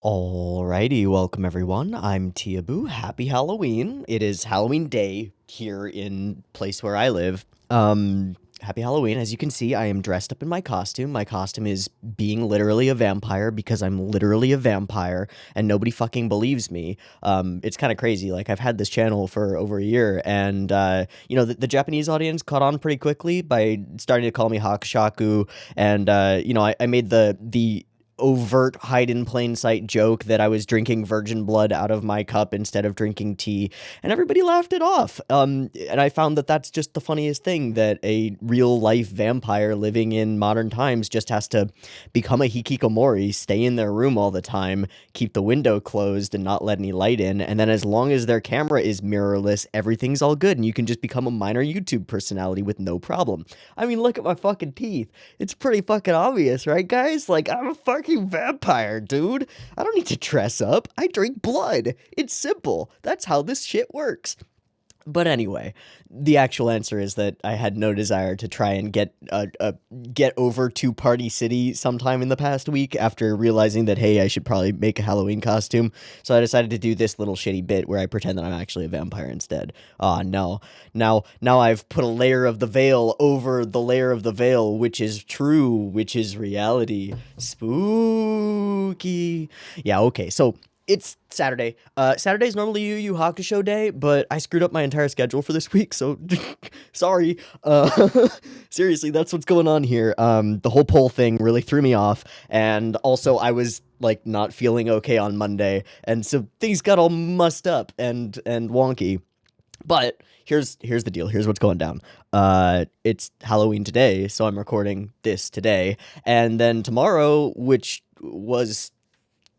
Alrighty, welcome everyone. I'm Teeaboo. Happy Halloween. It is Halloween day here in place where I live. Happy Halloween. As you can see, I am dressed up in my costume. My costume is being literally a vampire because I'm literally a vampire and nobody fucking believes me. It's kind of crazy. Like, I've had this channel for over a year and, the Japanese audience caught on pretty quickly by starting to call me Hakushaku. And, I made the overt hide in plain sight joke that I was drinking virgin blood out of my cup instead of drinking tea, and everybody laughed it off. And I found that that's just the funniest thing, that a real life vampire living in modern times just has to become a hikikomori, stay in their room all the time, keep the window closed and not let any light in, and then as long as their camera is mirrorless, everything's all good and you can just become a minor YouTube personality with no problem. I mean, look at my fucking teeth. It's pretty fucking obvious, right, guys? Like, I'm a fucking vampire, dude. I don't need to dress up. I drink blood. It's simple. That's how this shit works. But anyway, the actual answer is that I had no desire to try and get over to Party City sometime in the past week after realizing that, hey, I should probably make a Halloween costume. So I decided to do this little shitty bit where I pretend that I'm actually a vampire instead. Aw, no. Now I've put a layer of the veil over the layer of the veil, which is true, which is reality. Spooky. Yeah, okay, so it's Saturday. Saturday's normally Yu Hakusho day, but I screwed up my entire schedule for this week, so sorry. Seriously, that's what's going on here. The whole poll thing really threw me off, and also I was like not feeling okay on Monday, and so things got all mussed up and wonky. But here's the deal. Here's what's going down. It's Halloween today, so I'm recording this today, and then tomorrow, which was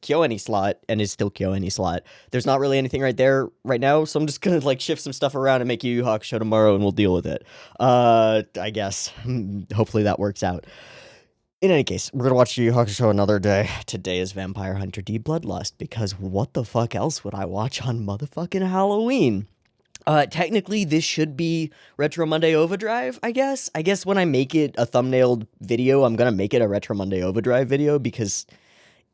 KyoAni slot and is still KyoAni slot, there's not really anything right there right now, so I'm just gonna like shift some stuff around and make Yu Hakusho tomorrow and we'll deal with it. I guess. Hopefully that works out. In any case, we're gonna watch Yu Hakusho another day. Today is Vampire Hunter D Bloodlust, because what the fuck else would I watch on motherfucking Halloween? Technically, this should be Retro Monday OVAdrive, I guess. I guess when I make it a thumbnailed video, I'm gonna make it a Retro Monday OVAdrive video because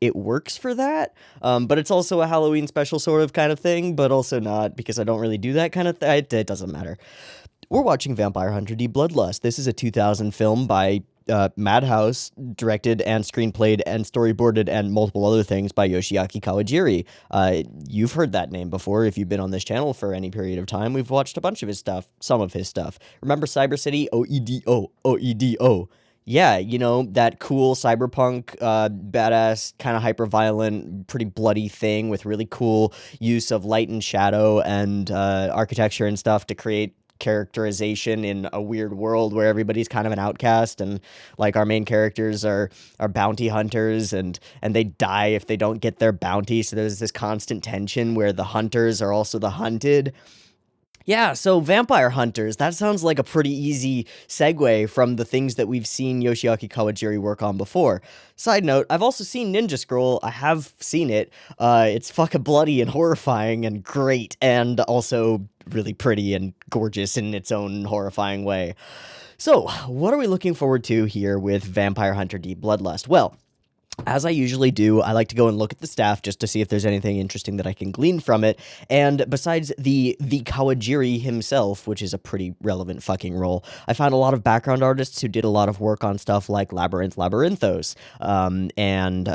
it works for that, but it's also a Halloween special sort of kind of thing, but also not, because I don't really do that kind of thing. It doesn't matter. We're watching Vampire Hunter D Bloodlust. This is a 2000 film by Madhouse, directed and screenplayed and storyboarded and multiple other things by Yoshiaki Kawajiri. You've heard that name before if you've been on this channel for any period of time. We've watched a bunch of his stuff, some of his stuff. Remember Cyber City? OEDO. Yeah, that cool cyberpunk, badass, kind of hyper-violent, pretty bloody thing with really cool use of light and shadow and architecture and stuff to create characterization in a weird world where everybody's kind of an outcast, and like our main characters are bounty hunters and they die if they don't get their bounty, so there's this constant tension where the hunters are also the hunted. Yeah, so Vampire Hunters, that sounds like a pretty easy segue from the things that we've seen Yoshiaki Kawajiri work on before. Side note, I've also seen Ninja Scroll. I have seen it. It's fucking bloody and horrifying and great, and also really pretty and gorgeous in its own horrifying way. So, what are we looking forward to here with Vampire Hunter D Bloodlust? Well, as I usually do, I like to go and look at the staff just to see if there's anything interesting that I can glean from it. And besides the Kawajiri himself, which is a pretty relevant fucking role, I found a lot of background artists who did a lot of work on stuff like Labyrinthos, and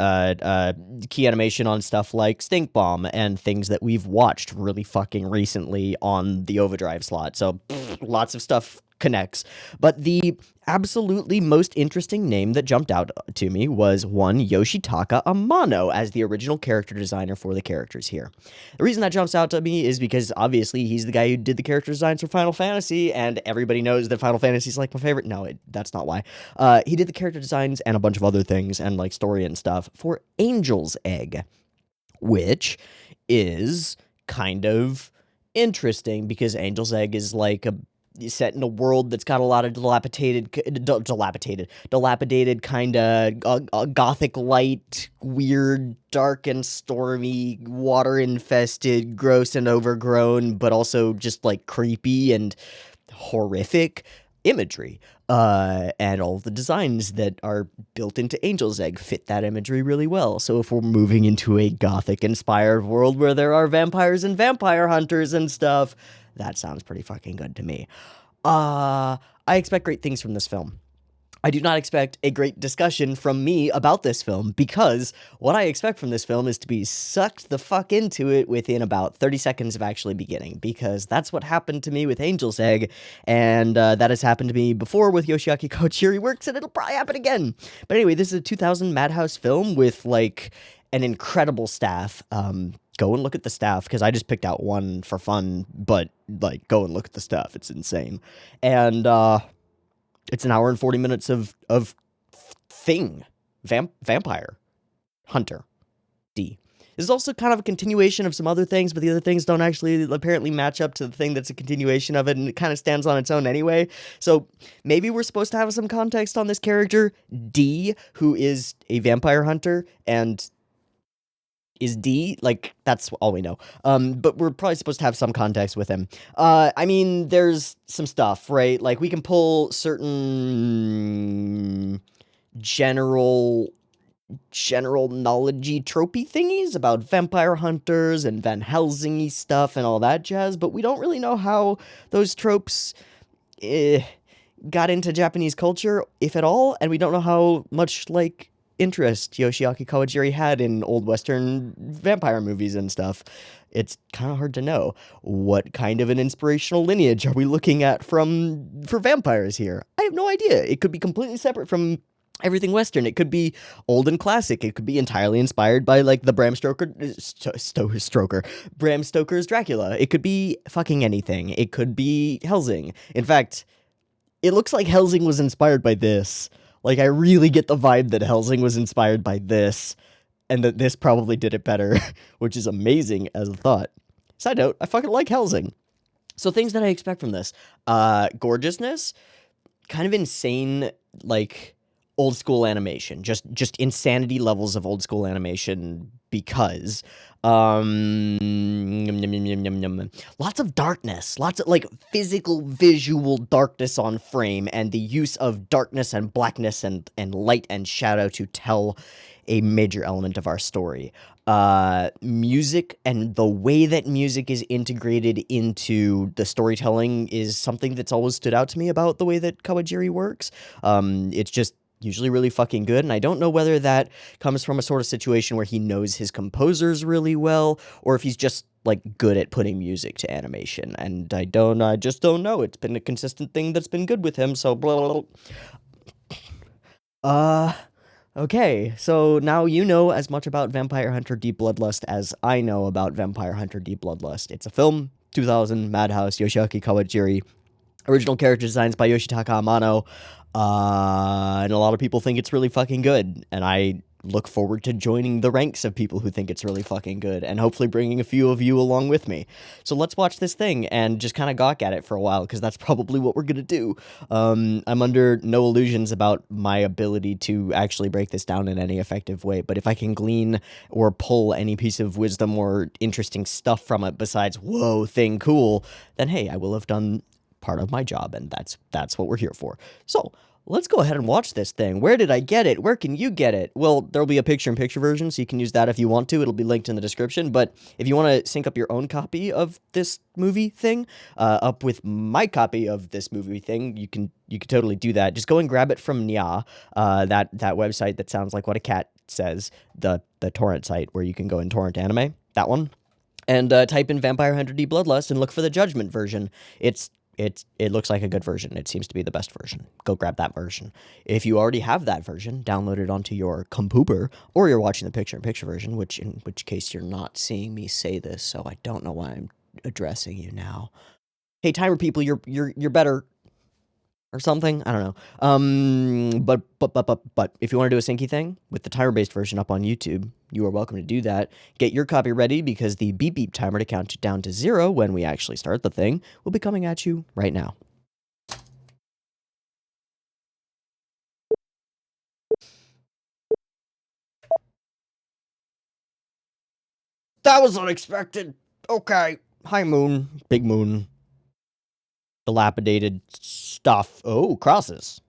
key animation on stuff like Stink Bomb and things that we've watched really fucking recently on the OVAdrive slot. So lots of stuff connects. But the absolutely most interesting name that jumped out to me was one Yoshitaka Amano as the original character designer for the characters here. The reason that jumps out to me is because obviously he's the guy who did the character designs for Final Fantasy, and everybody knows that Final Fantasy is like my favorite. No, that's not why. He did the character designs and a bunch of other things and like story and stuff for Angel's Egg, which is kind of interesting because Angel's Egg is like set in a world that's got a lot of dilapidated kind of gothic light, weird, dark and stormy, water infested, gross and overgrown, but also just like creepy and horrific imagery. And all of the designs that are built into Angel's Egg fit that imagery really well. So if we're moving into a gothic-inspired world where there are vampires and vampire hunters and stuff, that sounds pretty fucking good to me. I expect great things from this film. I do not expect a great discussion from me about this film, because what I expect from this film is to be sucked the fuck into it within about 30 seconds of actually beginning, because that's what happened to me with Angel's Egg, and that has happened to me before with Yoshiaki Kawachiri Works, and it'll probably happen again. But anyway, this is a 2000 Madhouse film with, like, an incredible staff. Go and look at the staff, because I just picked out one for fun, but, like, go and look at the staff. It's insane. And, it's an hour and 40 minutes of vampire hunter D. This is also kind of a continuation of some other things, but the other things don't actually apparently match up to the thing that's a continuation of it, and it kind of stands on its own anyway. So maybe we're supposed to have some context on this character, D, who is a vampire hunter, and is D, like, that's all we know. But we're probably supposed to have some context with him. I mean, there's some stuff, right? Like, we can pull certain general knowledge-y tropey thingies about vampire hunters and Van Helsing-y stuff and all that jazz, but we don't really know how those tropes got into Japanese culture, if at all, and we don't know how much, like, interest Yoshiaki Kawajiri had in old Western vampire movies and stuff. It's kind of hard to know. What kind of an inspirational lineage are we looking at for vampires here? I have no idea. It could be completely separate from everything Western. It could be old and classic. It could be entirely inspired by, like, the Bram Stoker's Dracula. It could be fucking anything. It could be Helsing. In fact, it looks like Helsing was inspired by this. Like, I really get the vibe that Helsing was inspired by this, and that this probably did it better, which is amazing as a thought. Side note, I fucking like Helsing. So things that I expect from this. Gorgeousness, kind of insane, like, old school animation. Just insanity levels of old school animation, because lots of darkness, lots of, like, physical visual darkness on frame, and the use of darkness and blackness and light and shadow to tell a major element of our story. Music and the way that music is integrated into the storytelling is something that's always stood out to me about the way that Kawajiri works. It's just usually really fucking good, and I don't know whether that comes from a sort of situation where he knows his composers really well, or if he's just, like, good at putting music to animation, and I just don't know. It's been a consistent thing that's been good with him, so blah, blah, blah. Okay, so now you know as much about Vampire Hunter D Bloodlust as I know about Vampire Hunter D Bloodlust. It's a film, 2000, Madhouse, Yoshiaki Kawajiri, original character designs by Yoshitaka Amano, and a lot of people think it's really fucking good, and I look forward to joining the ranks of people who think it's really fucking good, and hopefully bringing a few of you along with me. So let's watch this thing and just kind of gawk at it for a while, because that's probably what we're gonna do. I'm under no illusions about my ability to actually break this down in any effective way, but if I can glean or pull any piece of wisdom or interesting stuff from it besides, whoa, thing cool, then hey, I will have done part of my job, and that's what we're here for. So let's go ahead and watch this thing. Where did I get it? Where can you get it? Well, there'll be a picture-in-picture version, so you can use that if you want to. It'll be linked in the description, but if you want to sync up your own copy of this movie thing up with my copy of this movie thing, you can totally do that. Just go and grab it from Nya, that website that sounds like what a cat says, the torrent site where you can go and torrent anime, that one, and type in Vampire Hunter D Bloodlust and look for the Judgment version. It looks like a good version. It seems to be the best version. Go grab that version. If you already have that version, download it onto your computer, or you're watching the picture-in-picture version, in which case you're not seeing me say this, so I don't know why I'm addressing you now. Hey, timer people, you're better. Or something, I don't know. But if you want to do a syncy thing with the timer-based version up on YouTube, you are welcome to do that. Get your copy ready, because the beep beep timer to count it down to 0 when we actually start the thing will be coming at you right now. That was unexpected. Okay. Hi, moon. Big moon. Dilapidated stuff. Oh, crosses.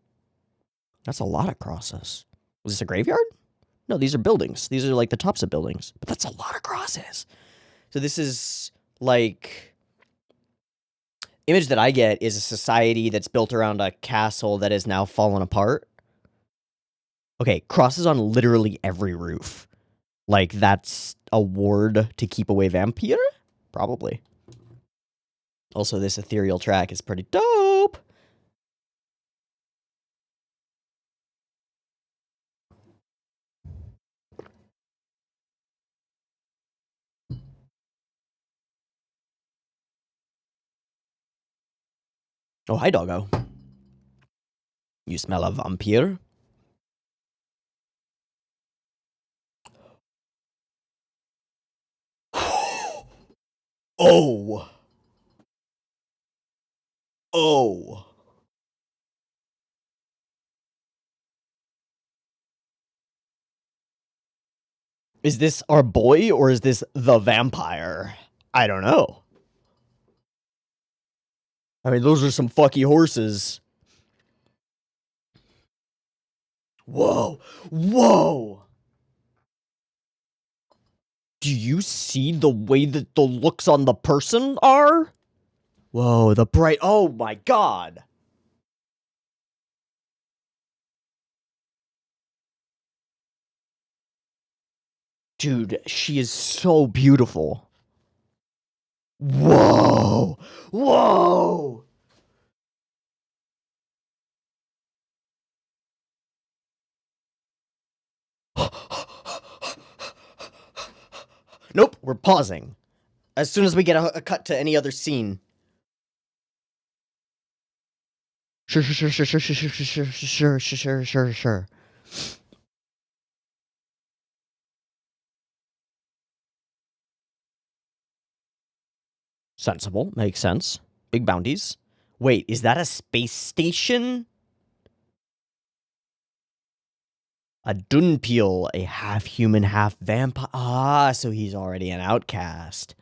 That's a lot of crosses. Was this a graveyard? No, these are buildings. These are like the tops of buildings. But that's a lot of crosses. So this is like... Image that I get is a society that's built around a castle that is now fallen apart. Okay, crosses on literally every roof. Like, that's a ward to keep away vampire? Probably. Also, this ethereal track is pretty dope. Oh, hi, doggo. You smell a vampire? Oh. Oh. Is this our boy or is this the vampire? I don't know. I mean, those are some fucky horses. Whoa. Whoa. Do you see the way that the looks on the person are? Whoa, the bright... Oh my god. Dude, she is so beautiful. Whoa. Whoa. Nope, we're pausing. As soon as we get a cut to any other scene. Sure. Sensible, makes sense. Big bounties. Wait, is that a space station? A Dunpeel, a half-human, half-vampire. Ah, so he's already an outcast.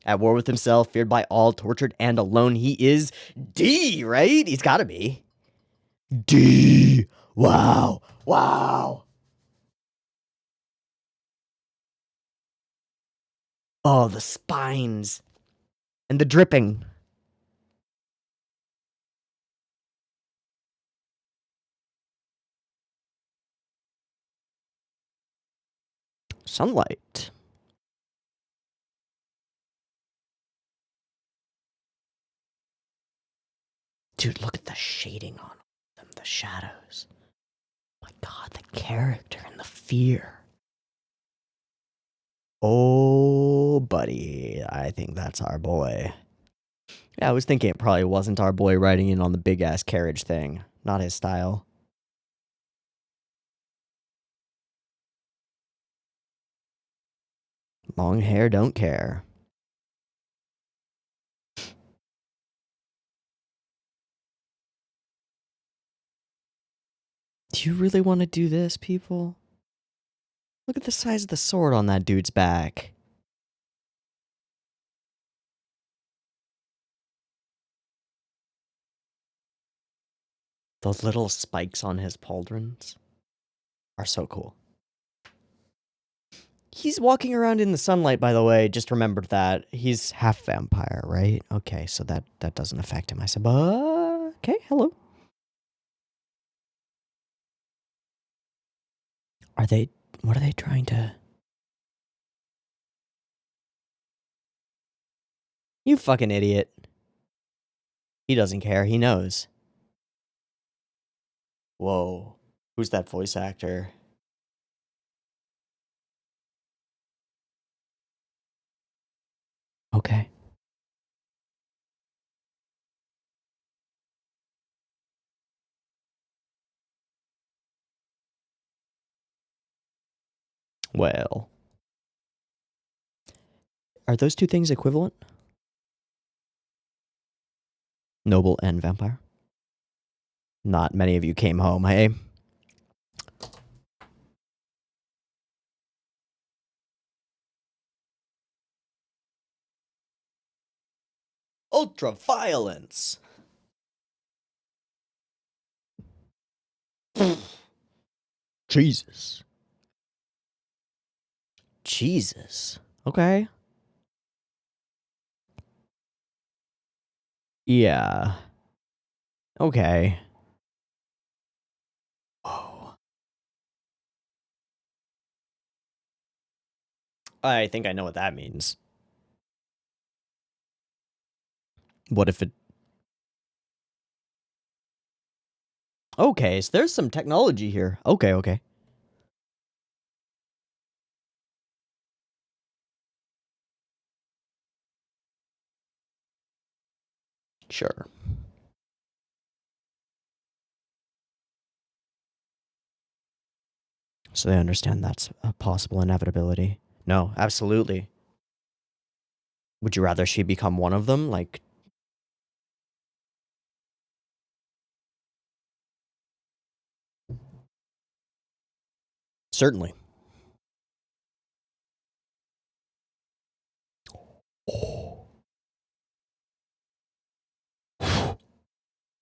At war with himself, feared by all, tortured and alone, he is D, right? He's gotta be. D. Wow. Wow. Oh, the spines. And the dripping. Sunlight. Dude, look at the shading on them, the shadows. My god, the character and the fear. Oh, buddy, I think that's our boy. Yeah, I was thinking it probably wasn't our boy riding in on the big-ass carriage thing. Not his style. Long hair, don't care. Do you really want to do this, people? Look at the size of the sword on that dude's back. Those little spikes on his pauldrons are so cool. He's walking around in the sunlight, by the way. Just remembered that. He's half vampire, right? Okay, so that doesn't affect him. I said, okay, hello. What are they trying to... You fucking idiot. He doesn't care, he knows. Whoa. Who's that voice actor? Okay. Well. Are those two things equivalent? Noble and vampire? Not many of you came home, hey? Ultra violence. Jesus. Jesus. Okay. Yeah. Okay. Oh. I think I know what that means. What if it... Okay, so there's some technology here. Okay, okay. Sure. So they understand that's a possible inevitability. No, absolutely. Would you rather she become one of them? Like... Certainly.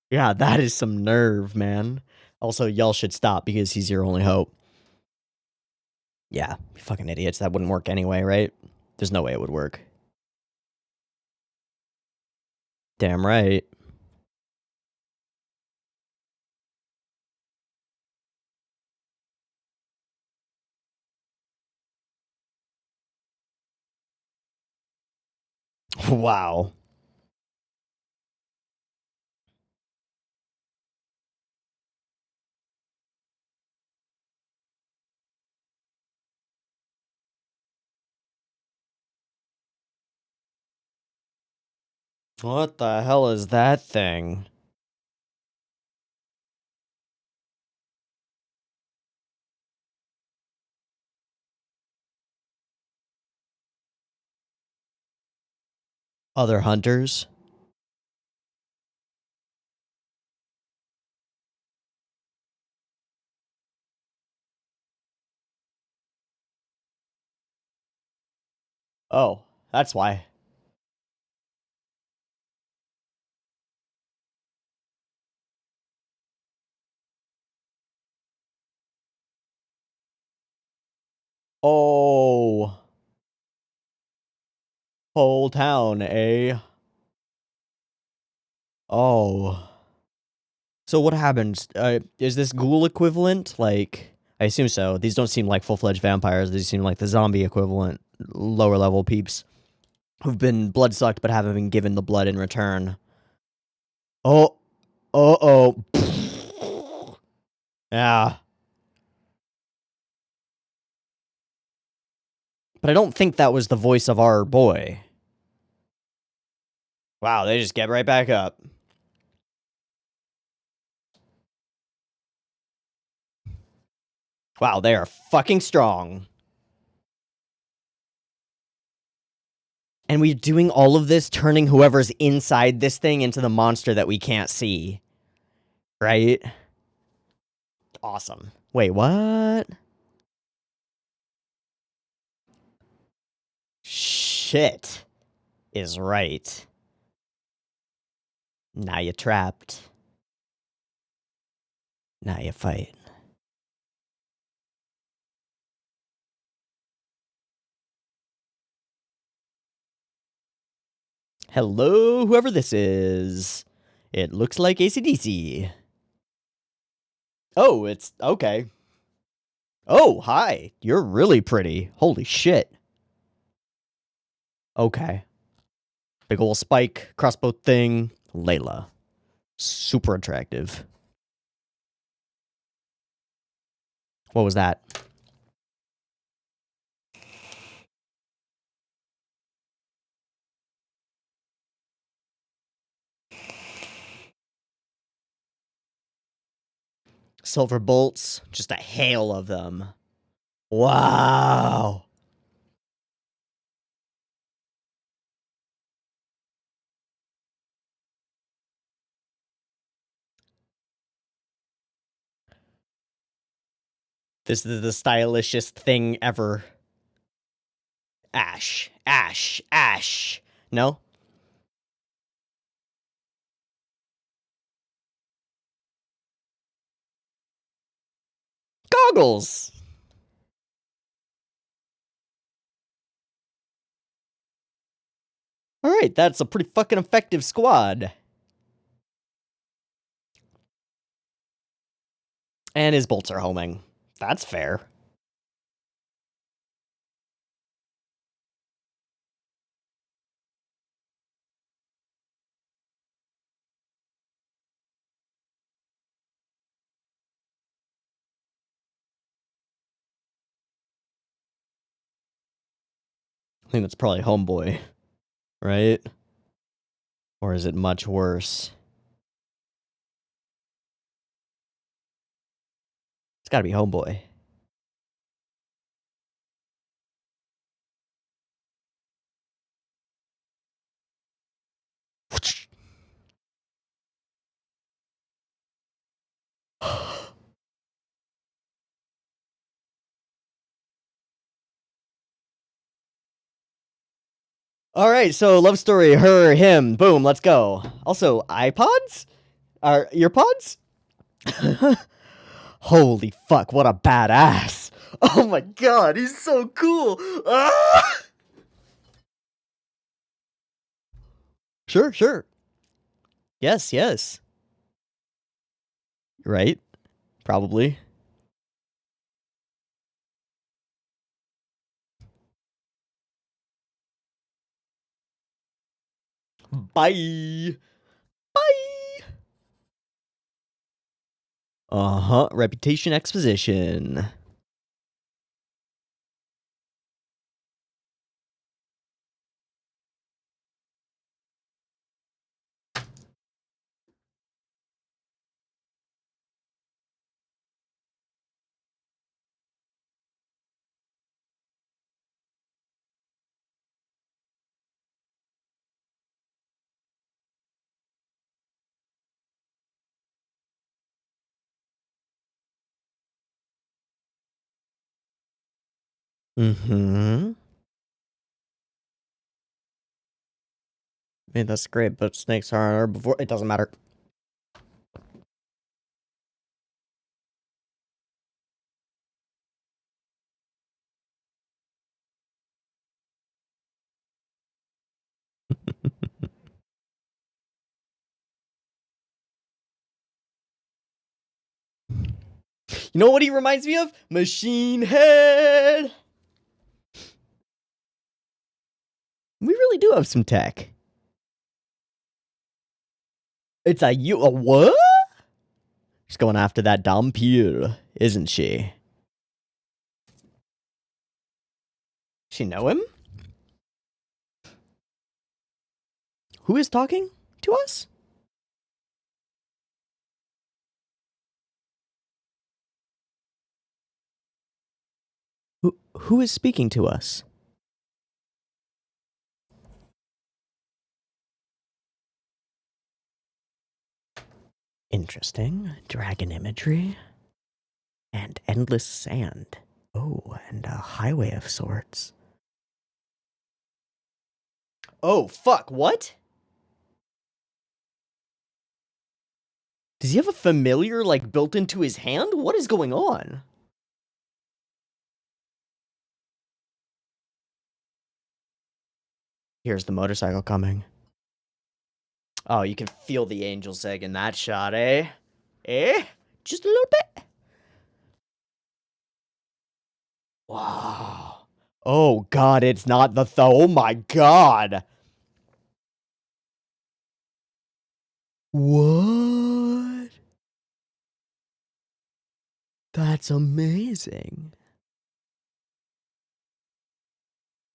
Yeah, that is some nerve, man. Also, y'all should stop because he's your only hope. Yeah, you fucking idiots. That wouldn't work anyway, right? There's no way it would work. Damn right. Wow. What the hell is that thing? Other hunters? Oh, that's why. Oh. Whole town, eh? Oh. So what happens? Is this ghoul equivalent? Like, I assume so. These don't seem like full-fledged vampires. These seem like the zombie equivalent, lower level peeps who've been blood-sucked but haven't been given the blood in return. Oh. Uh-oh. Yeah. But I don't think that was the voice of our boy. Wow, they just get right back up. Wow, they are fucking strong. And we're doing all of this, turning whoever's inside this thing into the monster that we can't see. Right? Awesome. Wait, what? Shit is right. Now you're trapped. Now you fight. Hello, whoever this is. It looks like AC/DC. Oh, it's okay. Oh, hi. You're really pretty. Holy shit. Okay. Big ol' spike, crossbow thing. Layla. Super attractive. What was that? Silver bolts. Just a hail of them. Wow. This is the stylishest thing ever. Ash. Ash. Ash. No? Go, goggles. All right, that's a pretty fucking effective squad. And his bolts are homing. That's fair. I think that's probably homeboy, right? Or is it much worse? It's gotta be homeboy. All right, so love story, her, him, boom, let's go. Also, iPods? Are earpods? Holy fuck, what a badass. Oh my god, he's so cool. Ah! Sure, sure. Yes, yes. Right? Probably. Bye. Bye. Uh-huh. Reputation exposition. Mm-hmm. I mean, that's great, but snakes are herbivore. It doesn't matter. You know what he reminds me of? Machine Head! We really do have some tech. It's a what? She's going after that Dampir, isn't she? She know him? Who is talking to us? Who is speaking to us? Interesting. Dragon imagery. And endless sand. Oh, and a highway of sorts. Oh, fuck, what? Does he have a familiar, like, built into his hand? What is going on? Here's the motorcycle coming. Oh, you can feel the angel's egg in that shot, eh? Eh? Just a little bit. Wow. Oh, God, it's not the oh my God. What? That's amazing.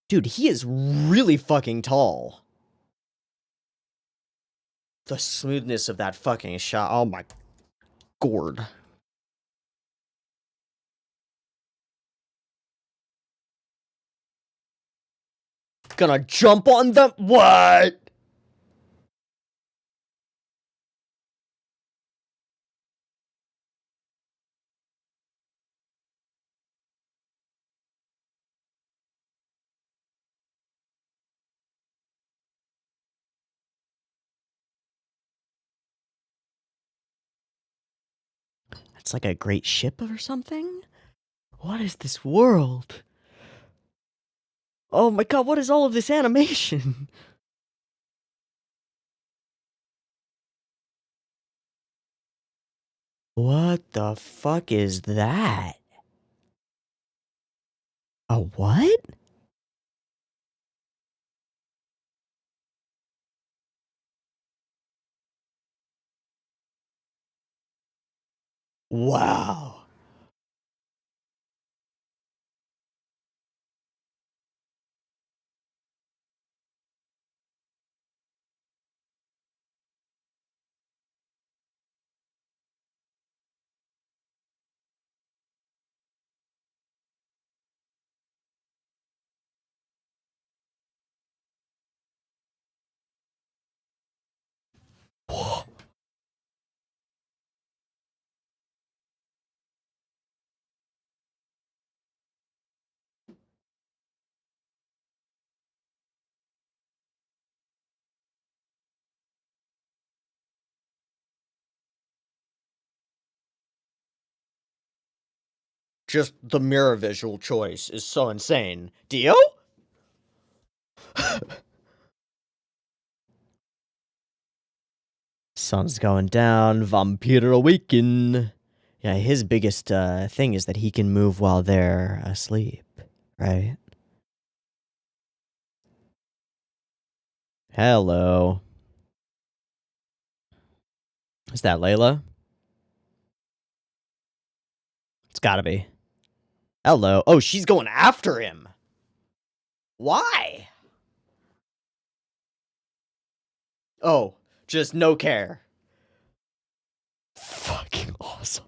Dude, he is really fucking tall. The smoothness of that fucking shot. Oh my gourd. Gonna jump on them? What? It's like a great ship or something? What is this world? Oh my god, what is all of this animation? What the fuck is that? A what? Wow. Just the mirror visual choice is so insane. Dio? Sun's going down, vampire awaken. Yeah, his biggest thing is that he can move while they're asleep, right? Hello. Is that Layla? It's gotta be. Hello. Oh, she's going after him. Why? Oh, just no care. Fucking awesome.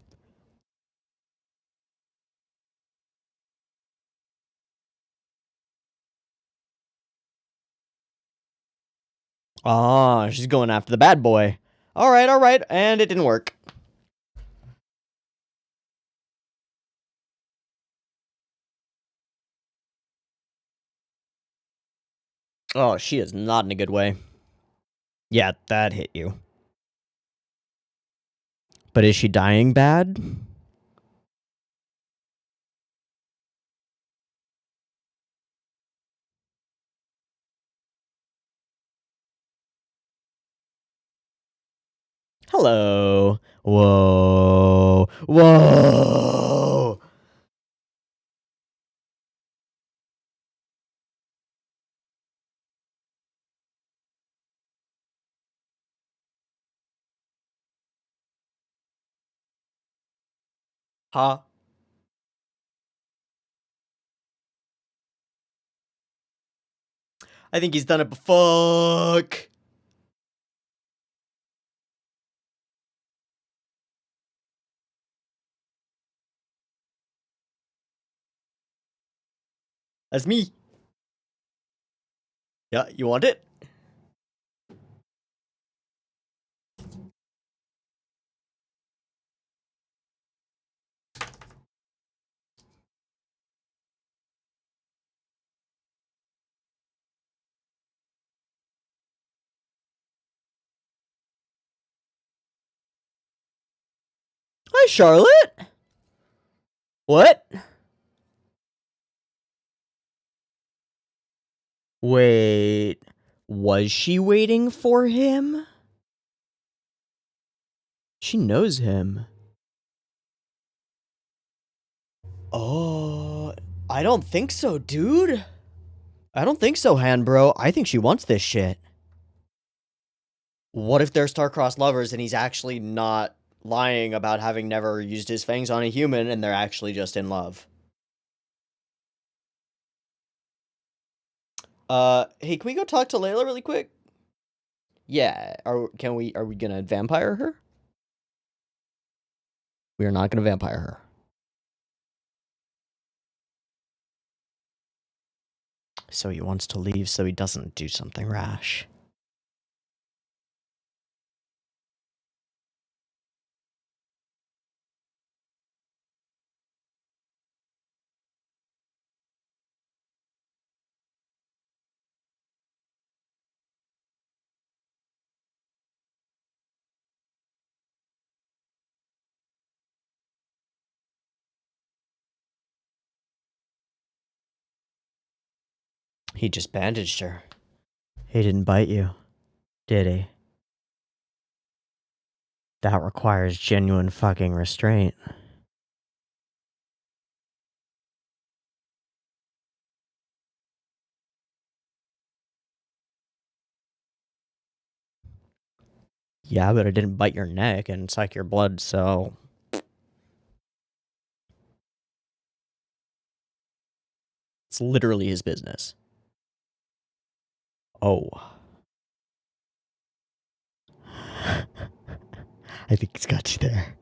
Ah, she's going after the bad boy. All right, and it didn't work. Oh, she is not in a good way. Yeah, that hit you. But is she dying bad? Hello. Whoa. Whoa. Huh? I think he's done it before. That's me. Yeah, you want it? Hi, Charlotte. What? Wait. Was she waiting for him? She knows him. Oh, I don't think so, dude. I don't think so, Han bro. I think she wants this shit. What if they're star-crossed lovers and he's actually not lying about having never used his fangs on a human and they're actually just in love? Hey, can we go talk to Layla really quick? Yeah, are we gonna vampire her? We are not gonna vampire her. So he wants to leave so he doesn't do something rash. He just bandaged her. He didn't bite you, did he? That requires genuine fucking restraint. Yeah, but it didn't bite your neck and suck your blood, so... It's literally his business. Oh. I think he's got you there.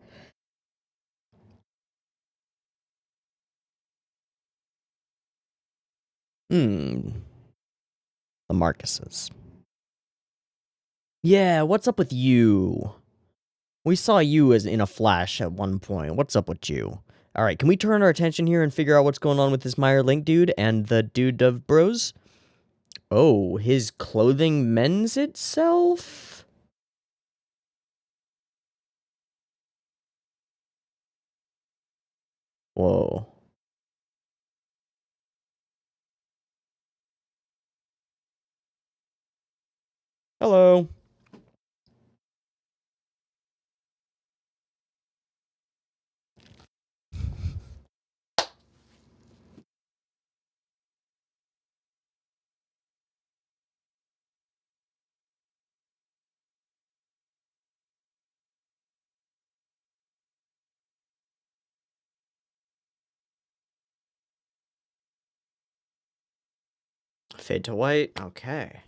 The Marcuses. Yeah, what's up with you? We saw you as in a flash at one point. What's up with you? Alright, can we turn our attention here and figure out what's going on with this Meyer Link dude and the dude of bros? Oh, his clothing mends itself? Whoa. Hello. Fade to white. Okay.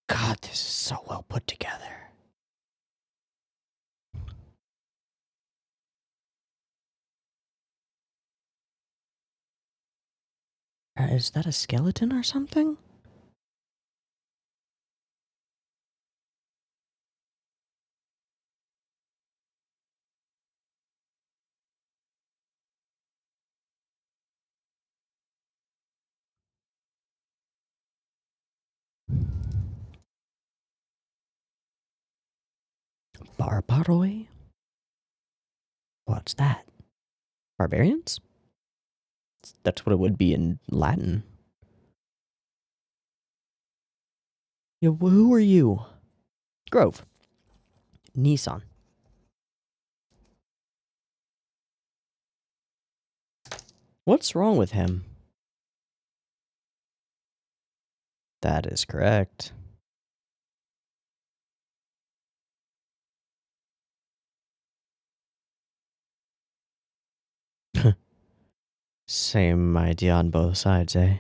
God, this is so well put together. Is that a skeleton or something? Barbaroi? What's that? Barbarians? That's what it would be in Latin. Yeah, who are you? Grove. Nissan. What's wrong with him? That is correct. Same idea on both sides, eh?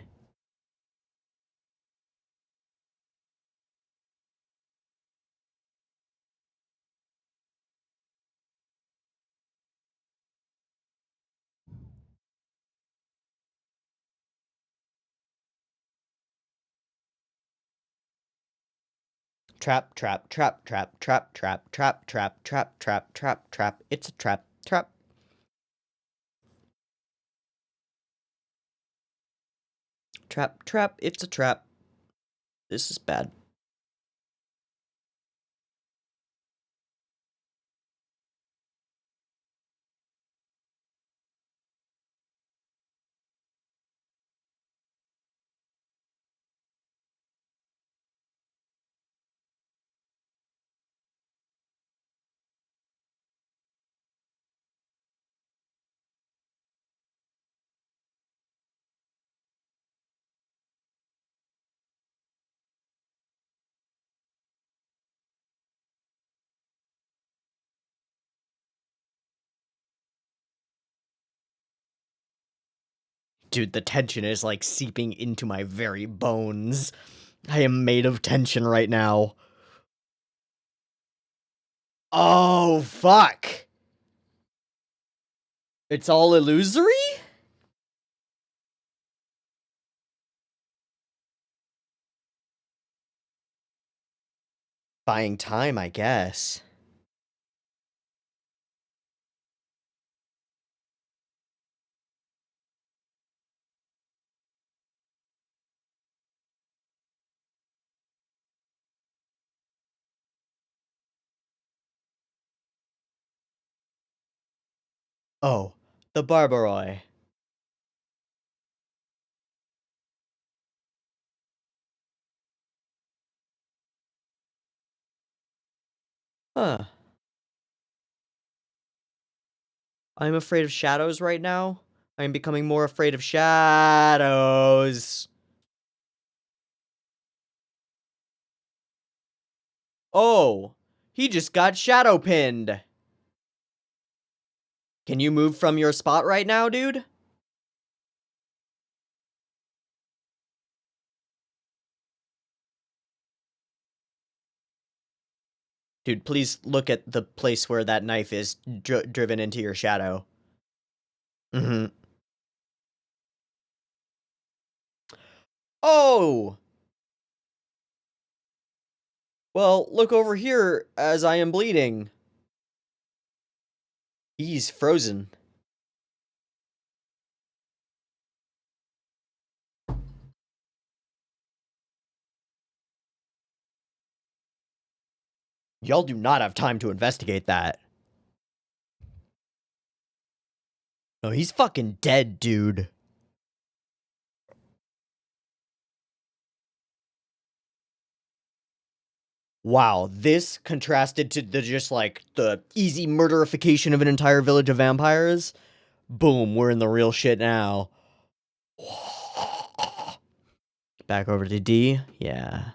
Trap, trap, trap, trap, trap, trap, trap, trap, trap, trap, trap, trap. It's a trap, trap. Trap, trap, it's a trap. This is bad. Dude, the tension is like seeping into my very bones. I am made of tension right now. Oh, fuck. It's all illusory? Buying time, I guess. Oh, the Barbaroi. Huh. I'm afraid of shadows right now. I am becoming more afraid of shadows. Oh, he just got shadow pinned. Can you move from your spot right now, dude? Dude, please look at the place where that knife is driven into your shadow. Mm-hmm. Oh! Well, look over here as I am bleeding. He's frozen. Y'all do not have time to investigate that. No, he's fucking dead, dude. Wow, this contrasted to the just like the easy murderification of an entire village of vampires. Boom, we're in the real shit now. Back over to D. Yeah.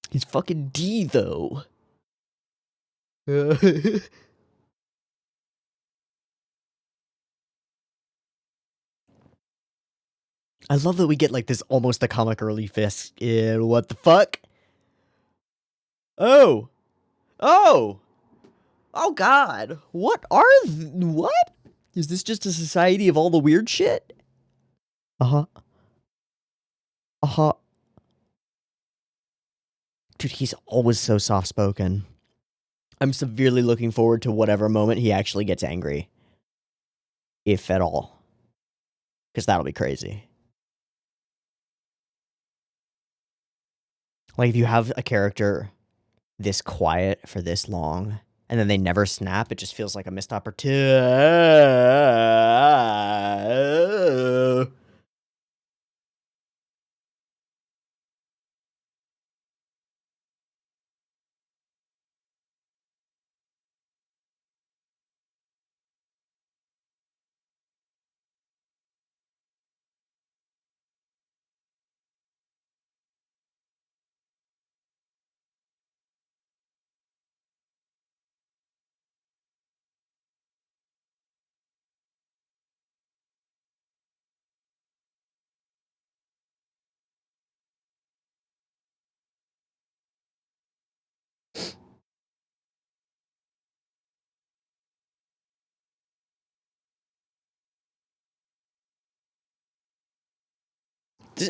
He's fucking D though. I love that we get like this almost a comic relief. What the fuck? Oh. Oh. Oh god. What are what? Is this just a society of all the weird shit? Uh-huh. Uh-huh. Dude, he's always so soft-spoken. I'm severely looking forward to whatever moment he actually gets angry. If at all. Because that'll be crazy. Like, if you have a character this quiet for this long, and then they never snap, it just feels like a missed opportunity.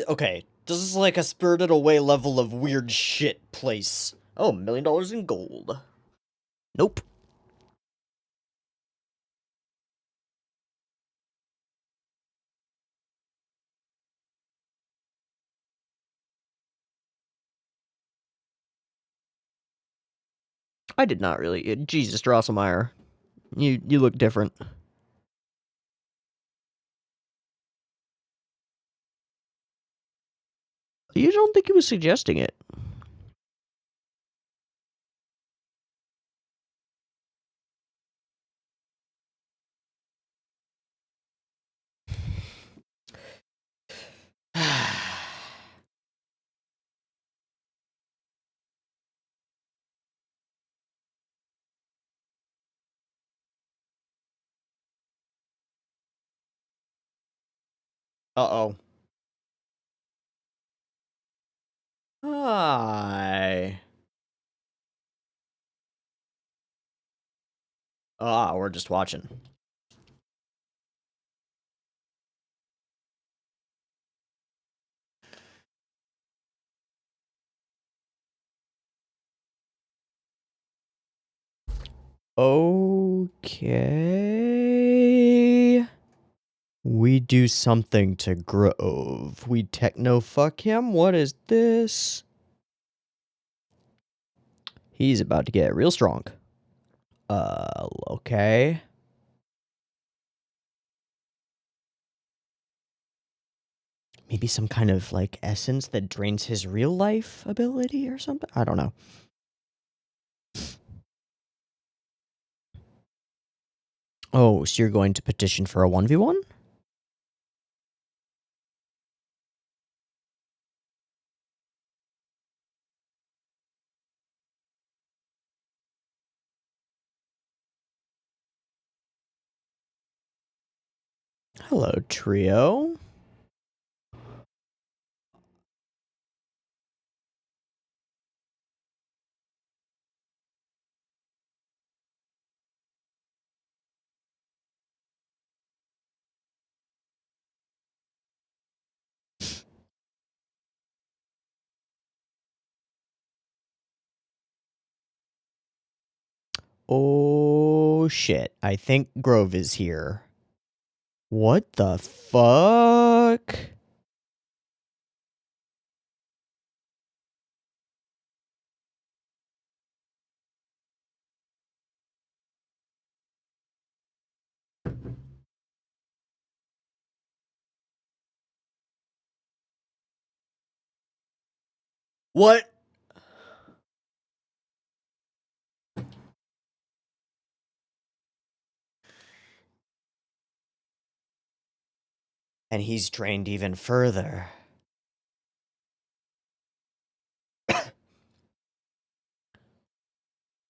Okay, this is like a Spirited Away level of weird shit place. Oh, $1 million in gold. Nope. I did not really. Jesus, Drosselmeyer. You look different. You don't think he was suggesting it? Uh-oh. Hi. Ah, we're just watching. Okay. We do something to Grove. We techno fuck him? What is this? He's about to get real strong. Okay. Maybe some kind of, like, essence that drains his real life ability or something? I don't know. Oh, so you're going to petition for a 1v1? Hello, trio. Oh, shit. I think Grove is here. What the fuck? What? And he's drained even further.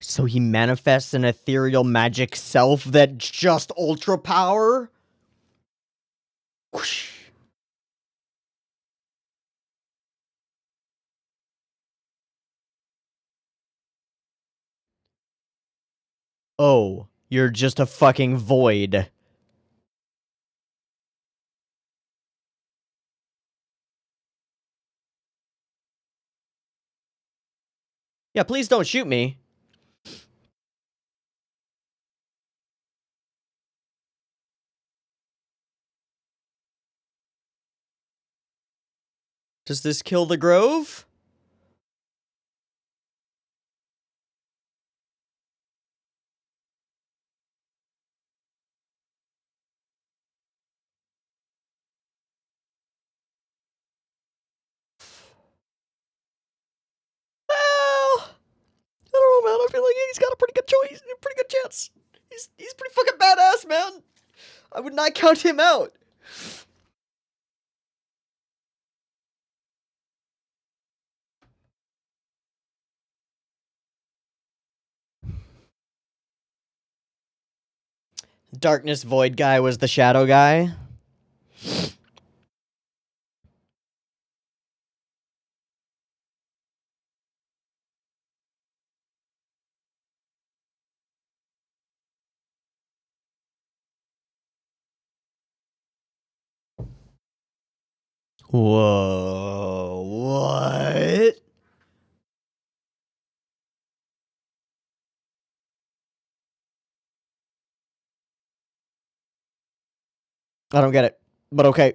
So he manifests an ethereal magic self that just ultra power? Whoosh. Oh, you're just a fucking void. Yeah, please don't shoot me. Does this kill the Grove? Well, I don't know, man. I feel like he's got a pretty good choice, a pretty good chance. He's pretty fucking badass, man. I would not count him out. Darkness Void guy was the shadow guy. Whoa, what? I don't get it, but okay.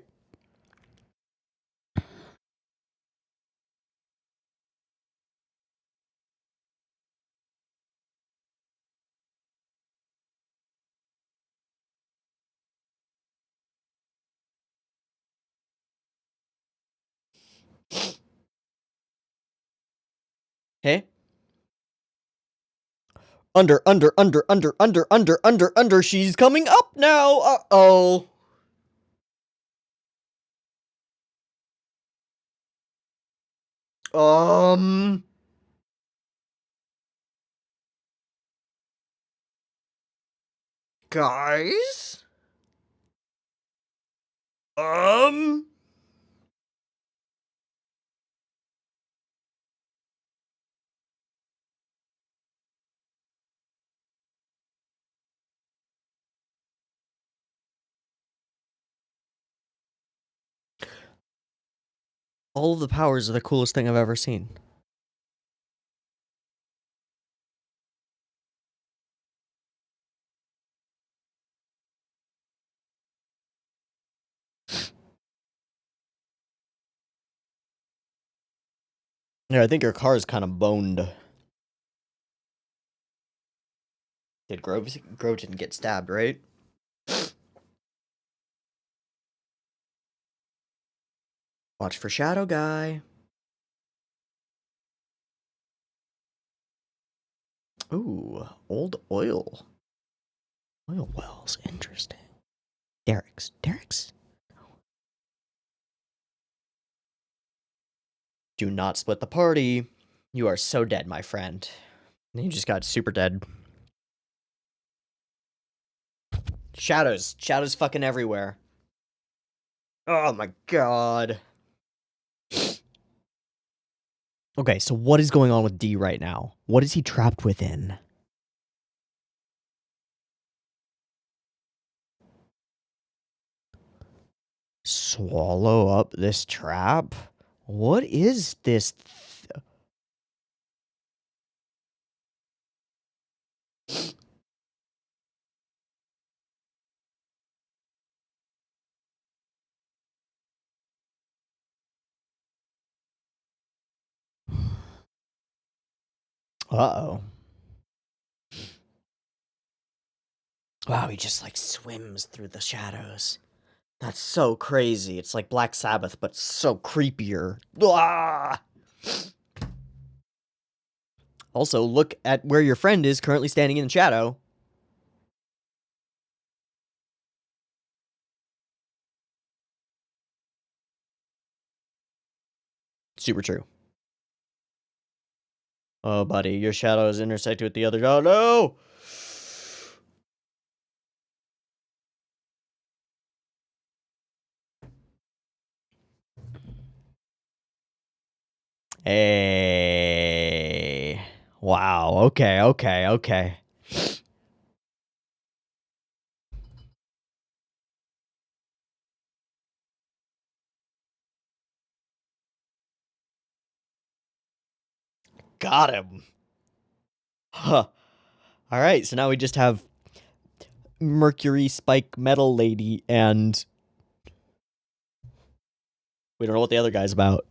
Hey? Under. She's coming up now. Uh-oh. Um. Guys? Um. All of the powers are the coolest thing I've ever seen. Yeah, I think your car is kind of boned. Did Grove didn't get stabbed, right? Watch for Shadow Guy. Ooh, old oil. Oil wells, interesting. Derricks. Do not split the party. You are so dead, my friend. You just got super dead. Shadows fucking everywhere. Oh my god. Okay, so what is going on with D right now? What is he trapped within? Swallow up this trap? What is this? Uh-oh. Wow, he just like swims through the shadows. That's so crazy. It's like Black Sabbath, but so creepier. Ah! Also, look at where your friend is currently standing in the shadow. Super true. Oh, buddy, your shadow is intersected with the other. Oh, no! Hey. Wow. Okay. Got him. Huh. Alright, so now we just have Mercury Spike Metal Lady, and we don't know what the other guy's about.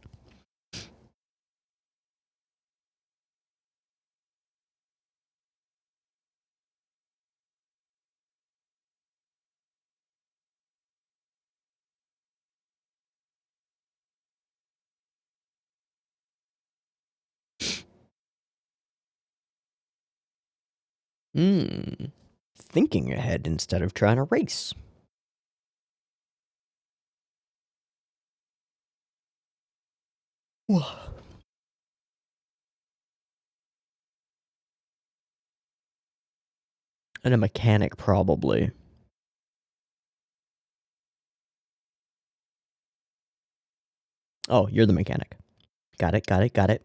Thinking ahead instead of trying to race. And a mechanic, probably. Oh, you're the mechanic. Got it.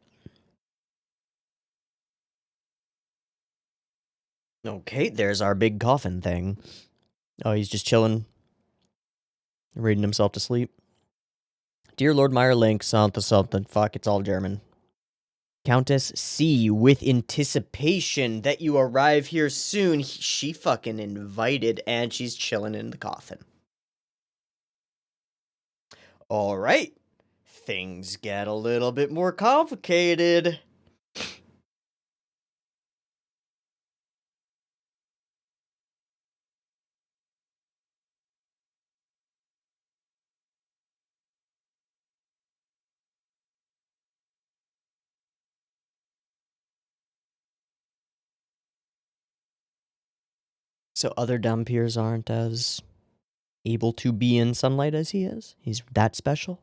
Okay, there's our big coffin thing. Oh, he's just chilling, reading himself to sleep. Dear Lord Meyer Link, something. Fuck, it's all German. Countess C, with anticipation that you arrive here soon. She fucking invited, and she's chilling in the coffin. All right. Things get a little bit more complicated. So other Dampiers aren't as able to be in sunlight as he is? He's that special?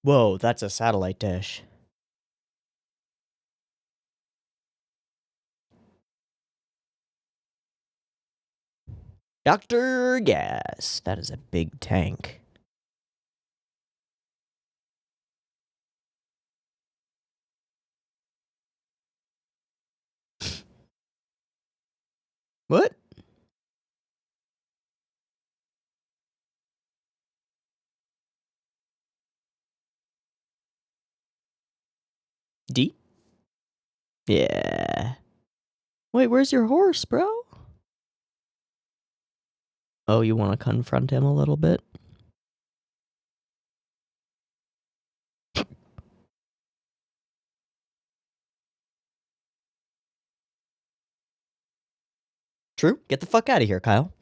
Whoa, that's a satellite dish. Dr. Gas. That is a big tank. What? D? Yeah. Wait, where's your horse, bro? Oh, you want to confront him a little bit? True. Get the fuck out of here, Kyle.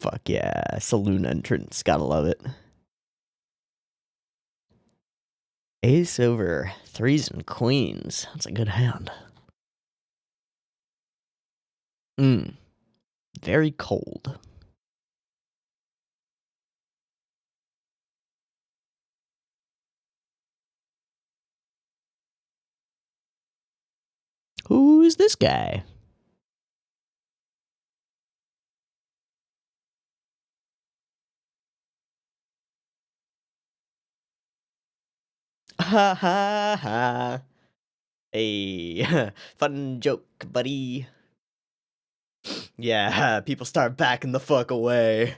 Fuck yeah. Saloon entrance. Gotta love it. Ace over threes and queens. That's a good hand. Very cold. Who is this guy? Ha ha ha. Hey, fun joke, buddy. Yeah, people start backing the fuck away.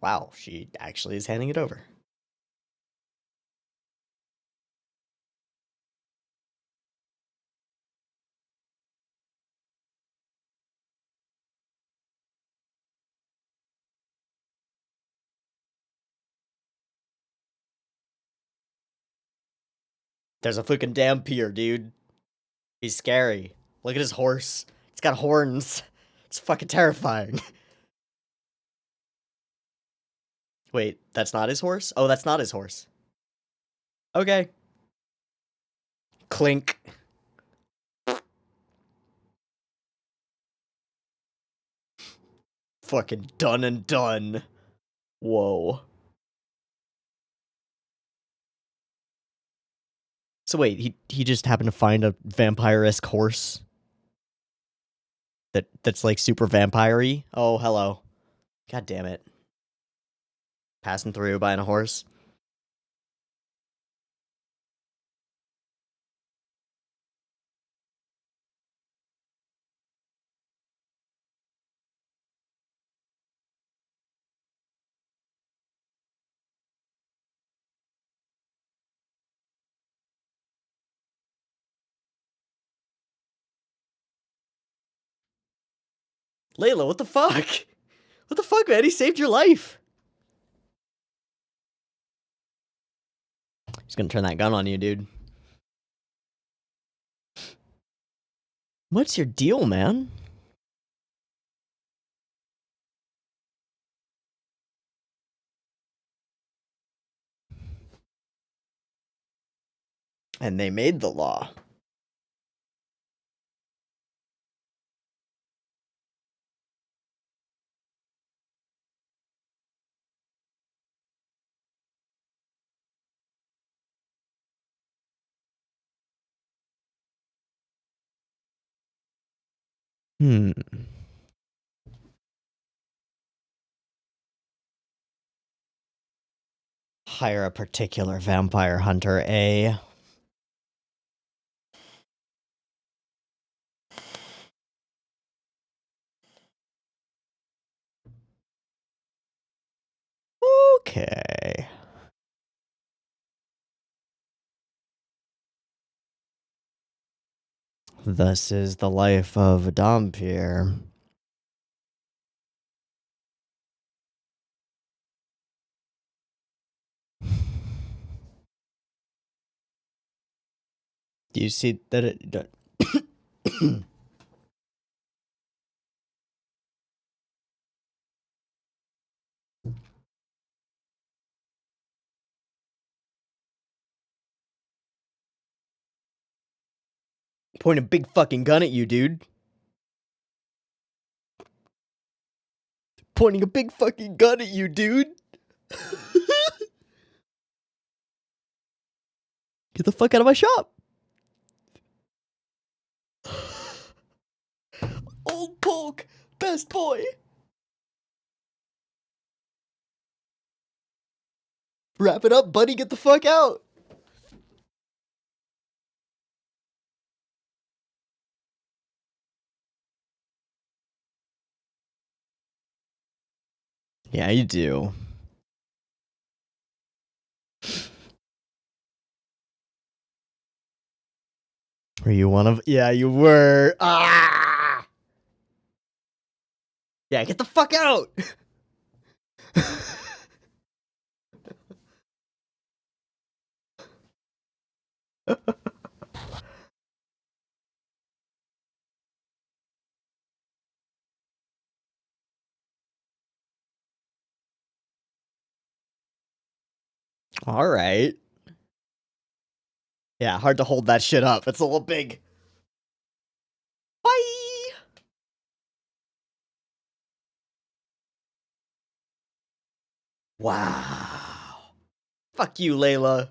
Wow, she actually is handing it over. There's a fucking Dampier, dude. He's scary. Look at his horse. It's got horns. It's fucking terrifying. Wait, that's not his horse? Oh, that's not his horse. Okay. Clink. Fucking done and done. Whoa. So wait, he just happened to find a vampire-esque horse that's like super vampire-y? Oh, hello. God damn it. Passing through, buying a horse. Layla, what the fuck? What the fuck, man? He saved your life. He's gonna turn that gun on you, dude. What's your deal, man? And they made the law. Hire a particular vampire hunter, eh? Okay. Thus is the life of a Dampier. Do you see that it... Point a big fucking gun at you, dude. Pointing a big fucking gun at you, dude. Get the fuck out of my shop. Old Polk, best boy. Wrap it up, buddy. Get the fuck out. Yeah, you do. Were you one of... Yeah, you were. Ah! Yeah, get the fuck out. All right. Yeah, hard to hold that shit up. It's a little big. Bye! Wow. Fuck you, Layla.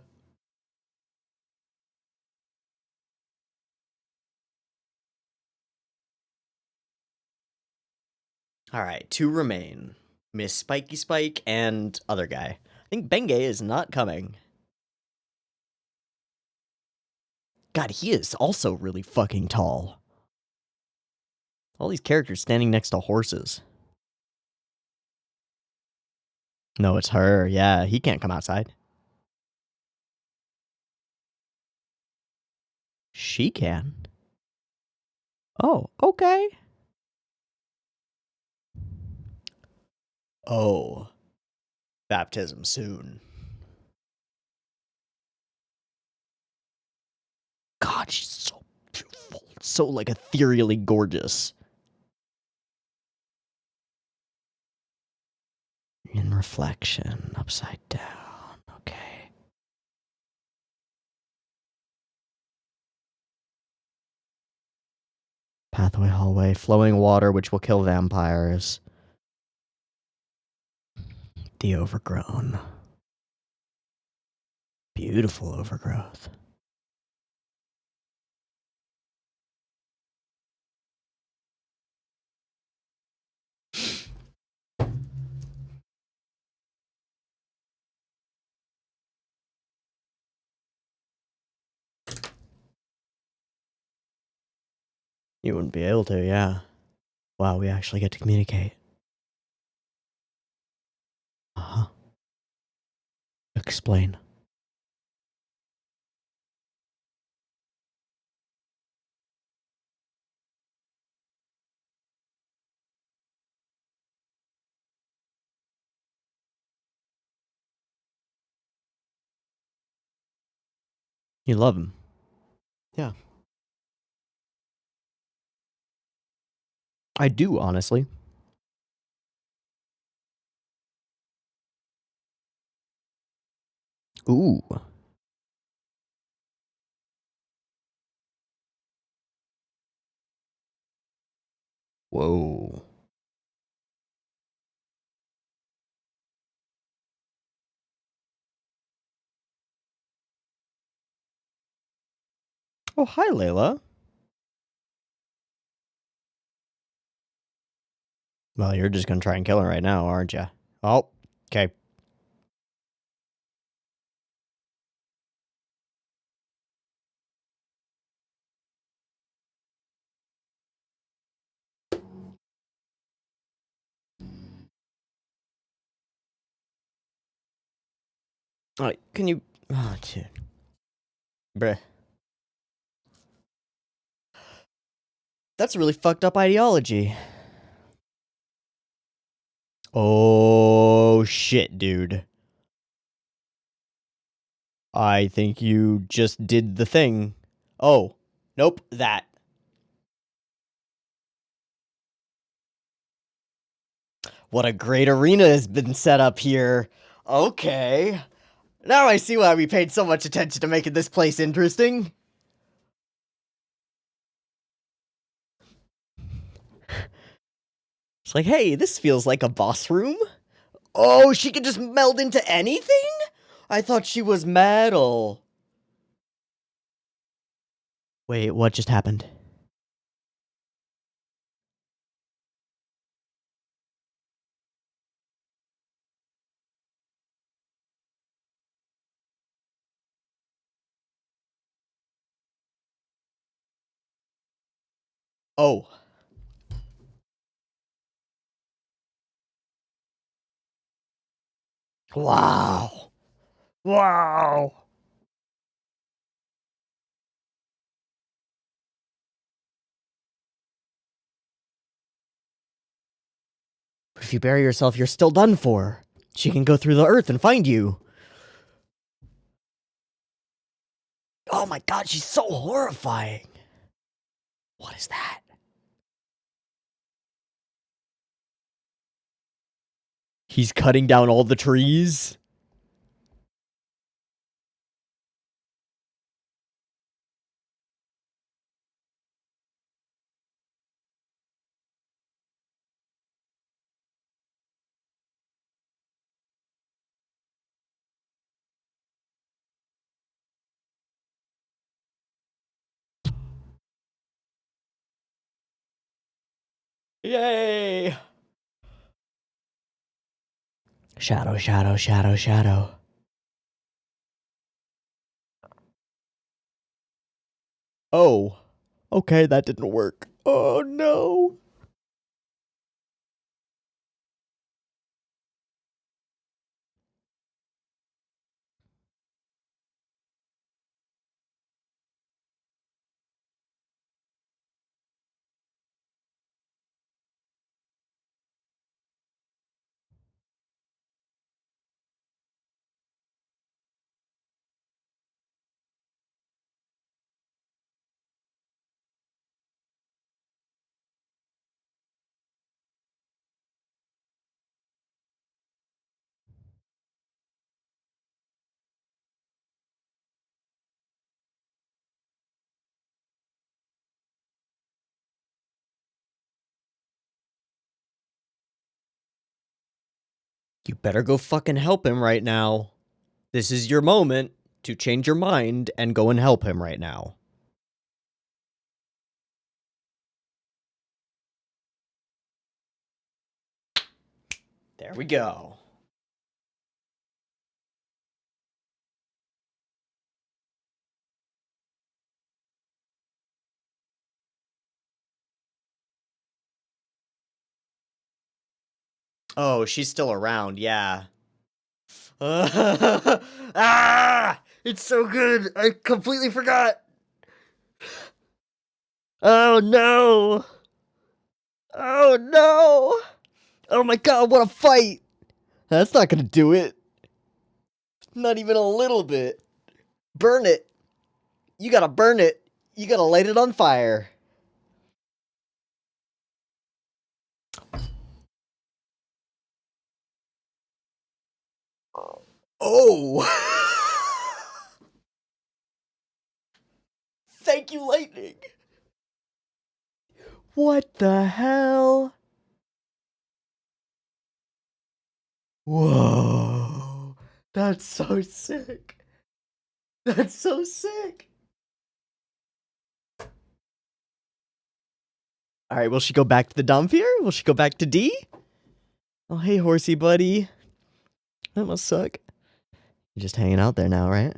Alright, 2 remain. Miss Spiky Spike and other guy. I think Bengay is not coming. God, he is also really fucking tall. All these characters standing next to horses. No, it's her. Yeah, he can't come outside. She can. Oh, okay. Oh. Baptism soon. God, she's so beautiful. So, like, ethereally gorgeous. In reflection, upside down. Okay. Pathway, hallway, flowing water, which will kill vampires. The overgrown. Beautiful overgrowth. You wouldn't be able to, yeah. Wow, we actually get to communicate. Uh-huh. Explain. You love him. Yeah. I do, honestly. Ooh. Whoa. Oh, hi, Layla. Well, you're just gonna try and kill her right now, aren't you? Oh, okay. Alright, can you... Oh, shit. Bruh. That's a really fucked up ideology. Oh, shit, dude. I think you just did the thing. Oh, nope, that. What a great arena has been set up here. Okay. Now I see why we paid so much attention to making this place interesting. It's like, hey, this feels like a boss room. Oh, she can just meld into anything? I thought she was metal. Wait, what just happened? Oh. Wow. Wow. If you bury yourself, you're still done for. She can go through the earth and find you. Oh my god, she's so horrifying. What is that? He's cutting down all the trees? Yay! Shadow, shadow, shadow, shadow. Oh. Okay, that didn't work. Oh no. You better go fucking help him right now. This is your moment to change your mind and go and help him right now. There we go. Oh, she's still around, yeah. Ah! It's so good! I completely forgot! Oh no! Oh no! Oh my god, what a fight! That's not gonna do it. Not even a little bit. Burn it. You gotta burn it. You gotta light it on fire. Oh! Thank you, lightning! What the hell? Whoa. That's so sick. That's so sick. Alright, will she go back to the Damphir? Will she go back to D? Oh, hey, horsey buddy. That must suck. You're just hanging out there now, right?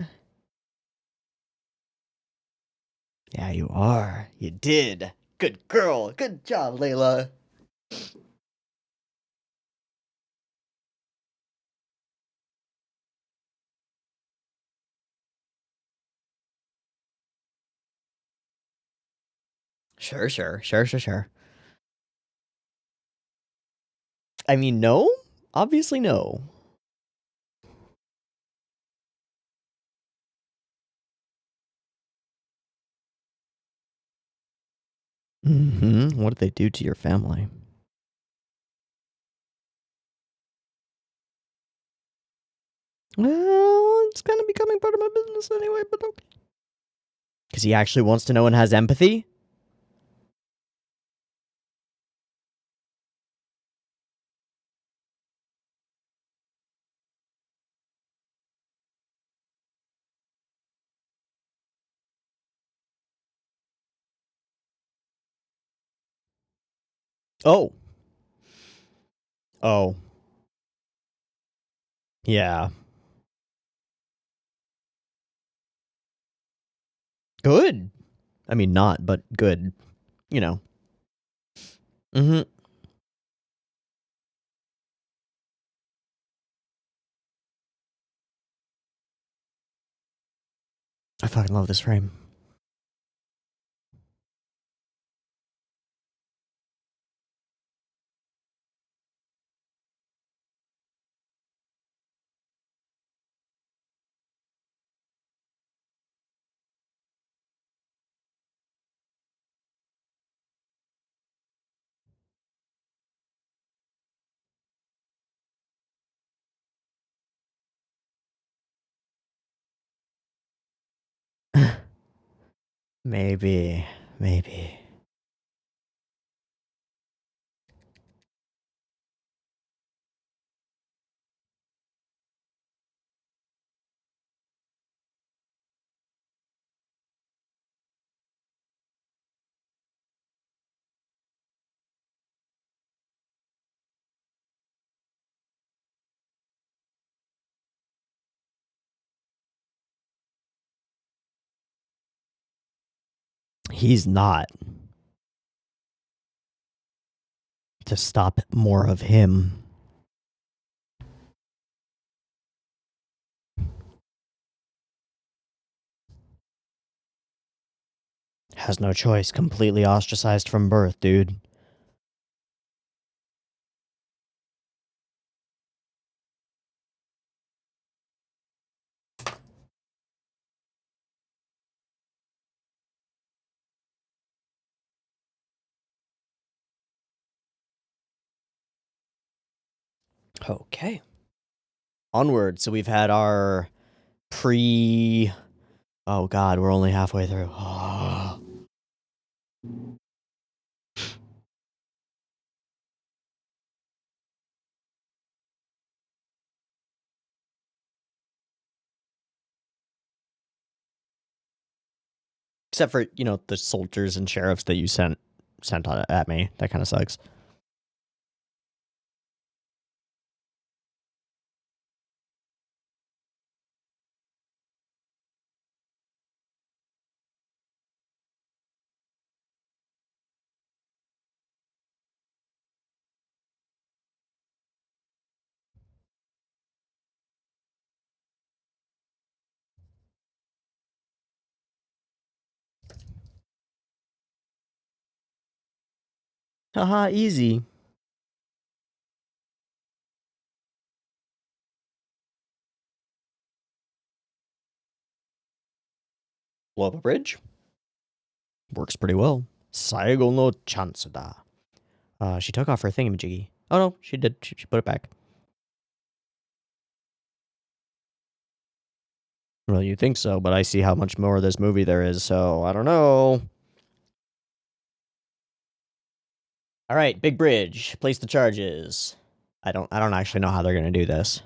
Yeah, you are. You did. Good girl. Good job, Layla. Sure. I mean, no? Obviously, no. Mm-hmm. What did they do to your family? Well, it's kind of becoming part of my business anyway, but okay. Because he actually wants to know and has empathy? Oh. Oh. Yeah. Good. I mean, not, but good. You know. Mm-hmm. I fucking love this frame. Maybe. He's not. To stop more of him. Has no choice. Completely ostracized from birth, dude. Okay. Onward. So we've had our pre... Oh god, we're only halfway through. Except for, you know, the soldiers and sheriffs that you sent at me. That kind of sucks. Haha, easy. Blow up a bridge. Works pretty well. Saigo no chance da. She took off her thingamajiggy. Oh no, she did. She put it back. Well, you think so, but I see how much more of this movie there is, so I don't know. All right, big bridge. Place the charges. I don't actually know how they're gonna do this.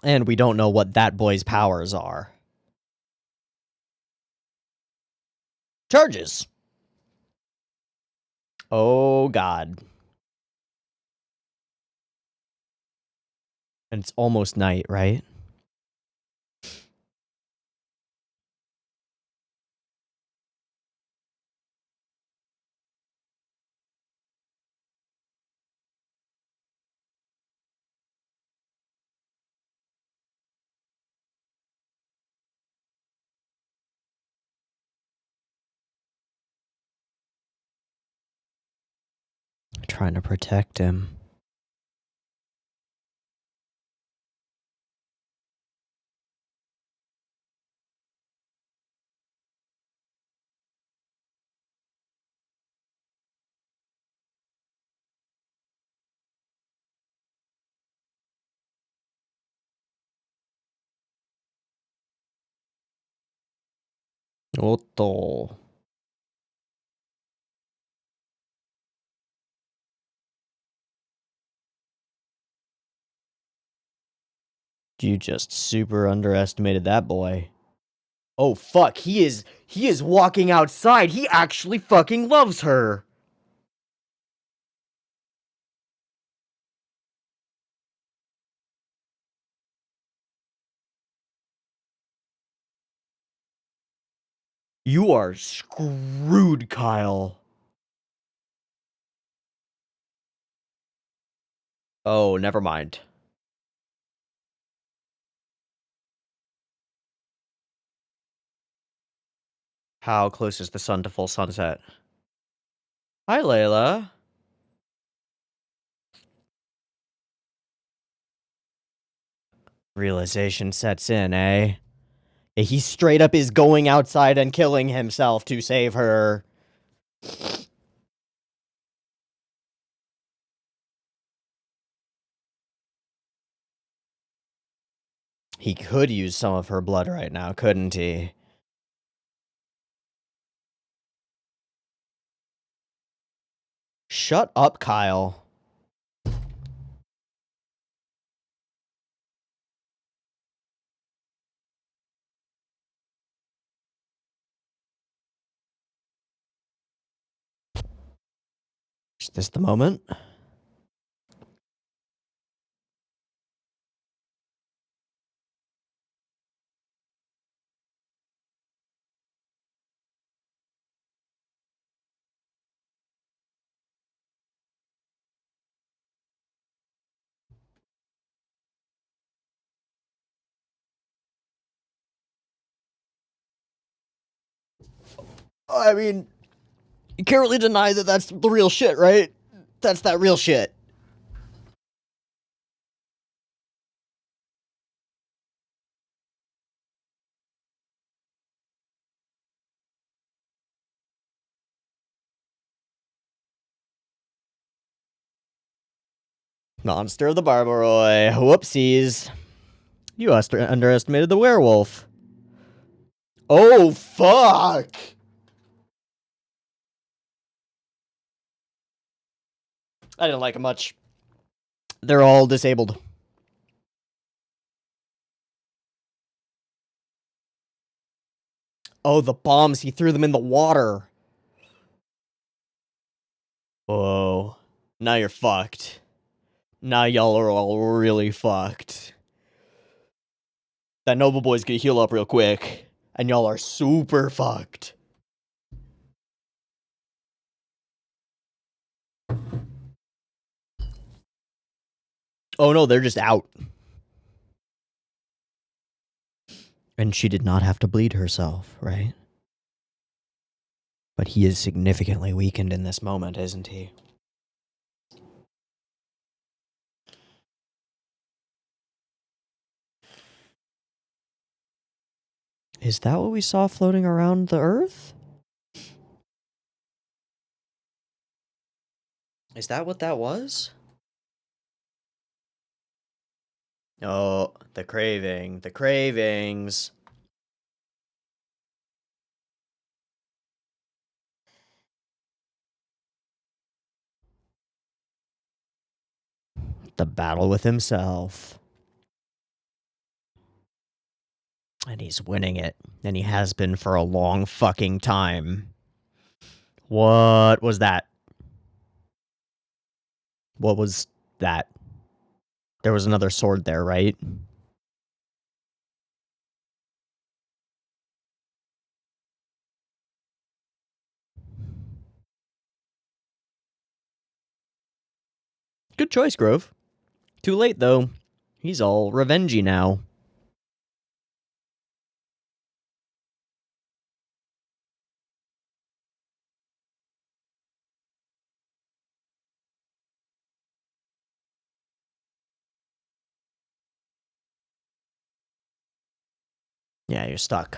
And we don't know what that boy's powers are. Charges. Oh god. And it's almost night, right? Trying to protect him. Woto. You just super underestimated that boy. Oh fuck, he is walking outside. He actually fucking loves her. You are screwed, Kyle. Oh, never mind. How close is the sun to full sunset? Hi, Layla. Realization sets in, eh? He straight up is going outside and killing himself to save her. He could use some of her blood right now, couldn't he? Shut up, Kyle. Is this the moment? I mean, you can't really deny that that's the real shit, right? That's that real shit. Monster of the Barbaroi. Whoopsies. You underestimated the werewolf. Oh, fuck! I didn't like him much. They're all disabled. Oh, the bombs. He threw them in the water. Whoa. Now you're fucked. Now y'all are all really fucked. That noble boy's gonna heal up real quick. And y'all are super fucked. Oh no, they're just out. And she did not have to bleed herself, right? But he is significantly weakened in this moment, isn't he? Is that what we saw floating around the Earth? Is that what that was? Oh, the craving. The cravings. The battle with himself. And he's winning it. And he has been for a long fucking time. What was that? What was that? There was another sword there, right? Good choice, Grove. Too late, though. He's all revengey now. Yeah, you're stuck.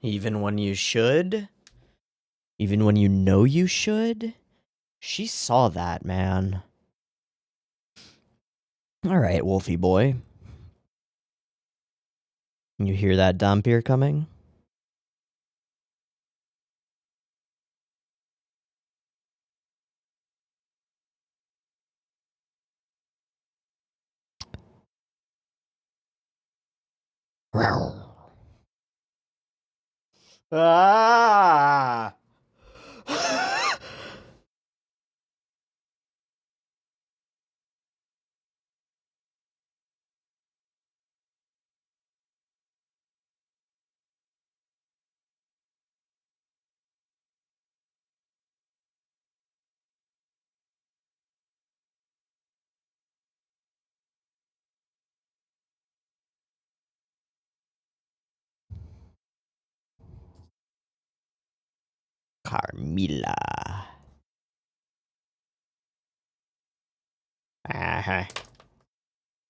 Even when you should? Even when you know you should? She saw that, man. Alright, Wolfie boy. You hear that Dampier coming? Ah! Carmilla. Uh-huh.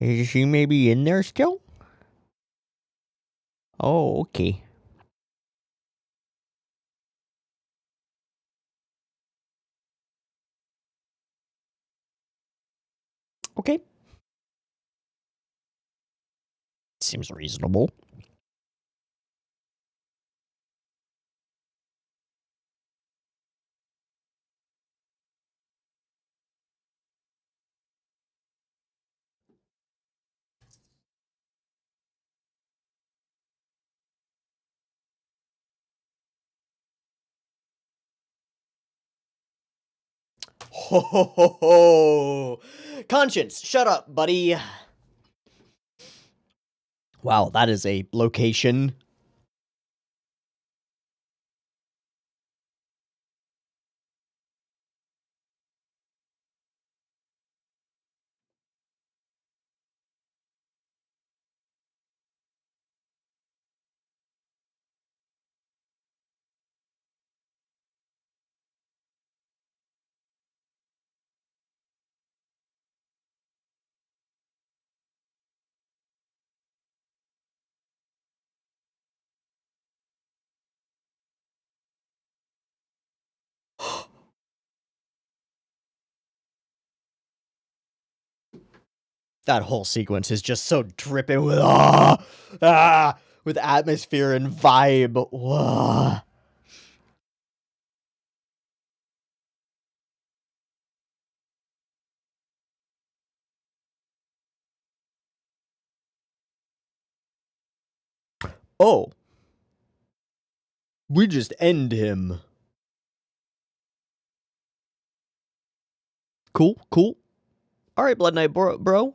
Is she maybe in there still? Oh, okay. Okay. Seems reasonable. Ho ho ho ho! Conscience, shut up, buddy. Wow, that is a location. That whole sequence is just so dripping with with atmosphere and vibe. Wah. Oh, we just end him. Cool, cool. All right, Blood Knight, bro.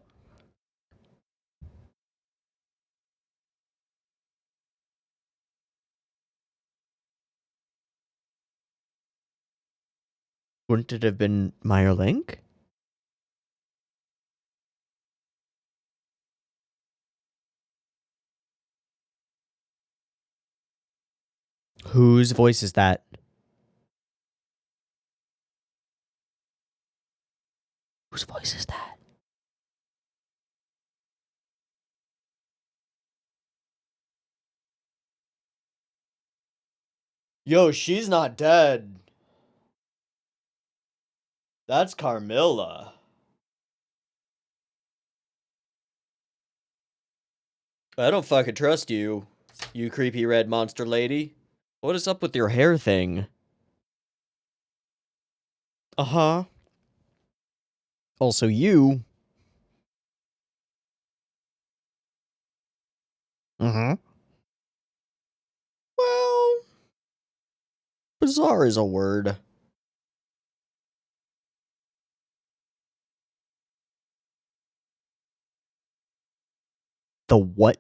Wouldn't it have been Meyer Link? Whose voice is that? Whose voice is that? Yo, she's not dead. That's Carmilla. I don't fucking trust you, you creepy red monster lady. What is up with your hair thing? Uh-huh. Also, you. Uh-huh. Well, bizarre is a word. The what?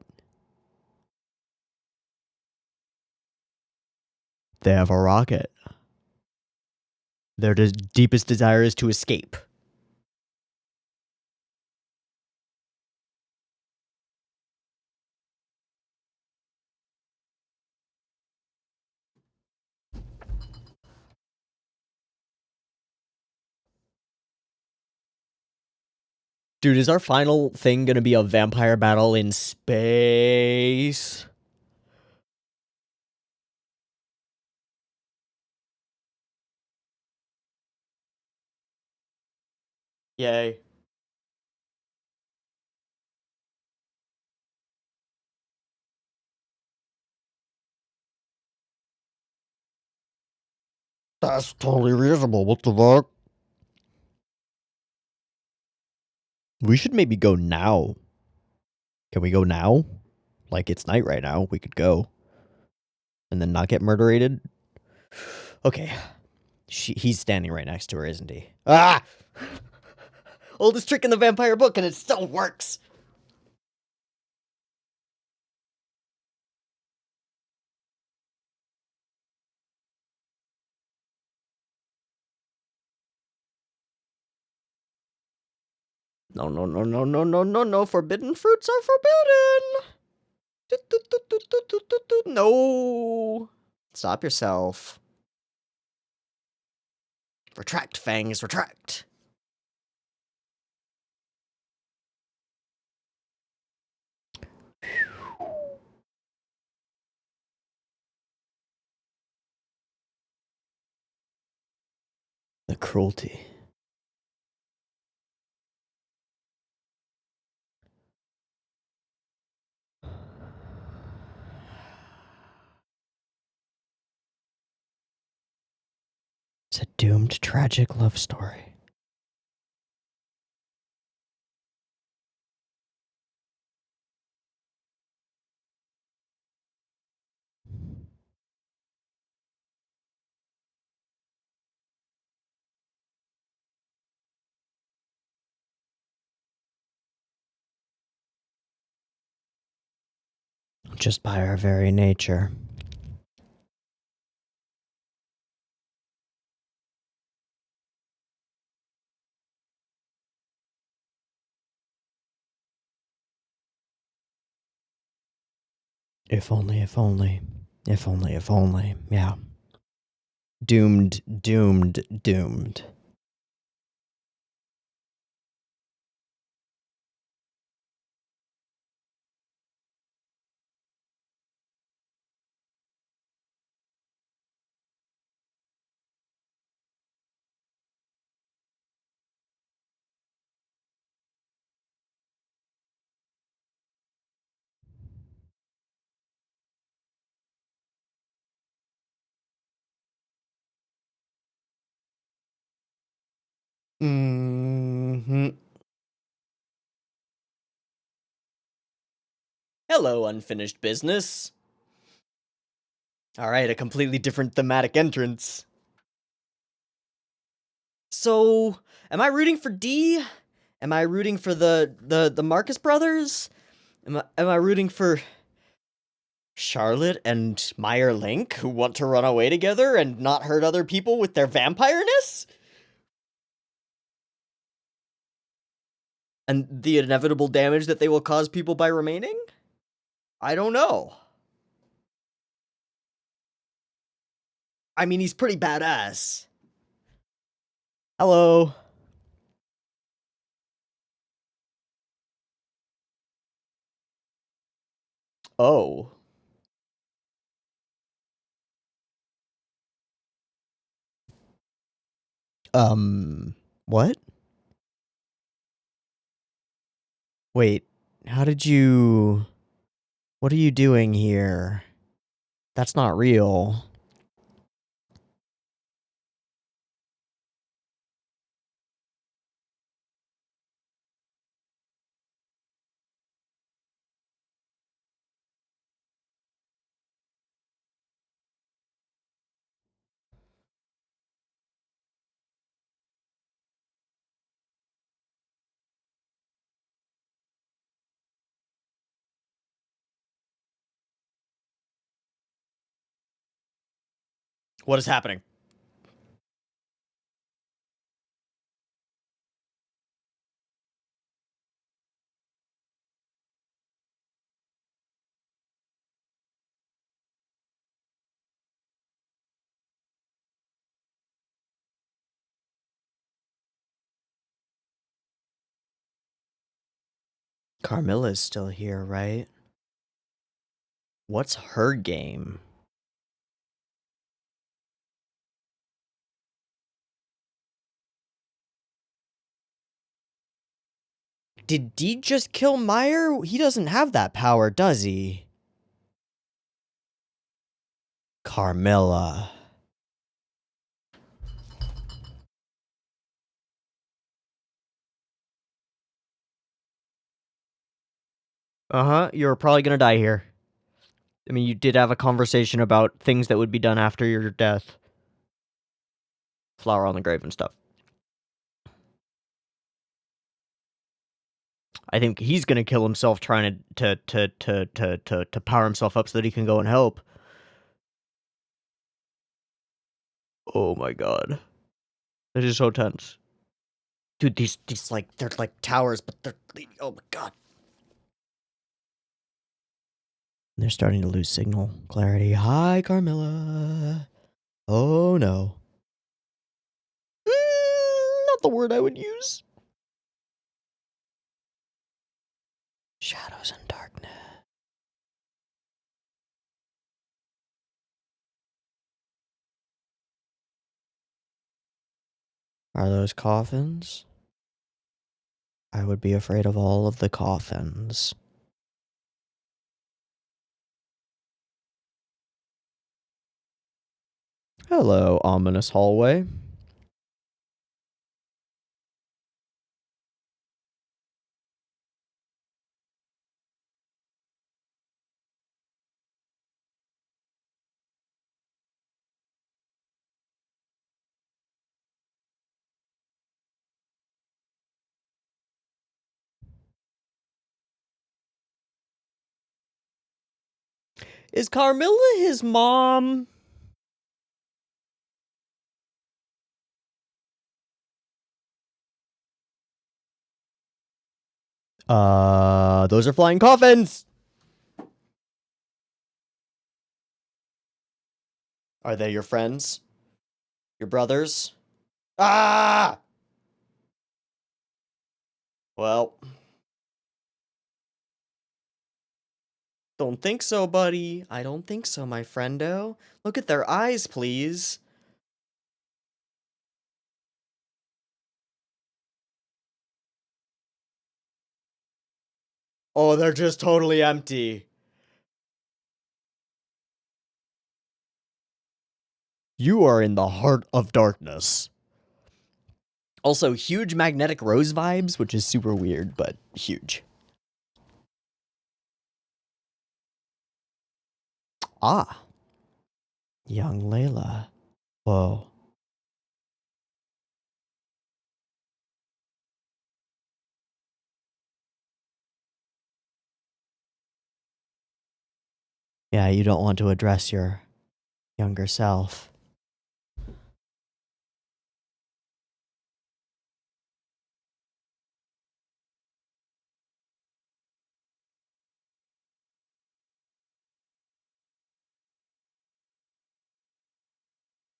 They have a rocket. Their deepest desire is to escape. Dude, is our final thing gonna be a vampire battle in space? Yay. That's totally reasonable. What the fuck? We should maybe go now. Can we go now? Like, it's night right now. We could go. And then not get murderated? Okay. He's standing right next to her, isn't he? Ah! Oldest trick in the vampire book, and it still works! No, no, no, no, no, no, no, no. Forbidden fruits are forbidden! No! Stop yourself. Retract, fangs, retract. The cruelty. It's a doomed, tragic love story. Just by our very nature. If only, if only. If only, if only. Yeah. Doomed, doomed, doomed. Mm-hmm. Hello, unfinished business. Alright, a completely different thematic entrance. So, am I rooting for D? Am I rooting for the Marcus brothers? Am I rooting for Charlotte and Meyer Link, who want to run away together and not hurt other people with their vampireness? And the inevitable damage that they will cause people by remaining? I don't know. I mean, he's pretty badass. Hello. Oh. What? Wait, how did you... What are you doing here? That's not real. What is happening? Carmilla's still here, right? What's her game? Did Dee just kill Meyer? He doesn't have that power, does he? Carmilla. Uh-huh, you're probably gonna die here. I mean, you did have a conversation about things that would be done after your death. Flower on the grave and stuff. I think he's gonna kill himself trying to power himself up so that he can go and help. Oh my god. This is so tense. Dude, these like, they're like towers, but they're, oh my god. They're starting to lose signal clarity. Hi, Carmilla. Oh no. Not the word I would use. Shadows and darkness. Are those coffins? I would be afraid of all of the coffins. Hello, ominous hallway. Is Carmilla his mom? Those are flying coffins! Are they your friends? Your brothers? Ah! Well. Don't think so, buddy. I don't think so, my friendo. Look at their eyes, please. Oh, they're just totally empty. You are in the heart of darkness. Also, huge magnetic rose vibes, which is super weird, but huge. Ah. Young Layla. Whoa. Yeah, you don't want to address your younger self.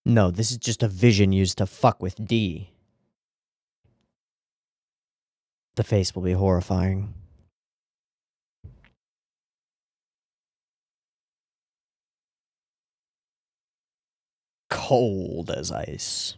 No, this is just a vision used to fuck with D. The face will be horrifying. Cold as ice.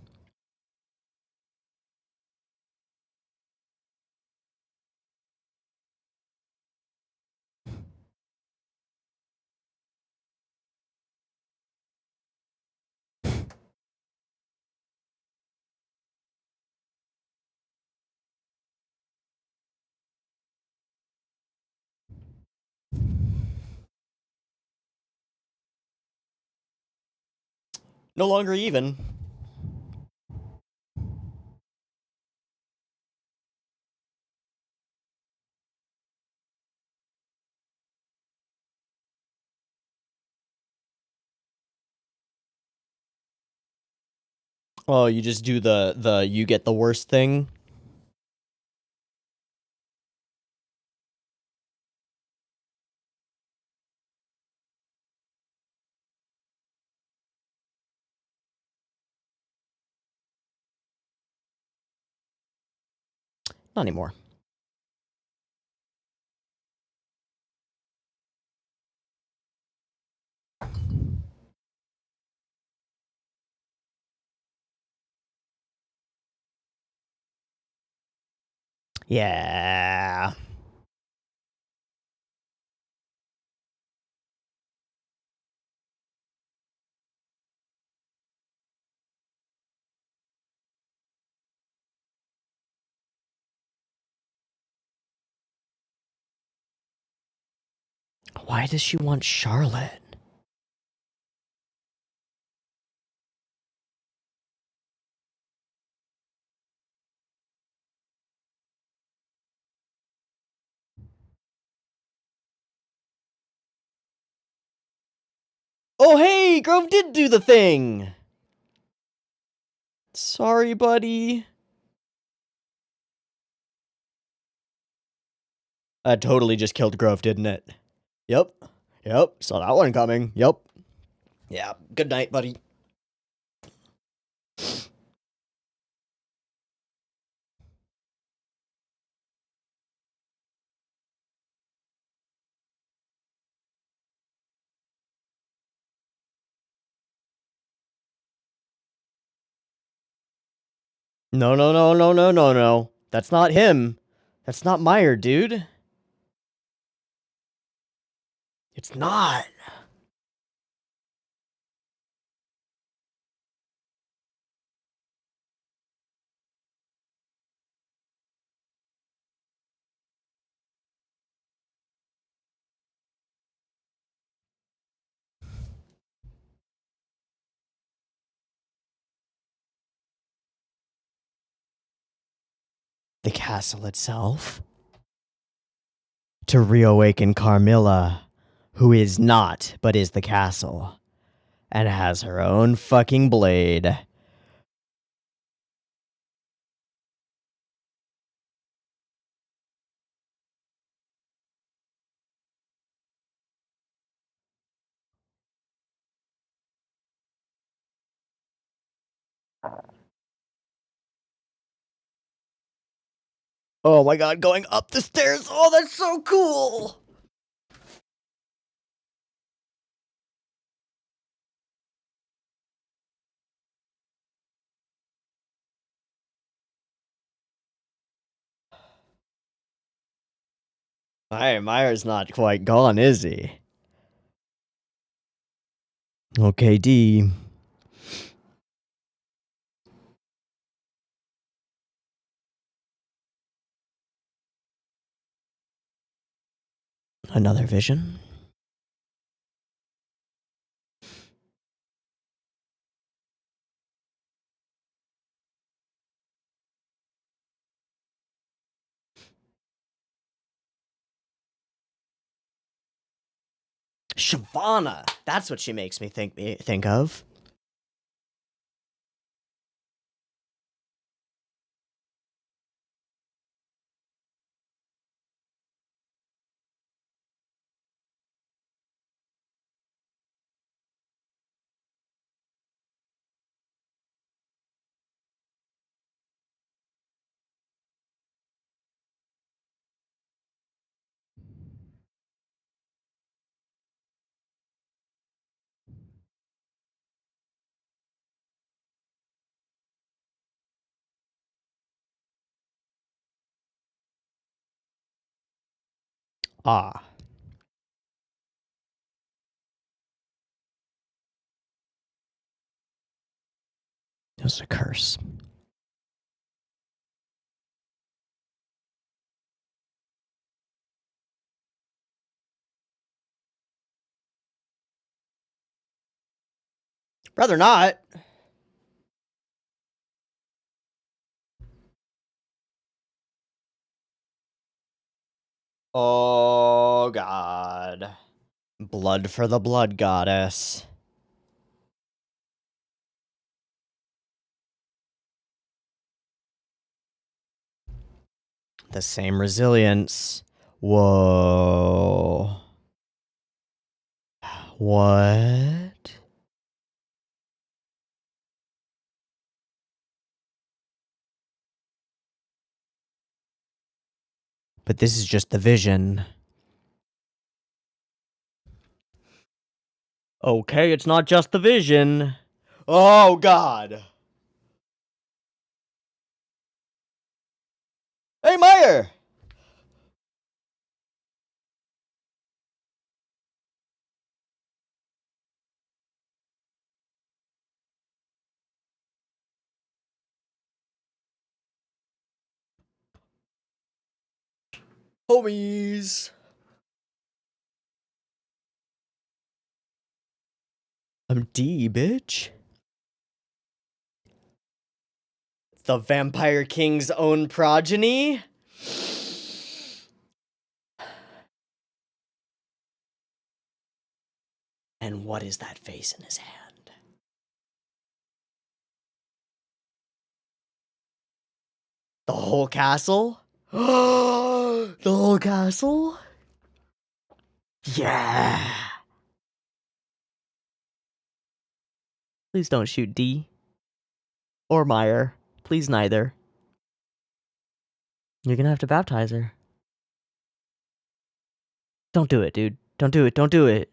No longer even. Oh, you just do the you get the worst thing? Not anymore. Yeah. Why does she want Charlotte? Oh, hey, Grove did do the thing! Sorry, buddy. That totally just killed Grove, didn't it? Yep. Yep. Saw that one coming. Yep. Yeah. Good night, buddy. No, no, no, no, no, no, no. That's not him. That's not Meyer, dude. It's not. The castle itself? To reawaken Carmilla who is not, but is the castle, and has her own fucking blade. Oh my god, going up the stairs. Oh, that's so cool. Meyer's not quite gone, is he? Okay, D. Another vision? Shyvana! That's what she makes me think of. Ah. It was a curse. Rather not. Oh, God. Blood for the blood goddess. The same resilience. Whoa. What? But this is just the vision. Okay, it's not just the vision. Oh, God. Hey, Meyer! Homies! I'm D, bitch. The Vampire King's own progeny? And what is that face in his hand? The whole castle? The whole castle? Yeah! Please don't shoot D. Or Meyer. Please neither. You're gonna have to baptize her. Don't do it, dude. Don't do it. Don't do it.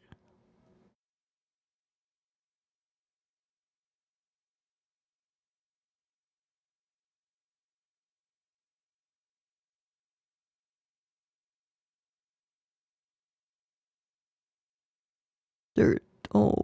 There. Oh.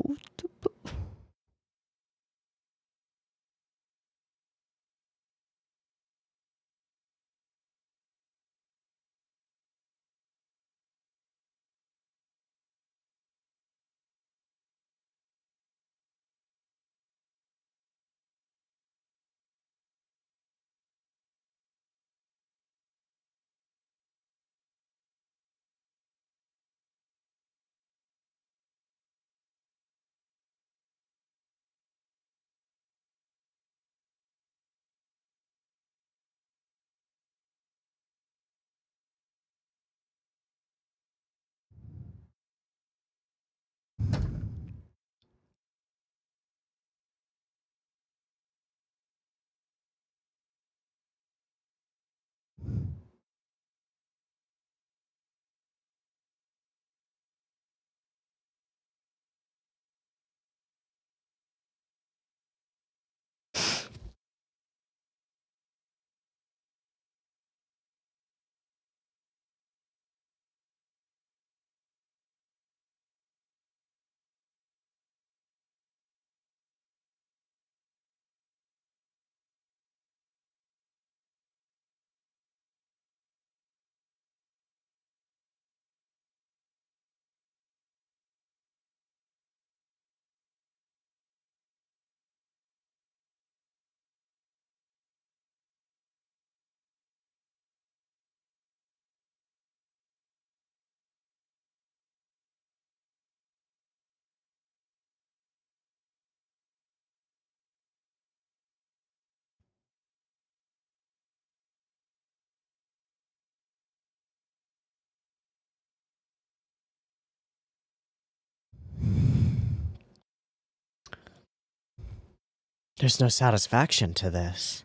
There's no satisfaction to this.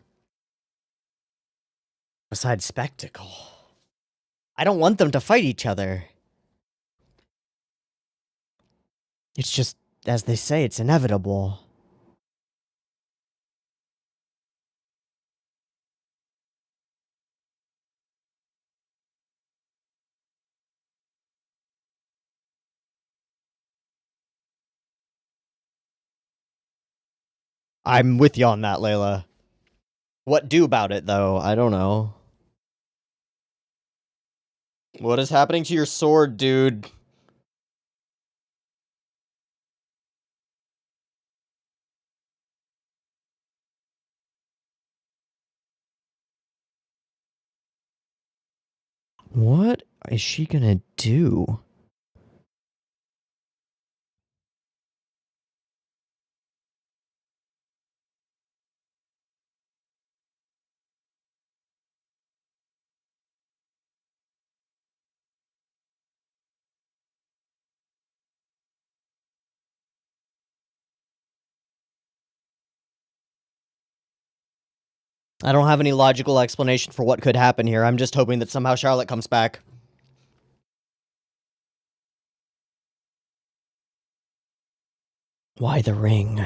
Besides spectacle. I don't want them to fight each other. It's just, as they say, it's inevitable. I'm with you on that, Layla. What do about it, though? I don't know. What is happening to your sword, dude? What is she gonna do? I don't have any logical explanation for what could happen here. I'm just hoping that somehow Charlotte comes back. Why the ring?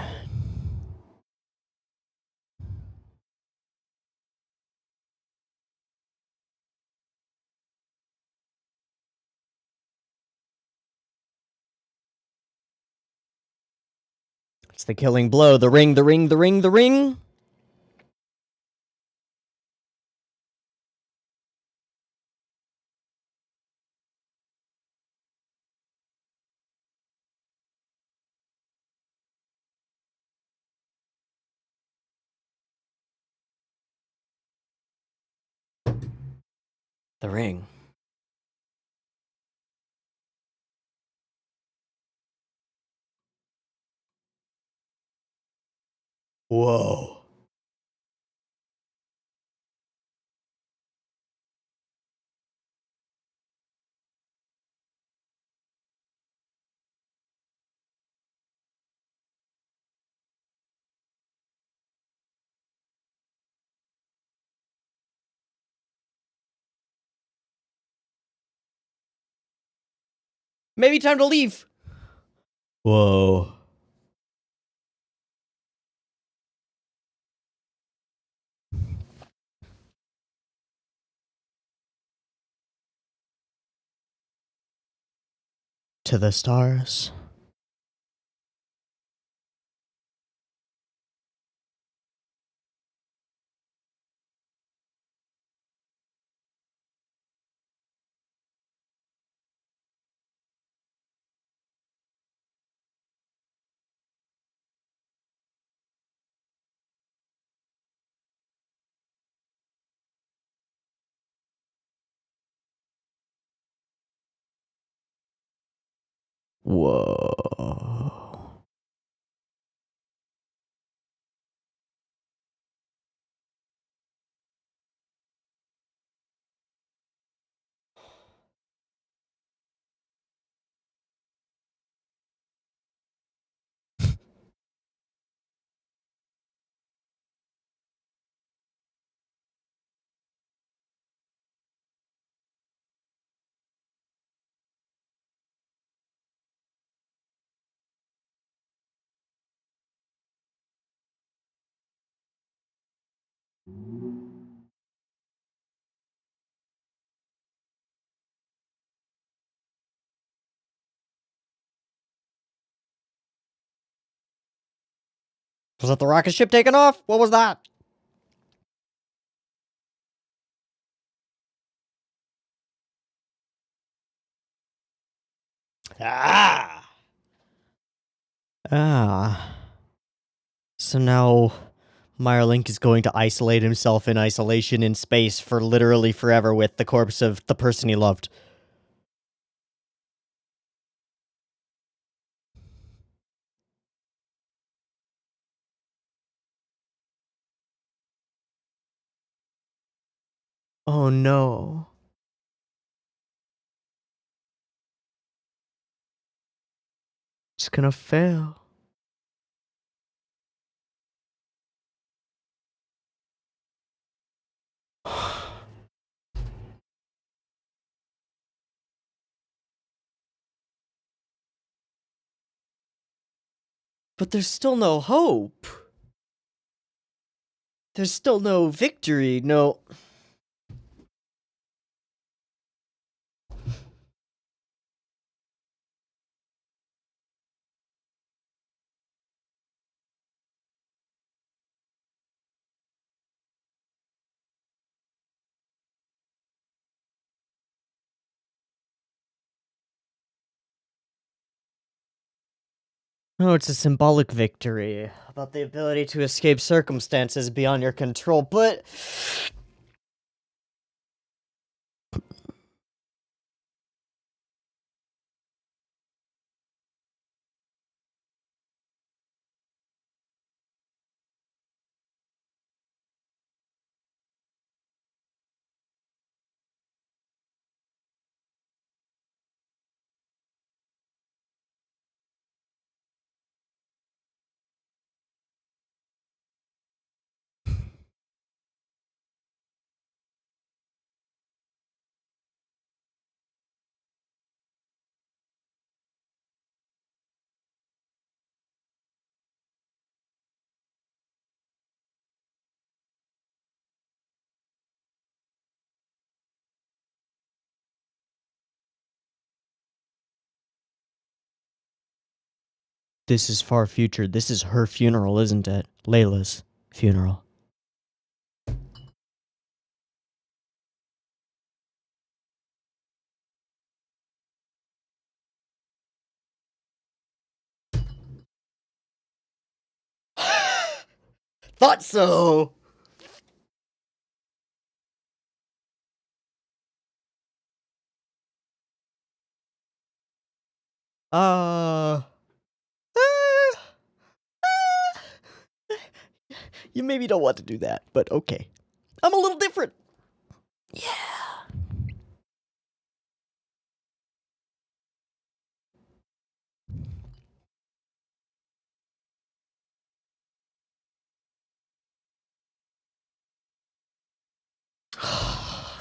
It's the killing blow. The ring, the ring, the ring, the ring. The ring. Whoa. Maybe time to leave. Whoa. To the stars. Whoa. Was that the rocket ship taking off? What was that? Ah. Ah. So now Mirelink is going to isolate himself in isolation in space for literally forever with the corpse of the person he loved. Oh no. It's gonna fail. But there's still no hope. There's still no victory, no... Oh, it's a symbolic victory about the ability to escape circumstances beyond your control, but... This is far future. This is her funeral, isn't it? Layla's funeral. Thought so! Uh... You maybe don't want to do that, but okay. I'm a little different. Yeah.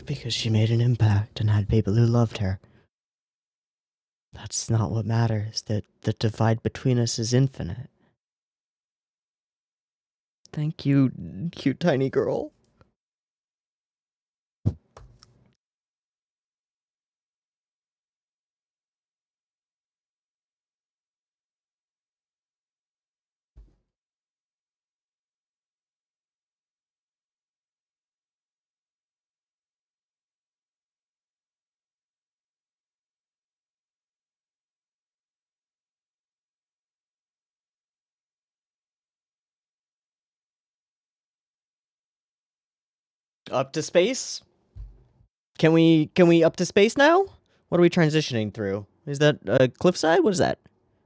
Because she made an impact and had people who loved her. That's not what matters. The divide between us is infinite. Thank you, cute tiny girl. Up to space? Can we up to space now? What are we transitioning through? Is that a cliffside? What is that?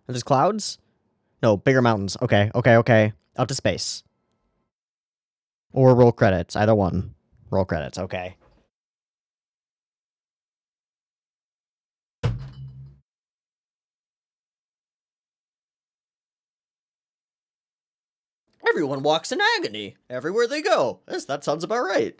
Are those clouds? No, bigger mountains. Okay. Up to space. Or roll credits. Either one. Roll credits. Okay. Everyone walks in agony everywhere they go. Yes, that sounds about right.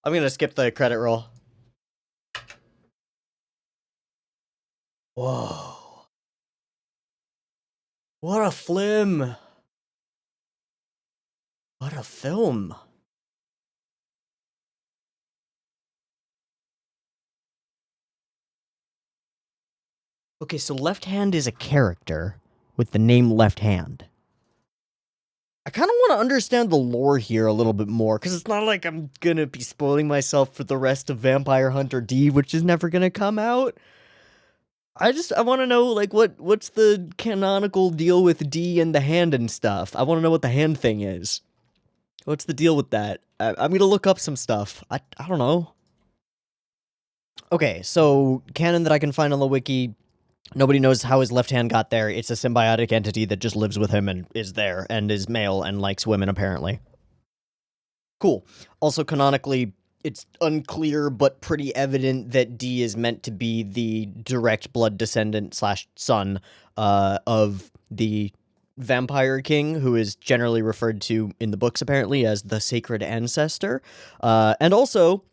I'm gonna skip the credit roll. Whoa. What a flim. What a film. Okay, so Left Hand is a character with the name Left Hand. I kind of want to understand the lore here a little bit more, because it's not like I'm gonna be spoiling myself for the rest of Vampire Hunter D, which is never gonna come out. I want to know, like, what's the canonical deal with D and the hand and stuff. I want to know what the hand thing is. What's the deal with that? I'm gonna look up some stuff. I don't know. Okay, so canon that I can find on the wiki. Nobody knows how his left hand got there. It's a symbiotic entity that just lives with him and is there and is male and likes women, apparently. Cool. Also, canonically, it's unclear but pretty evident that D is meant to be the direct blood descendant / son of the vampire king, who is generally referred to in the books apparently as the sacred ancestor. And also,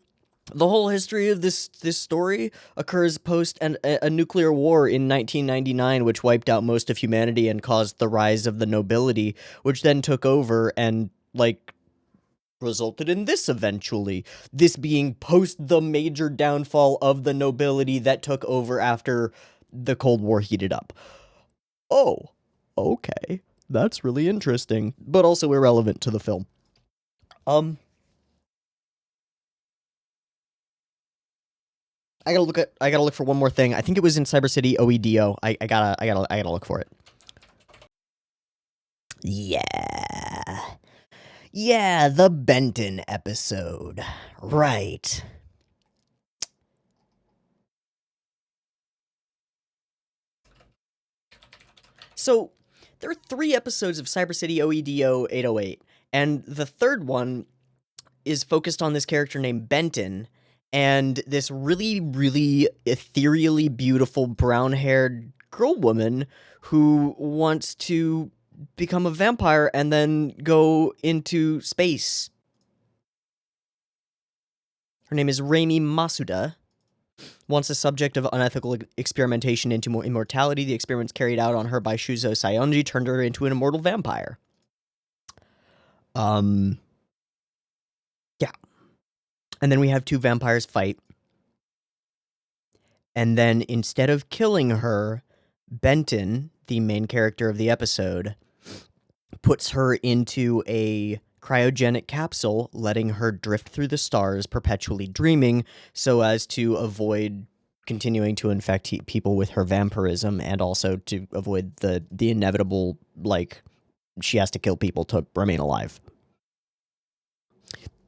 the whole history of this story occurs post a nuclear war in 1999, which wiped out most of humanity and caused the rise of the nobility, which then took over and, like, resulted in this eventually. This being post the major downfall of the nobility that took over after the Cold War heated up. Oh, okay. That's really interesting, but also irrelevant to the film. I gotta look for one more thing. I think it was in Cyber City OEDO. I gotta look for it. Yeah. Yeah, the Benton episode. Right. So, there are 3 episodes of Cyber City OEDO 808, and the third one is focused on this character named Benton, and this really, really ethereally beautiful brown-haired girl woman who wants to become a vampire and then go into space. Her name is Reimi Masuda. Once a subject of unethical experimentation into immortality, the experiments carried out on her by Shuzo Sayonji turned her into an immortal vampire. Yeah. And then we have 2 vampires fight. And then instead of killing her, Benton, the main character of the episode, puts her into a cryogenic capsule, letting her drift through the stars, perpetually dreaming, so as to avoid continuing to infect people with her vampirism, and also to avoid the inevitable, like, she has to kill people to remain alive.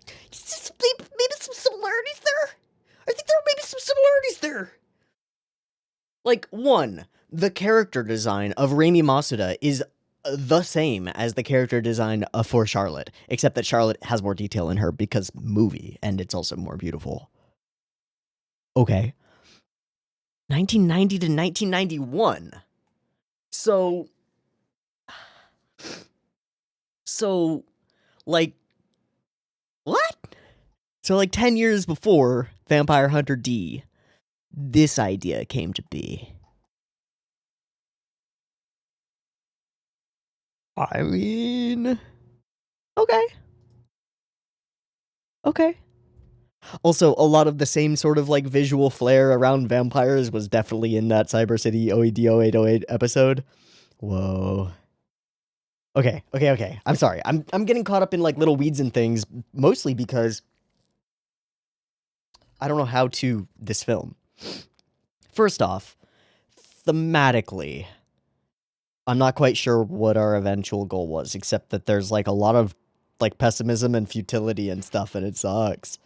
Maybe some similarities there? I think there are maybe some similarities there. Like, 1, the character design of Reimi Masuda is the same as the character design for Charlotte, except that Charlotte has more detail in her because movie, and it's also more beautiful. Okay. 1990 to 1991. So, like, what? So, like, 10 years before Vampire Hunter D, this idea came to be. I mean, okay. Also, a lot of the same sort of, like, visual flair around vampires was definitely in that Cyber City OEDO 808 episode. Whoa. Okay. I'm sorry. I'm getting caught up in, like, little weeds and things, mostly because I don't know how to this film. First off, thematically, I'm not quite sure what our eventual goal was, except that there's, like, a lot of, like, pessimism and futility and stuff, and it sucks.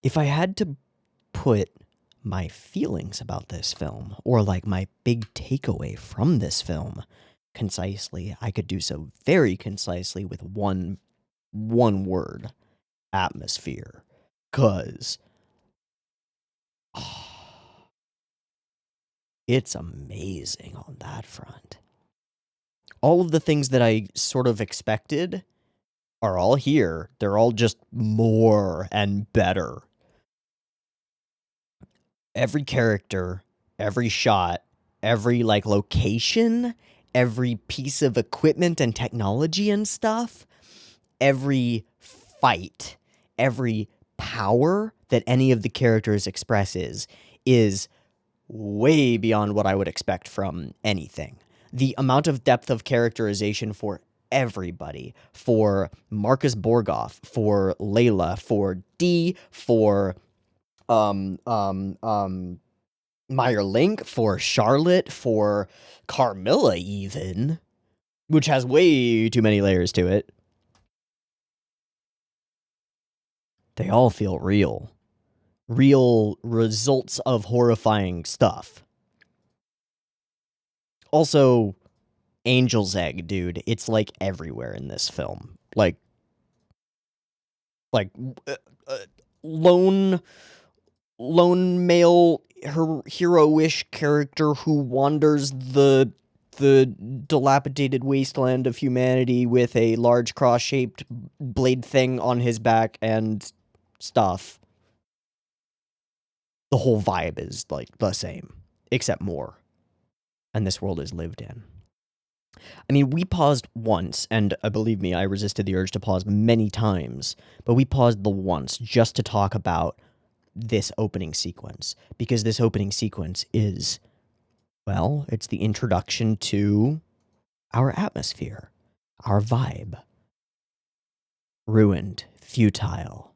If I had to put my feelings about this film, or, like, my big takeaway from this film, concisely, I could do so very concisely with one word: atmosphere. 'Cause it's amazing on that front. All of the things that I sort of expected are all here. They're all just more and better. Every character, every shot, every, like, location, every piece of equipment and technology and stuff, every fight, every power that any of the characters expresses is way beyond what I would expect from anything. The amount of depth of characterization for everybody, for Marcus Borgoff, for Layla, for Dee, for Meyer Link, for Charlotte, for Carmilla even, which has way too many layers to it. They all feel real. Real results of horrifying stuff. Also, Angel's Egg, dude. It's, like, everywhere in this film. Like lone male hero-ish character who wanders the the dilapidated wasteland of humanity with a large cross-shaped blade thing on his back and stuff. The whole vibe is, like, the same, except more. And this world is lived in. I mean, we paused once, and believe me, I resisted the urge to pause many times, but we paused the once just to talk about this opening sequence, because this opening sequence is, well, it's the introduction to our atmosphere, our vibe. Ruined, futile,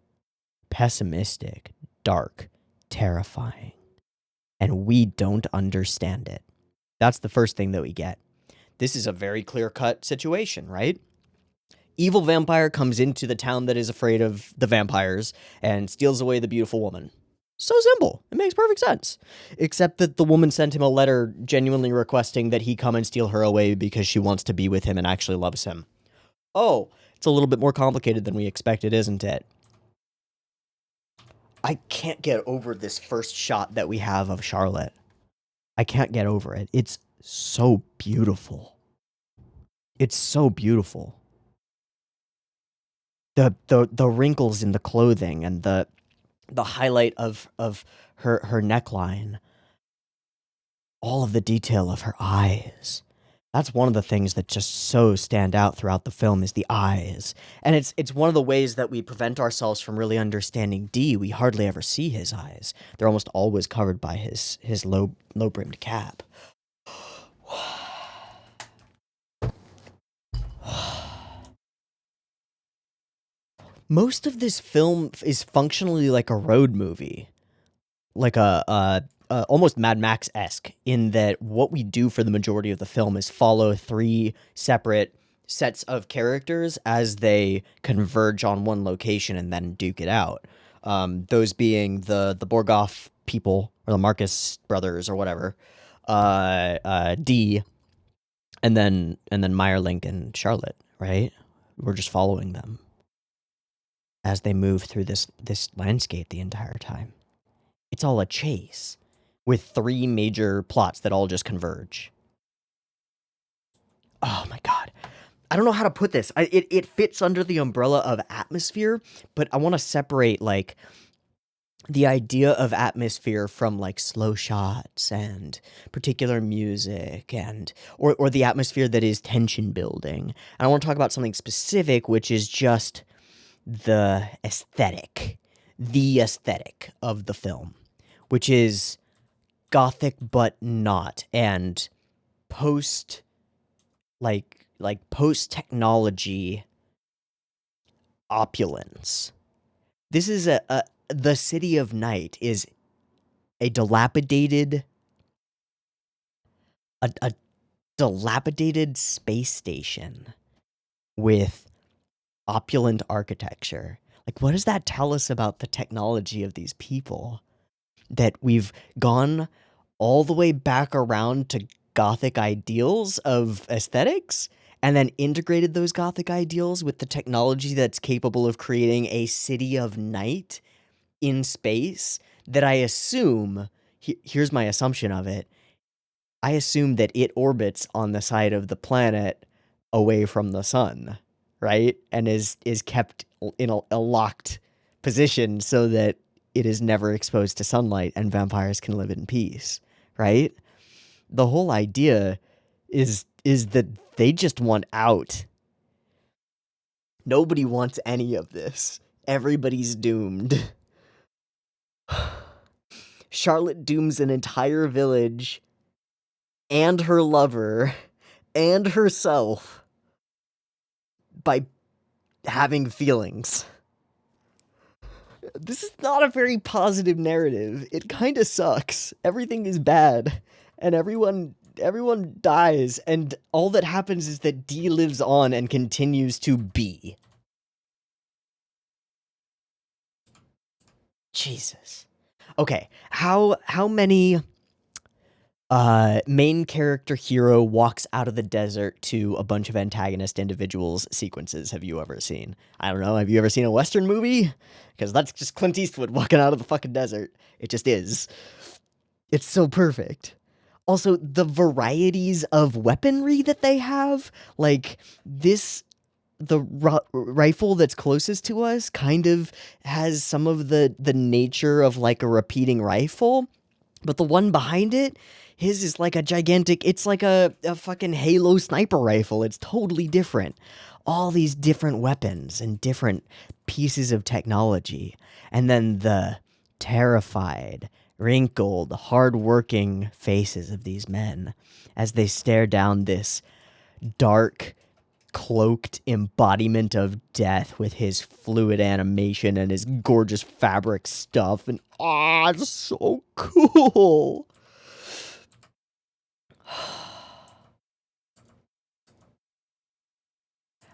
pessimistic, dark, terrifying. And we don't understand it. That's the first thing that we get. This is a very clear-cut situation, right? Evil vampire comes into the town that is afraid of the vampires and steals away the beautiful woman. So simple. It makes perfect sense. Except that the woman sent him a letter genuinely requesting that he come and steal her away because she wants to be with him and actually loves him. Oh, it's a little bit more complicated than we expected, isn't it? I can't get over this first shot that we have of Charlotte. I can't get over it. It's so beautiful. It's so beautiful. The wrinkles in the clothing and the highlight of her neckline. All of the detail of her eyes. That's one of the things that just so stand out throughout the film is the eyes. And it's one of the ways that we prevent ourselves from really understanding D. We hardly ever see his eyes. They're almost always covered by his low-brimmed cap. Most of this film is functionally like a road movie. Like almost Mad Max-esque, in that what we do for the majority of the film is follow 3 separate sets of characters as they converge on one location and then duke it out. Those being the Borgoff people, or the Marcus brothers, or whatever, D, and then Meyerlink and Charlotte, right? We're just following them as they move through this landscape the entire time. It's all a chase, with 3 major plots that all just converge. Oh my god. I don't know how to put this. It fits under the umbrella of atmosphere, but I want to separate, like, the idea of atmosphere from, like, slow shots and particular music and or the atmosphere that is tension building. And I want to talk about something specific, which is just the aesthetic of the film, which is gothic but not, and post technology opulence. This is the City of Night is a dilapidated space station with opulent architecture. Like, what does that tell us about the technology of these people? That we've gone all the way back around to Gothic ideals of aesthetics, and then integrated those Gothic ideals with the technology that's capable of creating a city of night in space that I assume, here's my assumption of it, I assume that it orbits on the side of the planet away from the sun, right? And is kept in a locked position so that it is never exposed to sunlight and vampires can live in peace, right? The whole idea is that they just want out. Nobody wants any of this. Everybody's doomed. Charlotte dooms an entire village and her lover and herself by having feelings. This is not a very positive narrative. It kind of sucks. Everything is bad, and everyone dies, and all that happens is that D lives on and continues to be. Jesus. Okay, how many main character hero walks out of the desert to a bunch of antagonist individuals sequences have you ever seen? I don't know, have you ever seen a Western movie? Because that's just Clint Eastwood walking out of the fucking desert. It just is. It's so perfect. Also, the varieties of weaponry that they have, like this, the rifle that's closest to us kind of has some of the nature of like a repeating rifle, but the one behind it, his is like a gigantic, it's like a fucking Halo sniper rifle. It's totally different. All these different weapons and different pieces of technology. And then the terrified, wrinkled, hard-working faces of these men as they stare down this dark, cloaked embodiment of death with his fluid animation and his gorgeous fabric stuff. And it's so cool.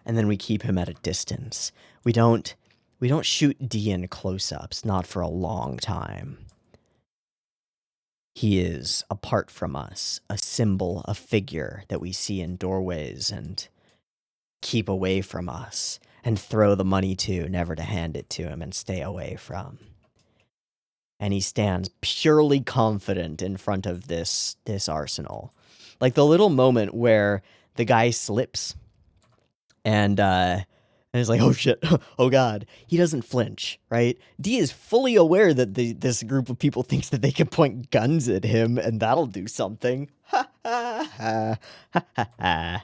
And then we keep him at a distance. We don't shoot D in close-ups, not for a long time. He is apart from us, a symbol, a figure that we see in doorways and keep away from us and throw the money to, never to hand it to him and stay away from. And he stands purely confident in front of this arsenal. Like the little moment where the guy slips and it's like, oh shit, oh god. He doesn't flinch, right? D is fully aware that this group of people thinks that they can point guns at him and that'll do something. Ha ha ha ha ha ha.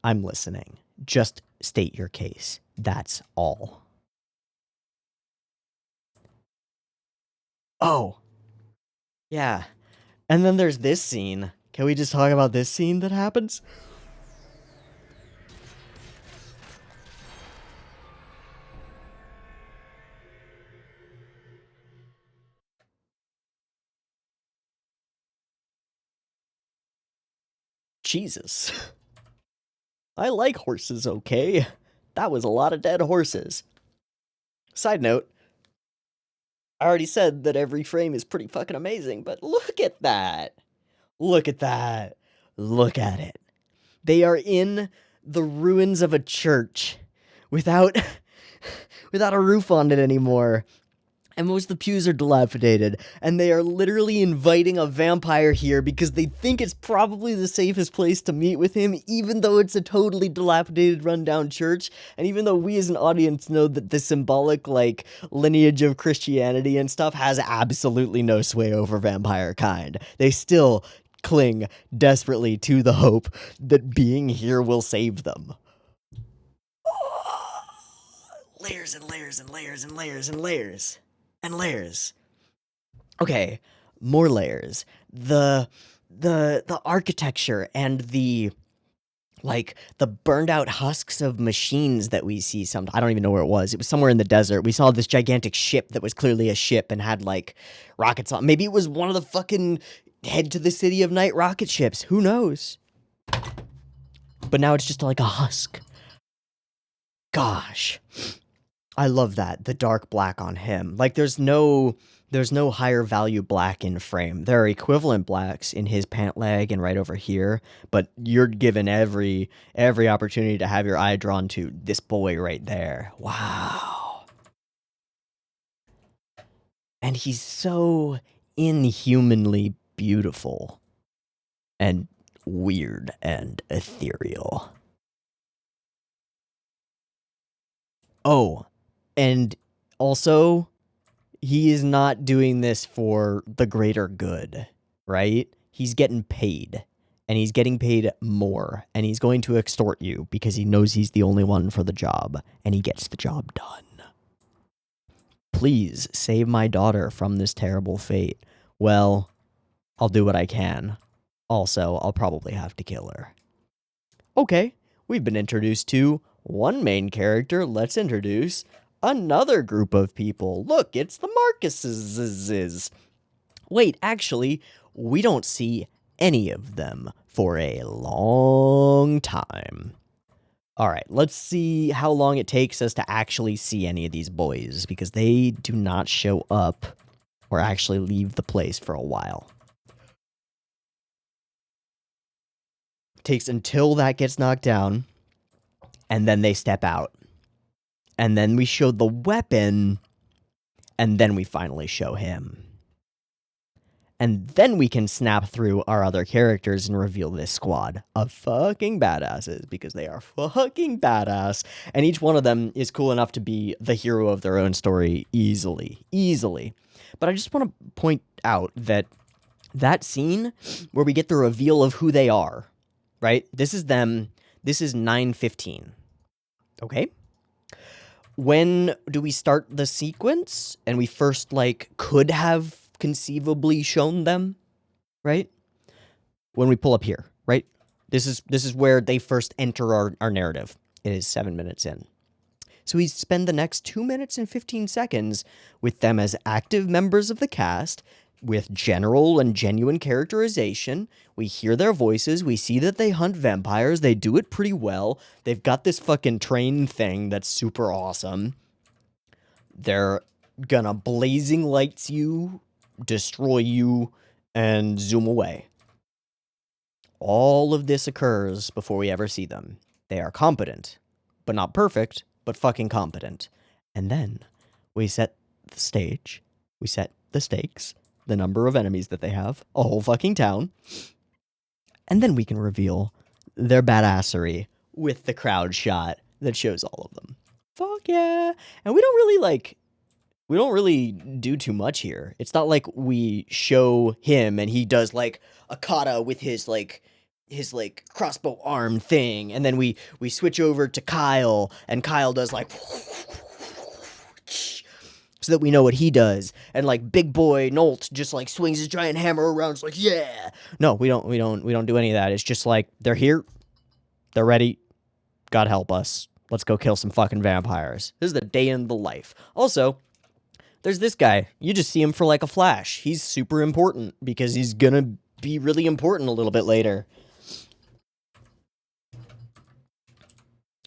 I'm listening. Just state your case. That's all. Oh. Yeah. And then there's this scene. Can we just talk about this scene that happens? Jesus. I like horses, okay? That was a lot of dead horses. Side note, I already said that every frame is pretty fucking amazing, but look at that. Look at that. Look at it. They are in the ruins of a church without a roof on it anymore. And most of the pews are dilapidated, and they are literally inviting a vampire here because they think it's probably the safest place to meet with him, even though it's a totally dilapidated, rundown church, and even though we as an audience know that the symbolic, like, lineage of Christianity and stuff has absolutely no sway over vampire kind. They still cling desperately to the hope that being here will save them. Layers and layers and layers and layers and layers. And layers. Okay, more layers. The architecture and the burned out husks of machines that we see I don't even know where it was. It was somewhere in the desert. We saw this gigantic ship that was clearly a ship and had like rockets on. Maybe it was one of the fucking head to the city of night rocket ships. Who knows? But now it's just like a husk. Gosh. I love that, the dark black on him. Like, there's no higher value black in frame. There are equivalent blacks in his pant leg and right over here, but you're given every opportunity to have your eye drawn to this boy right there. Wow. And he's so inhumanly beautiful and weird and ethereal. Oh, and also, he is not doing this for the greater good, right? He's getting paid, and he's getting paid more, and he's going to extort you because he knows he's the only one for the job, and he gets the job done. Please save my daughter from this terrible fate. Well, I'll do what I can. Also, I'll probably have to kill her. Okay, we've been introduced to one main character. Let's introduce another group of people. Look, it's the Marcuses. Wait, actually, we don't see any of them for a long time. All right, let's see how long it takes us to actually see any of these boys, because they do not show up or actually leave the place for a while. It takes until that gets knocked down, and then they step out. And then we show the weapon, and then we finally show him. And then we can snap through our other characters and reveal this squad of fucking badasses, because they are fucking badass. And each one of them is cool enough to be the hero of their own story easily. But I just want to point out that scene where we get the reveal of who they are, right? This is them. This is 9:15. Okay? When do we start the sequence? And we first, could have conceivably shown them, right? When we pull up here, right? This is where they first enter our narrative. It is 7 minutes in. So we spend the next 2 minutes and 15 seconds with them as active members of the cast, with general and genuine characterization. We hear their voices. We see that they hunt vampires. They do it pretty well. They've got this fucking train thing that's super awesome. They're gonna blazing lights you, destroy you, and zoom away. All of this occurs before we ever see them. They are competent, but not perfect, but fucking competent. And then we set the stage. We set the stakes. The number of enemies that they have, a whole fucking town, and then we can reveal their badassery with the crowd shot that shows all of them. Fuck yeah. And we don't really do too much here. It's not like we show him and he does a kata with his crossbow arm thing, and then we switch over to Kyle, and Kyle does so that we know what he does, and big boy Nolt just swings his giant hammer around. It's yeah. No, we don't do any of that. It's just they're here, they're ready. God help us. Let's go kill some fucking vampires. This is the day in the life. Also, there's this guy. You just see him for a flash. He's super important because he's gonna be really important a little bit later.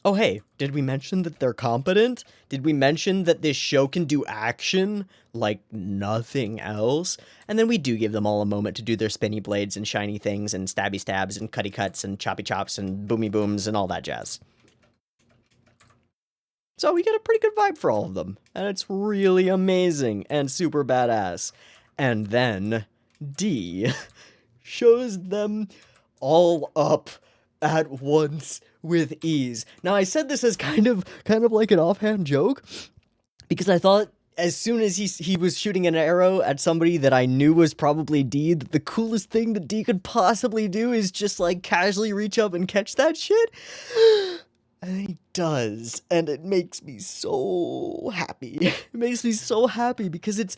Oh, hey, did we mention that they're competent? Did we mention that this show can do action like nothing else? And then we do give them all a moment to do their spinny blades and shiny things and stabby stabs and cutty cuts and choppy chops and boomy booms and all that jazz. So we get a pretty good vibe for all of them. And it's really amazing and super badass. And then D shows them all up at once with ease. Now, I said this as kind of like an offhand joke, because I thought as soon as he was shooting an arrow at somebody that I knew was probably D, that the coolest thing that D could possibly do is just casually reach up and catch that shit. And he does, and it makes me so happy. It makes me so happy because it's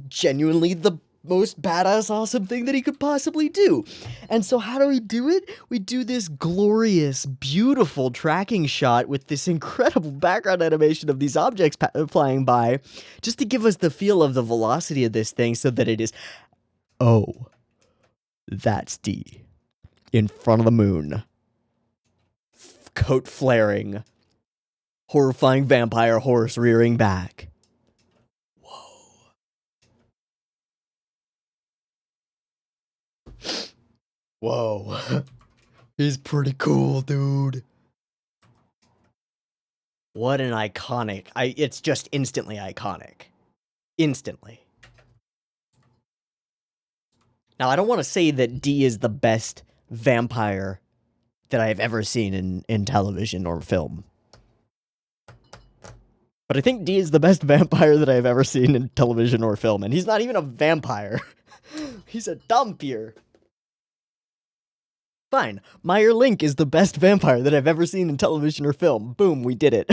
genuinely the most badass awesome thing that he could possibly do. And so how do we do it? We do this glorious, beautiful tracking shot with this incredible background animation of these objects flying by, just to give us the feel of the velocity of this thing, so that it is, oh, that's D in front of the moon, coat flaring, horrifying vampire horse rearing back. Whoa. He's pretty cool, dude. What an iconic. It's just instantly iconic. Instantly. Now, I don't want to say that D is the best vampire that I have ever seen in television or film. But I think D is the best vampire that I've ever seen in television or film. And he's not even a vampire. He's a dhampir. Fine. Meyer Link is the best vampire that I've ever seen in television or film. Boom, we did it.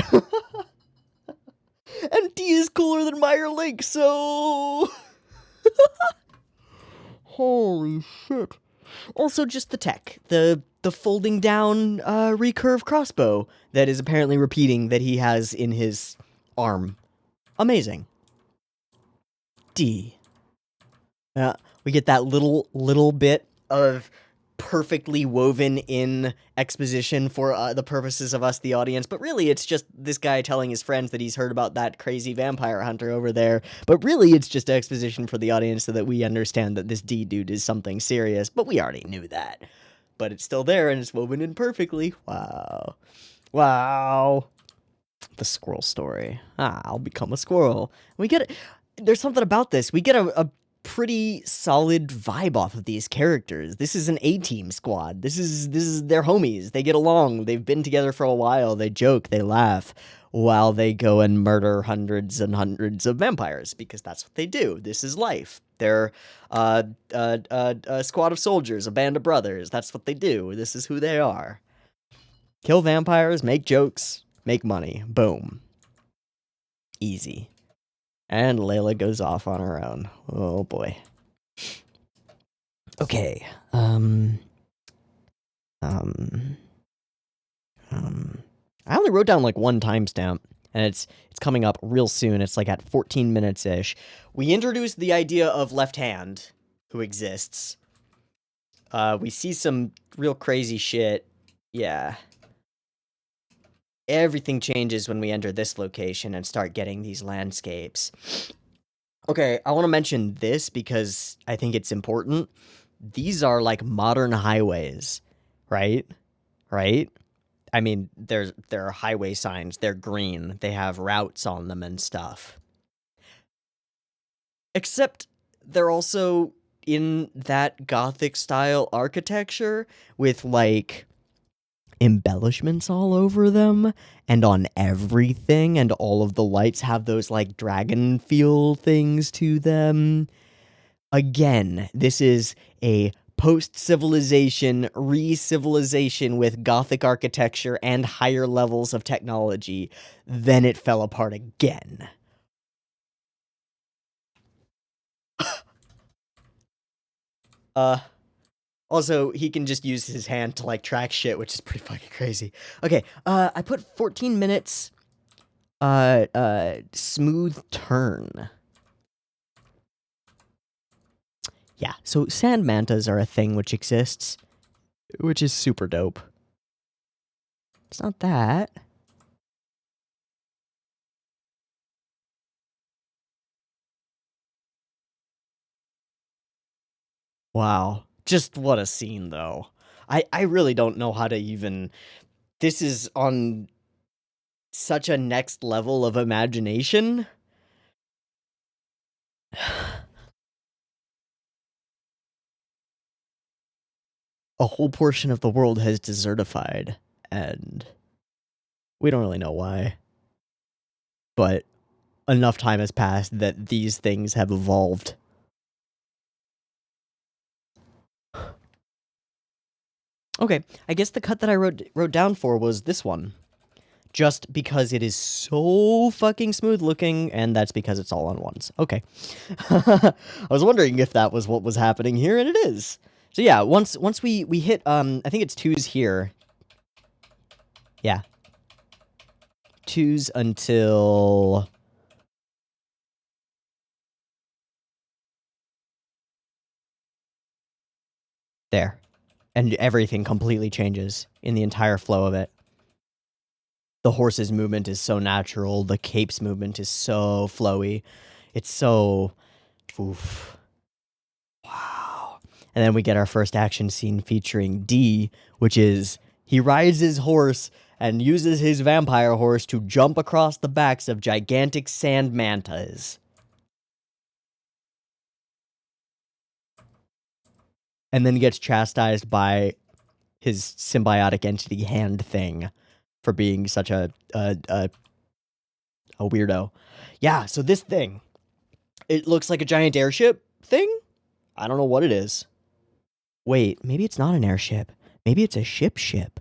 And D is cooler than Meyer Link, so... Holy shit. Also, just the tech. The folding down recurve crossbow that is apparently repeating that he has in his arm. Amazing. D. We get that little bit of perfectly woven in exposition for the purposes of us, the audience, but really it's just this guy telling his friends that he's heard about that crazy vampire hunter over there, but really it's just exposition for the audience so that we understand that this D dude is something serious, but we already knew that. But it's still there and it's woven in perfectly. Wow. The squirrel story. I'll become a squirrel. We get there's something about this. We get a pretty solid vibe off of these characters. This is an A-team squad. This is their homies. They get along. They've been together for a while. They joke, they laugh while they go and murder hundreds and hundreds of vampires, because that's what they do. This is life. They're a squad of soldiers, a band of brothers. That's what they do. This is who they are. Kill vampires, make jokes, make money. Boom. Easy. And Layla goes off on her own. Oh boy. Okay. I only wrote down like one timestamp, and it's coming up real soon. It's like at 14 minutes-ish. We introduced the idea of Left Hand, who exists. We see some real crazy shit. Yeah. Everything changes when we enter this location and start getting these landscapes. Okay, I want to mention this because I think it's important. These are like modern highways, right? Right? I mean, there are highway signs. They're green. They have routes on them and stuff. Except they're also in that Gothic style architecture with like embellishments all over them and on everything, and all of the lights have those like dragon feel things to them. Again, this is a post-civilization, re-civilization with Gothic architecture and higher levels of technology. Then it fell apart again. Also, he can just use his hand to, like, track shit, which is pretty fucking crazy. Okay, I put 14 minutes, smooth turn. Yeah, so sand mantas are a thing which exists, which is super dope. It's not that. Wow. Just what a scene, though. I really don't know how to even... This is on such a next level of imagination. A whole portion of the world has desertified, and we don't really know why. But enough time has passed that these things have evolved. Okay, I guess the cut that I wrote down for was this one. Just because it is so fucking smooth looking, and that's because it's all on ones. Okay. I was wondering if that was what was happening here, and it is. So yeah, once we hit, I think it's 2s here. Yeah. 2s until... there. And everything completely changes in the entire flow of it. The horse's movement is so natural. The cape's movement is so flowy. It's so... oof. Wow. And then we get our first action scene featuring D, which is he rides his horse and uses his vampire horse to jump across the backs of gigantic sand mantas. And then gets chastised by his symbiotic entity hand thing for being such a weirdo. Yeah, so this thing, it looks like a giant airship thing? I don't know what it is. Wait, maybe it's not an airship. Maybe it's a ship.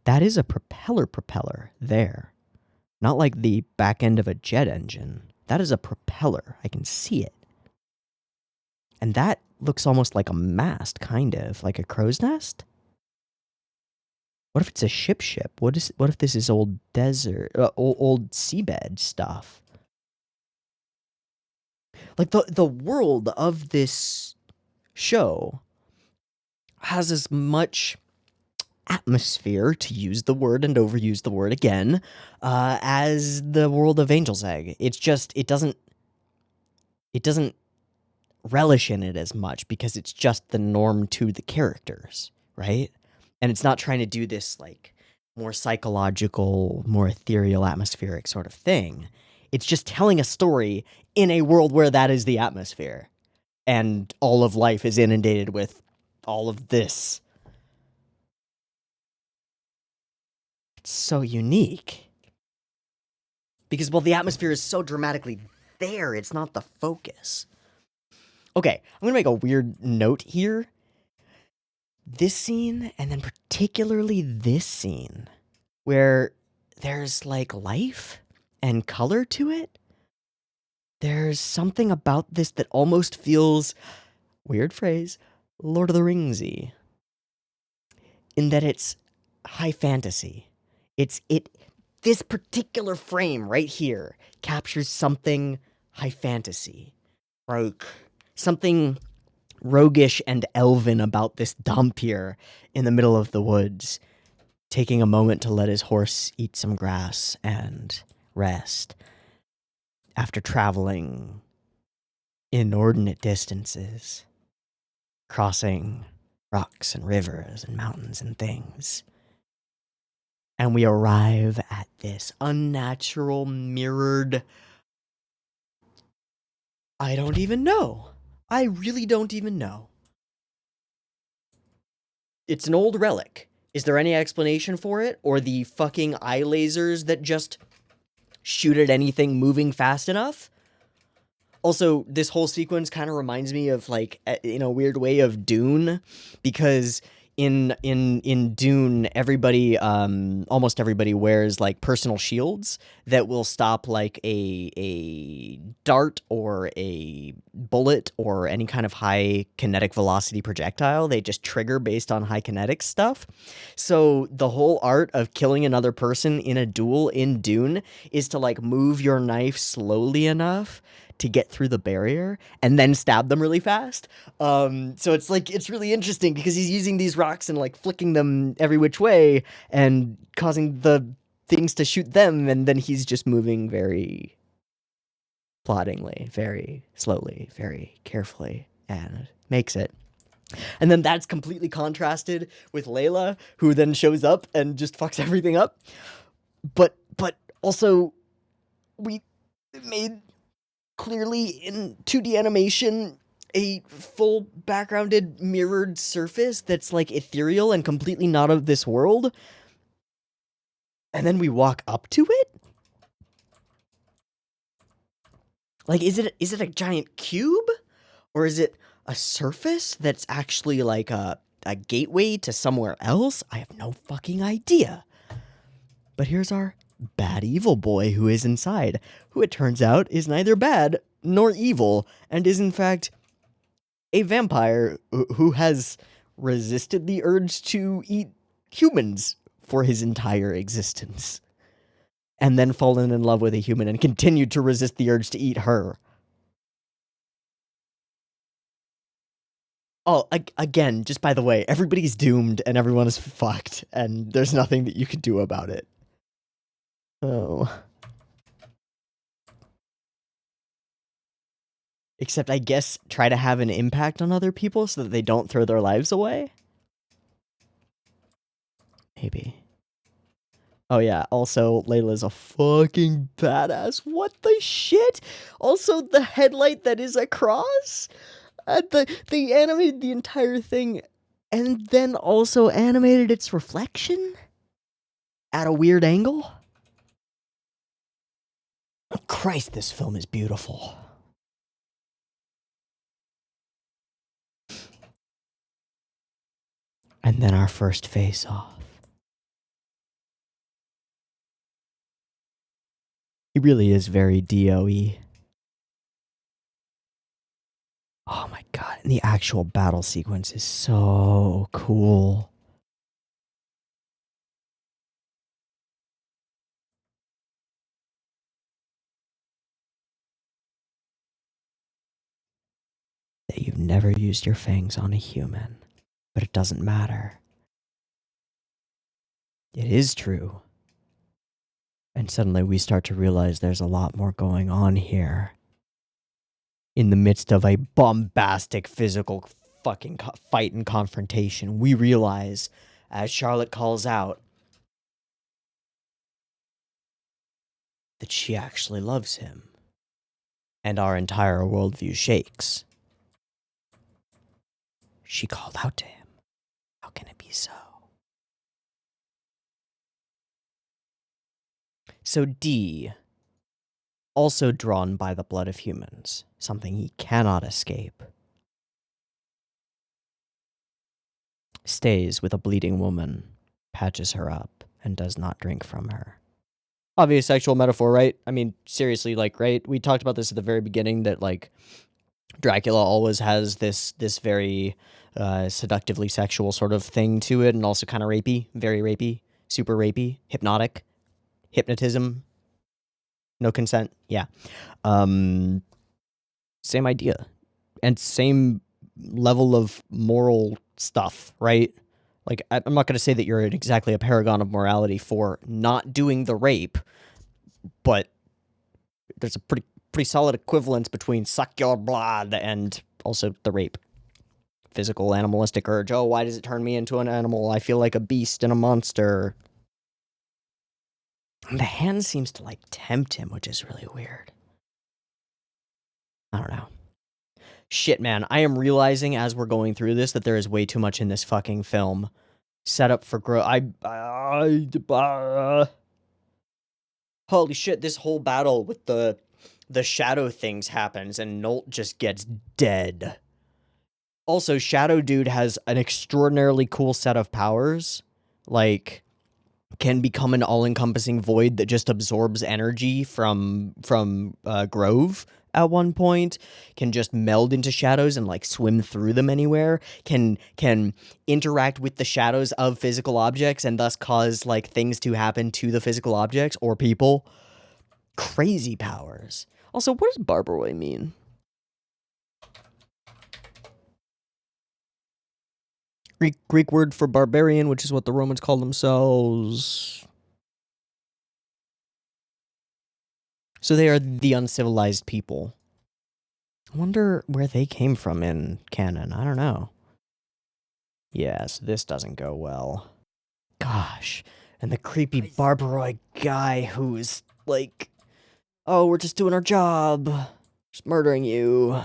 That is a propeller there. Not like the back end of a jet engine. That is a propeller. I can see it. And that looks almost like a mast, kind of. Like a crow's nest? What if it's a ship? What if this is old desert, old seabed stuff? Like the world of this show has as much atmosphere, to use the word and overuse the word again, as the world of Angel's Egg. It's just it doesn't relish in it as much because it's just the norm to the characters, right? And it's not trying to do this like more psychological, more ethereal, atmospheric sort of thing. It's just telling a story in a world where that is the atmosphere and all of life is inundated with all of this. It's so unique. Because, well, the atmosphere is so dramatically there, it's not the focus. Okay, I'm gonna make a weird note here. This scene, and then particularly this scene, where there's, like, life and color to it. There's something about this that almost feels, weird phrase, Lord of the Ringsy. In that it's high fantasy. This particular frame right here captures something high fantasy. Like, something roguish and elven about this dump here in the middle of the woods, taking a moment to let his horse eat some grass and rest after traveling inordinate distances, crossing rocks and rivers and mountains and things. And we arrive at this unnatural, mirrored... I don't even know. I really don't even know. It's an old relic. Is there any explanation for it? Or the fucking eye lasers that just shoot at anything moving fast enough? Also, this whole sequence kind of reminds me of, like, in a weird way, of Dune, because in Dune, everybody, almost everybody wears, like, personal shields that will stop, like, a dart or a bullet or any kind of high kinetic velocity projectile. They just trigger based on high kinetic stuff. So the whole art of killing another person in a duel in Dune is to, like, move your knife slowly enough to get through the barrier and then stab them really fast. So it's like, it's really interesting because he's using these rocks and, like, flicking them every which way and causing the things to shoot them, and then he's just moving very ploddingly, very slowly, very carefully, and makes it. And then that's completely contrasted with Layla, who then shows up and just fucks everything up. But also, we made clearly in 2D animation a full backgrounded mirrored surface that's, like, ethereal and completely not of this world. And then we walk up to it? Like, is it a giant cube? Or is it a surface that's actually like a gateway to somewhere else? I have no fucking idea. But here's our bad evil boy who is inside, who it turns out is neither bad nor evil, and is in fact a vampire who has resisted the urge to eat humans for his entire existence, and then fallen in love with a human and continued to resist the urge to eat her. Oh, again, just by the way, everybody's doomed and everyone is fucked, and there's nothing that you can do about it. Oh. Except, I guess, try to have an impact on other people so that they don't throw their lives away? Maybe. Oh yeah, also, Layla's a fucking badass. What the shit? Also, the headlight that is a cross? They animated the entire thing and then also animated its reflection? At a weird angle? Oh, Christ, this film is beautiful. And then our first face-off. He really is very DOE. Oh my god, and the actual battle sequence is so cool. That you've never used your fangs on a human, but it doesn't matter. It is true. And suddenly we start to realize there's a lot more going on here. In the midst of a bombastic physical fucking fight and confrontation, we realize, as Charlotte calls out, that she actually loves him. and our entire worldview shakes. She called out to him. How can it be so? So D, also drawn by the blood of humans, something he cannot escape, stays with a bleeding woman, patches her up, and does not drink from her. Obvious sexual metaphor, right? I mean, seriously, like, right? We talked about this at the very beginning, that, like, Dracula always has this very seductively sexual sort of thing to it, and also kind of rapey, very rapey, super rapey, hypnotic, hypnotism, no consent, yeah. Same idea, and same level of moral stuff, right? Like, I'm not going to say that you're exactly a paragon of morality for not doing the rape, but there's a pretty solid equivalence between suck your blood and also the rape. Physical animalistic urge. Oh, why does it turn me into an animal? I feel like a beast and a monster. And the hand seems to, like, tempt him, which is really weird. I don't know. Shit, man. I am realizing as we're going through this that there is way too much in this fucking film. Set up for growth. Holy shit, this whole battle with the shadow things happens and Nolt just gets dead. Also, Shadow Dude has an extraordinarily cool set of powers. Like, can become an all-encompassing void that just absorbs energy from Grove at one point. Can just meld into shadows and, like, swim through them anywhere. Can interact with the shadows of physical objects and thus cause, like, things to happen to the physical objects or people. Crazy powers. Also, what does Barbaroi mean? Greek word for barbarian, which is what the Romans called themselves. So they are the uncivilized people. I wonder where they came from in canon. I don't know. Yes, this doesn't go well. Gosh. And the creepy Barbaroi guy who's like, oh, we're just doing our job. Just murdering you.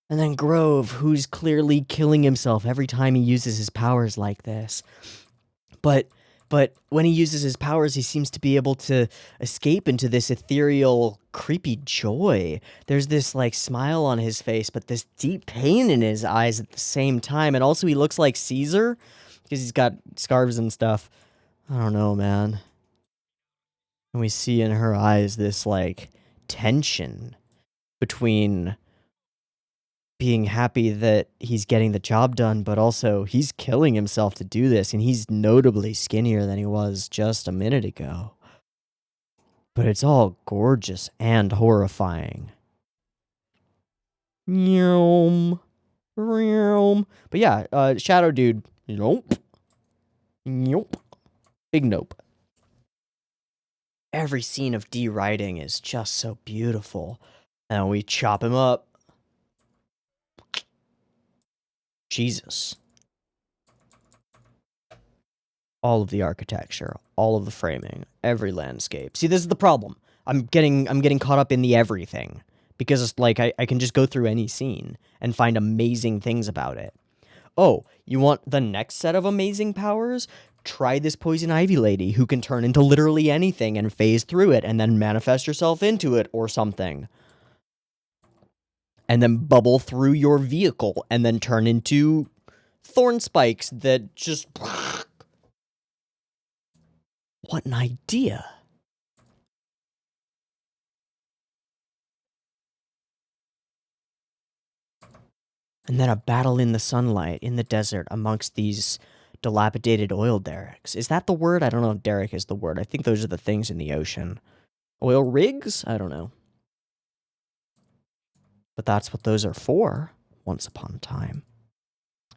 And then Grove, who's clearly killing himself every time he uses his powers like this. But when he uses his powers, he seems to be able to escape into this ethereal, creepy joy. There's this, like, smile on his face, but this deep pain in his eyes at the same time. And also he looks like Caesar, because he's got scarves and stuff. I don't know, man. And we see in her eyes this, like, tension between being happy that he's getting the job done, but also he's killing himself to do this, and he's notably skinnier than he was just a minute ago. But it's all gorgeous and horrifying. But yeah, Shadow Dude, nope. Big nope. Every scene of D riding is just so beautiful. And we chop him up. Jesus. All of the architecture, all of the framing, every landscape. See, this is the problem. I'm getting caught up in the everything. Because, like, I can just go through any scene and find amazing things about it. Oh, you want the next set of amazing powers? Try this Poison Ivy lady who can turn into literally anything and phase through it and then manifest yourself into it or something. And then bubble through your vehicle and then turn into thorn spikes that just... What an idea. And then a battle in the sunlight, in the desert, amongst these dilapidated oil derricks. Is that the word? I don't know if derrick is the word. I think those are the things in the ocean. Oil rigs? I don't know. But that's what those are for, once upon a time.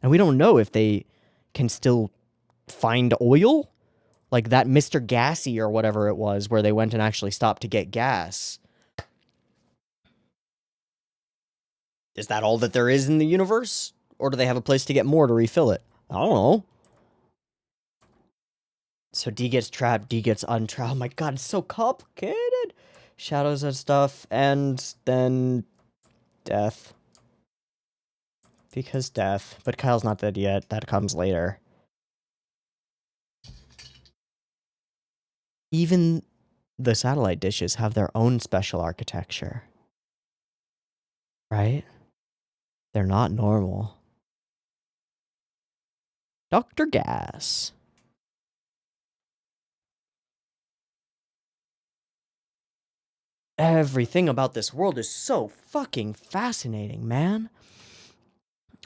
And we don't know if they can still find oil. Like that Mr. Gassy or whatever it was, where they went and actually stopped to get gas. Is that all that there is in the universe? Or do they have a place to get more to refill it? I don't know. So D gets trapped, D gets untrapped. Oh my god, it's so complicated. shadows and stuff, and then death. Because death. But Kyle's not dead yet. That comes later. Even the satellite dishes have their own special architecture. Right? They're not normal. Dr. Gas. Everything about this world is so fucking fascinating, man.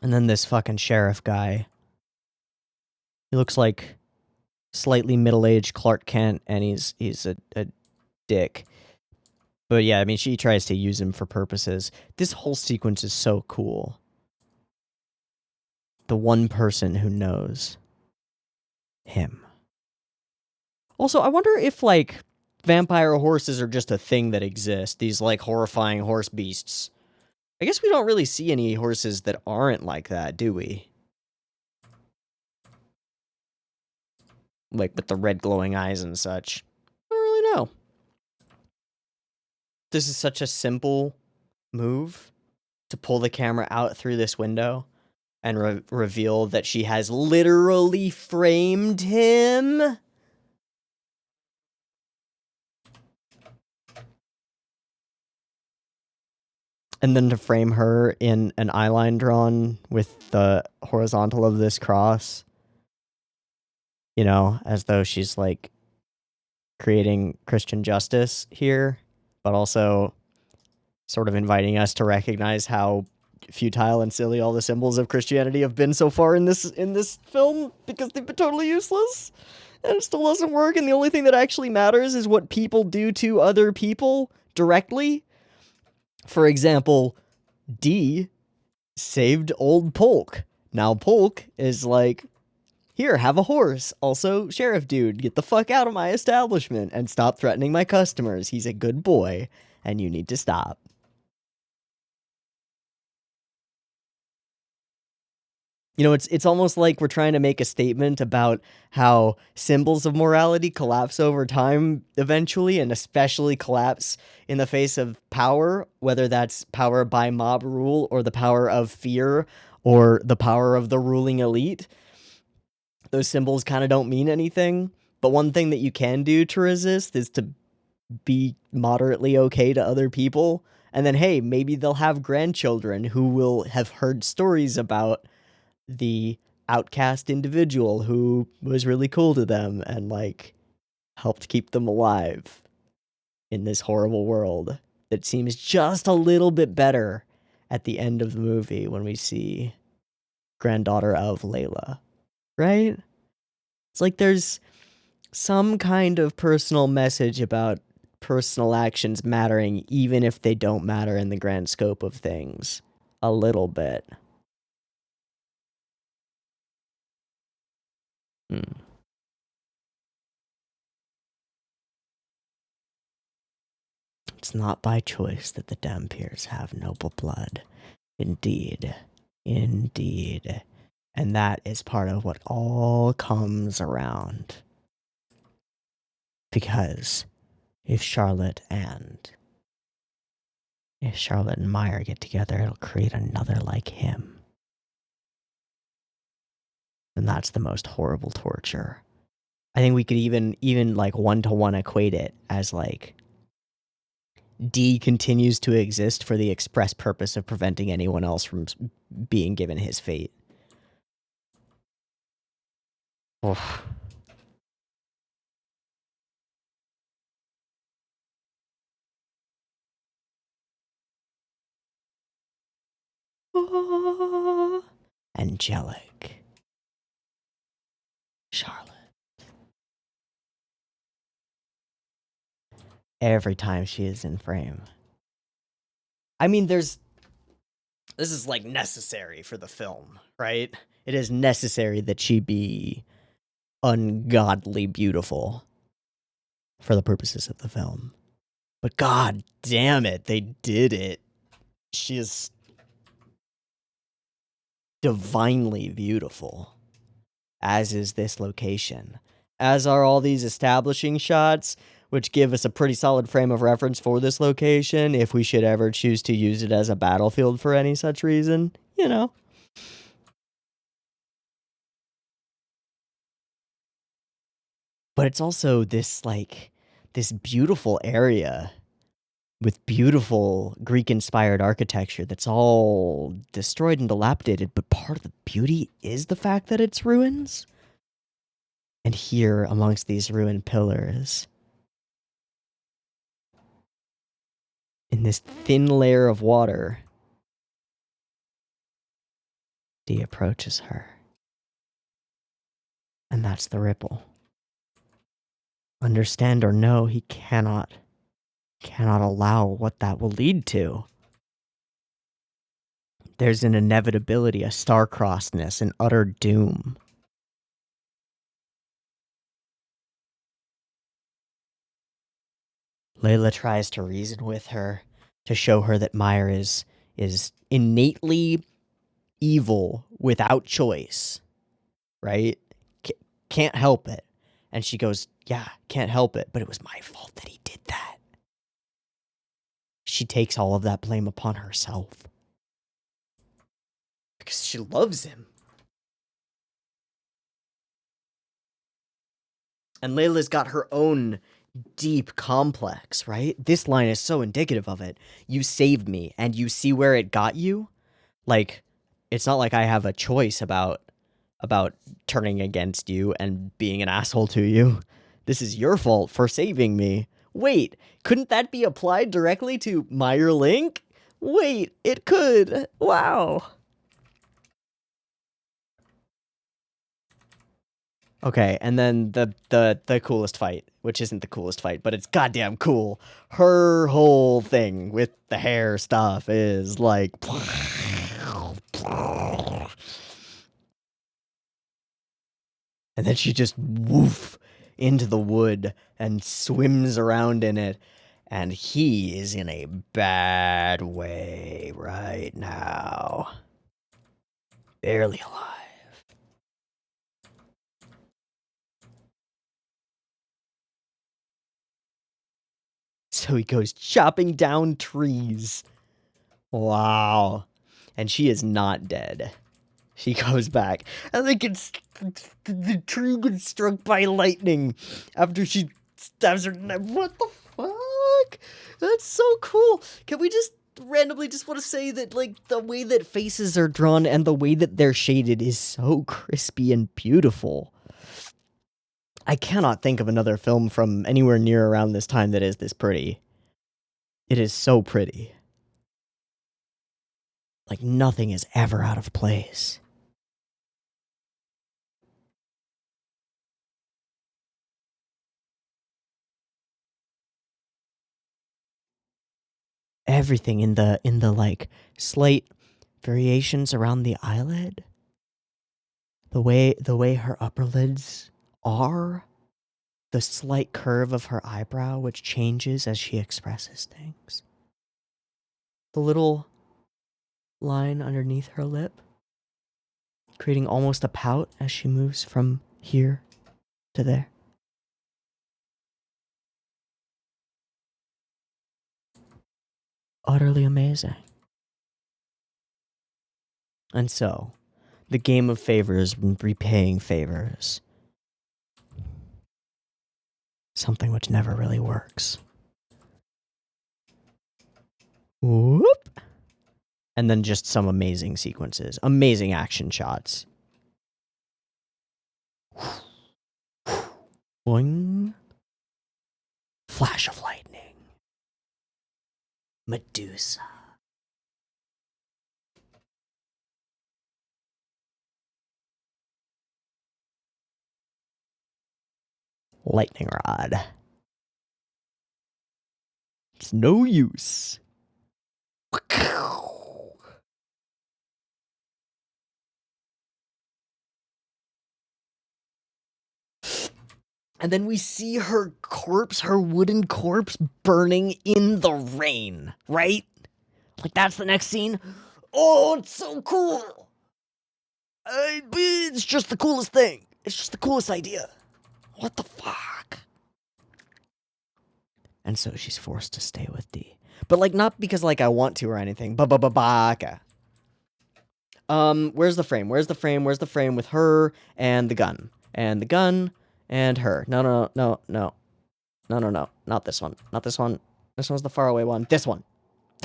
And then this fucking sheriff guy. He looks like slightly middle-aged Clark Kent, and he's a dick. But yeah, I mean, she tries to use him for purposes. This whole sequence is so cool. The one person who knows him. Also, I wonder if, like, vampire horses are just a thing that exists. These, like, horrifying horse beasts. I guess we don't really see any horses that aren't like that, do we? Like, with the red glowing eyes and such. I don't really know. This is such a simple move to pull the camera out through this window and reveal that she has literally framed him. And then to frame her in an eyeline drawn with the horizontal of this cross. You know, as though she's, like, creating Christian justice here, but also sort of inviting us to recognize how futile and silly all the symbols of Christianity have been so far in this film, because they've been totally useless, and it still doesn't work, and the only thing that actually matters is what people do to other people directly. For example, D saved old Polk. Now Polk is like, here, have a horse. Also, sheriff dude, get the fuck out of my establishment and stop threatening my customers. He's a good boy, and you need to stop. You know, it's almost like we're trying to make a statement about how symbols of morality collapse over time eventually, and especially collapse in the face of power, whether that's power by mob rule or the power of fear or the power of the ruling elite. Those symbols kind of don't mean anything, but one thing that you can do to resist is to be moderately okay to other people, and then, hey, maybe they'll have grandchildren who will have heard stories about the outcast individual who was really cool to them and, like, helped keep them alive in this horrible world that seems just a little bit better at the end of the movie when we see granddaughter of Layla, right? It's like there's some kind of personal message about personal actions mattering even if they don't matter in the grand scope of things. A little bit. It's not by choice that the Dampiers have noble blood. Indeed. Indeed. And that is part of what all comes around. Because if Charlotte and Meyer get together, it'll create another like him. And that's the most horrible torture. I think we could even like one-to-one equate it as, like, D continues to exist for the express purpose of preventing anyone else from being given his fate. Oof. Angelic. Charlotte. Every time she is in frame. I mean, this is, like, necessary for the film, right? It is necessary that she be ungodly beautiful for the purposes of the film. But god damn it, they did it. She is divinely beautiful, as is this location. As are all these establishing shots which give us a pretty solid frame of reference for this location if we should ever choose to use it as a battlefield for any such reason, you know. But it's also this, like, this beautiful area with beautiful Greek-inspired architecture that's all destroyed and dilapidated, but part of the beauty is the fact that it's ruins. And here, amongst these ruined pillars, in this thin layer of water, he approaches her. And that's the ripple. Understand or no, he cannot allow what that will lead to. There's an inevitability, a star-crossedness, an utter doom. Layla tries to reason with her, to show her that Meyer is innately evil without choice, right? Can't help it. And she goes, yeah, can't help it, but it was my fault that he did that. She takes all of that blame upon herself. Because she loves him. And Layla's got her own deep complex, right? This line is so indicative of it. You saved me, and you see where it got you? Like, it's not like I have a choice about turning against you and being an asshole to you. This is your fault for saving me. Wait, couldn't that be applied directly to Meyer Link? Wait, it could. Wow. Okay, and then the coolest fight, which isn't the coolest fight, but it's goddamn cool. Her whole thing with the hair stuff is like... And then she just woof into the wood and swims around in it. And he is in a bad way right now. Barely alive. So he goes chopping down trees. Wow. And she is not dead. She goes back. I think it's the tree gets struck by lightning after she stabs her. What the fuck? That's so cool. Can we just randomly just want to say that, like, the way that faces are drawn and the way that they're shaded is so crispy and beautiful. I cannot think of another film from anywhere near around this time that is this pretty. It is so pretty. Like, nothing is ever out of place. Everything in the like slight variations around the eyelid, the way her upper lids are, the slight curve of her eyebrow which changes as she expresses things, the little line underneath her lip creating almost a pout as she moves from here to there. Utterly amazing. And so, the game of favors repaying favors. Something which never really works. Whoop! And then just some amazing sequences. Amazing action shots. Boing. Flash of lightning. Medusa. Lightning rod. It's no use. And then we see her corpse, her wooden corpse, burning in the rain, right? Like, that's the next scene. Oh, it's so cool. It's just the coolest thing. It's just the coolest idea. What the fuck? And so she's forced to stay with D. But, like, not because, like, I want to or anything. Baka. Where's the frame? Where's the frame? Where's the frame with her and the gun? And the gun and her. No. Not this one. Not this one. This one's the faraway one. This one.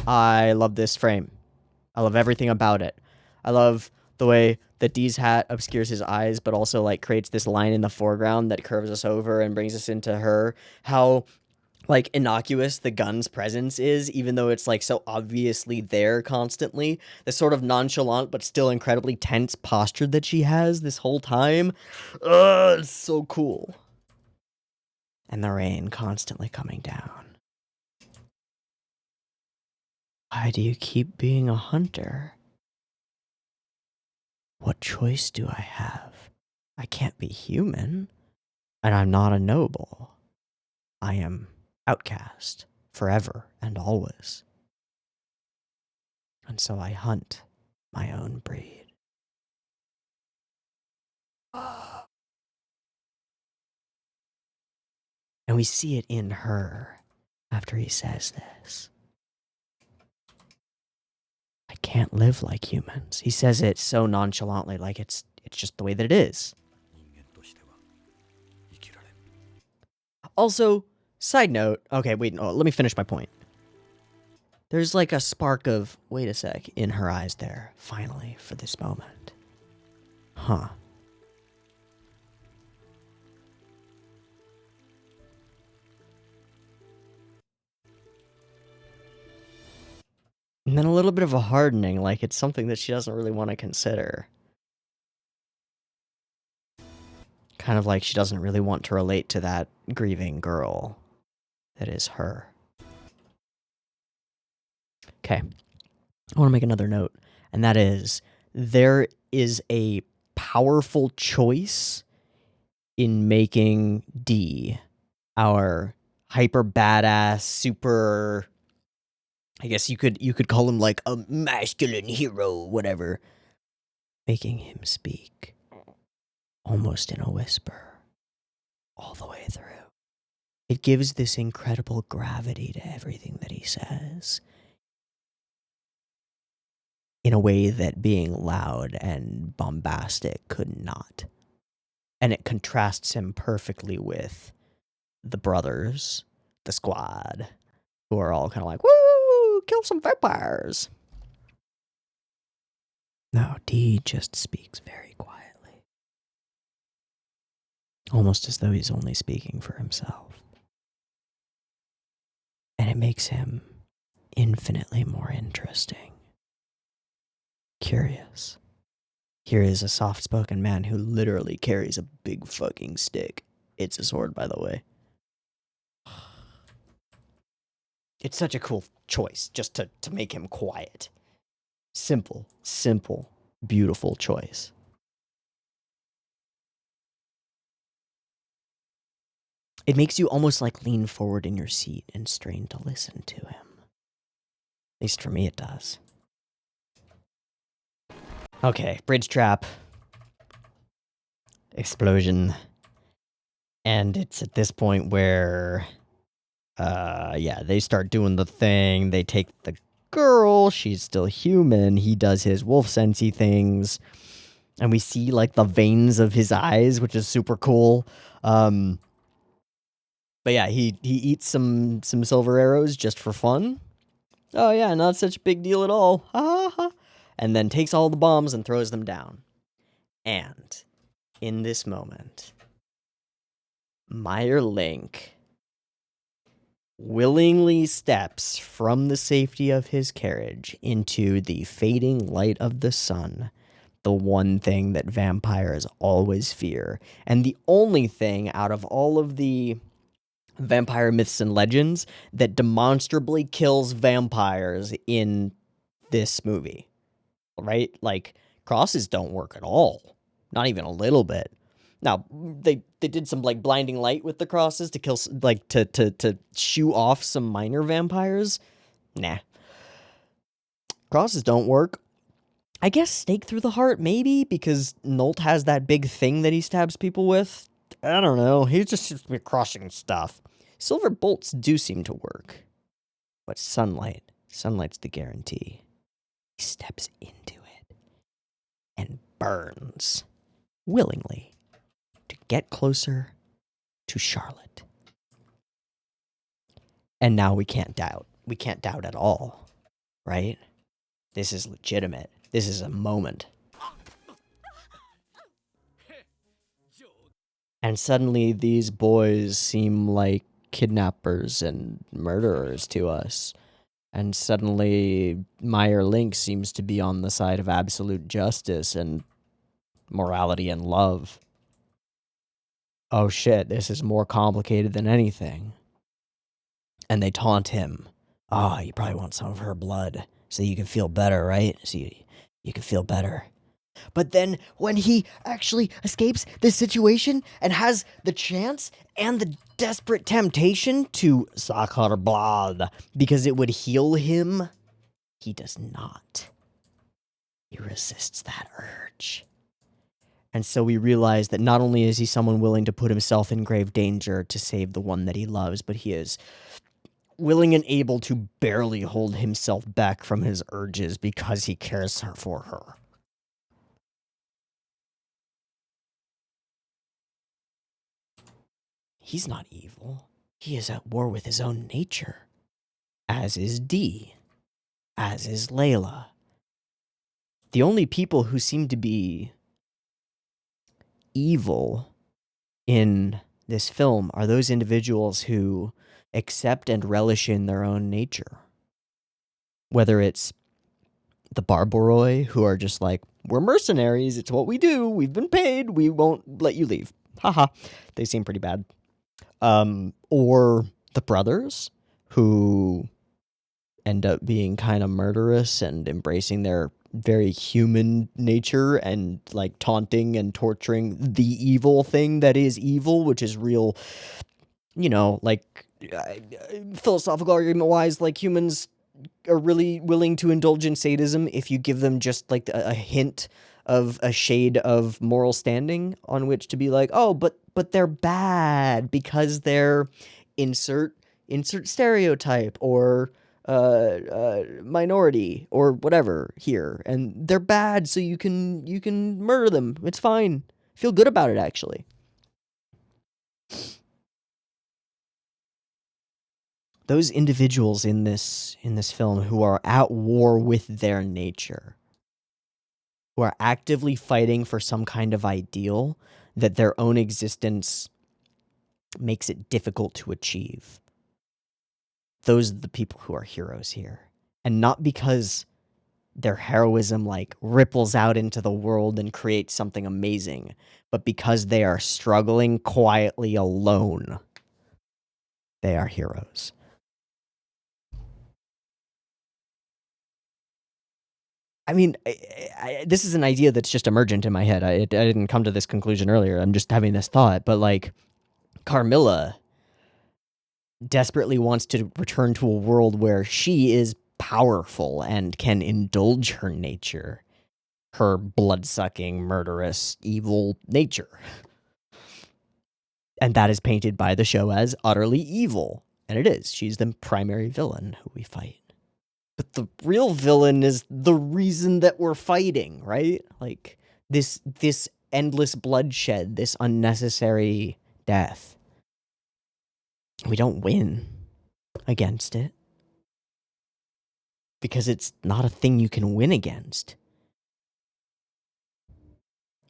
I love this frame. I love everything about it. I love the way that D's hat obscures his eyes, but also, like, creates this line in the foreground that curves us over and brings us into her. How, like, innocuous the gun's presence is, even though it's, like, so obviously there constantly. The sort of nonchalant but still incredibly tense posture that she has this whole time. It's so cool. And the rain constantly coming down. Why do you keep being a hunter? What choice do I have? I can't be human, and I'm not a noble. I am outcast forever and always. And so I hunt my own breed. And we see it in her after he says this. I can't live like humans. He says it so nonchalantly, like it's just the way that it is. Also, side note, okay, wait, no, let me finish my point. There's like a spark of, wait a sec, in her eyes there, finally, for this moment. Huh. And then a little bit of a hardening, like it's something that she doesn't really want to consider. Kind of like she doesn't really want to relate to that grieving girl that is her. Okay. I want to make another note, and that is, there is a powerful choice in making D our hyper badass, super, I guess you could call him like a masculine hero, whatever. Making him speak almost in a whisper all the way through. It gives this incredible gravity to everything that he says in a way that being loud and bombastic could not. And it contrasts him perfectly with the brothers, the squad, who are all kind of like, woo, kill some vampires. No, D just speaks very quietly. Almost as though he's only speaking for himself. And it makes him infinitely more interesting. Curious. Here is a soft-spoken man who literally carries a big fucking stick. It's a sword, by the way. It's such a cool choice, just to make him quiet. Simple, beautiful choice. It makes you almost like lean forward in your seat and strain to listen to him. At least for me it does. Okay, bridge trap. Explosion. And it's at this point where, yeah, they start doing the thing. They take the girl. She's still human. He does his wolf sensey things. And we see, like, the veins of his eyes, which is super cool. But yeah, he eats some silver arrows just for fun. Oh yeah, not such a big deal at all. Ha ha ha. And then takes all the bombs and throws them down. And in this moment, Meyer Link willingly steps from the safety of his carriage into the fading light of the sun, the one thing that vampires always fear, and the only thing out of all of the vampire myths and legends that demonstrably kills vampires in this movie. Right? Like, crosses don't work at all. Not even a little bit. Now, they did some, like, blinding light with the crosses to kill, like, to shoo off some minor vampires. Nah. Crosses don't work. I guess stake through the heart, maybe, because Nolt has that big thing that he stabs people with. I don't know. He's just crossing stuff. Silver bolts do seem to work. But sunlight's the guarantee. He steps into it and burns willingly to get closer to Charlotte. And now we can't doubt. We can't doubt at all, right? This is legitimate. This is a moment. And suddenly these boys seem like kidnappers and murderers to us. And suddenly Meyer Link seems to be on the side of absolute justice and morality and love. Oh shit, this is more complicated than anything. And they taunt him. Ah, you probably want some of her blood so you can feel better, right? So you can feel better. But then when he actually escapes this situation and has the chance and the desperate temptation to suck her blood because it would heal him, he does not. He resists that urge. And so we realize that not only is he someone willing to put himself in grave danger to save the one that he loves, but he is willing and able to barely hold himself back from his urges because he cares for her. He's not evil. He is at war with his own nature. As is Dee. As is Layla. The only people who seem to be evil in this film are those individuals who accept and relish in their own nature. Whether it's the Barbaroi, who are just like, we're mercenaries, it's what we do, we've been paid, we won't let you leave. Haha, they seem pretty bad. Or the brothers, who end up being kind of murderous and embracing their very human nature and like taunting and torturing the evil thing that is evil, which is real, like philosophical argument wise, like humans are really willing to indulge in sadism if you give them just like a hint of a shade of moral standing on which to be like, oh, but they're bad because they're insert stereotype or minority or whatever here, and they're bad, so you can murder them. It's fine. Feel good about it, actually. Those individuals in this film who are at war with their nature, who are actively fighting for some kind of ideal that their own existence makes it difficult to achieve. Those are the people who are heroes here. And not because their heroism like ripples out into the world and creates something amazing, but because they are struggling quietly alone. They are heroes. I mean, this is an idea that's just emergent in my head. I didn't come to this conclusion earlier. I'm just having this thought. But, like, Carmilla desperately wants to return to a world where she is powerful and can indulge her nature. Her blood-sucking, murderous, evil nature. And that is painted by the show as utterly evil. And it is. She's the primary villain who we fight. But the real villain is the reason that we're fighting, right? Like, this endless bloodshed, this unnecessary death. We don't win against it. Because it's not a thing you can win against.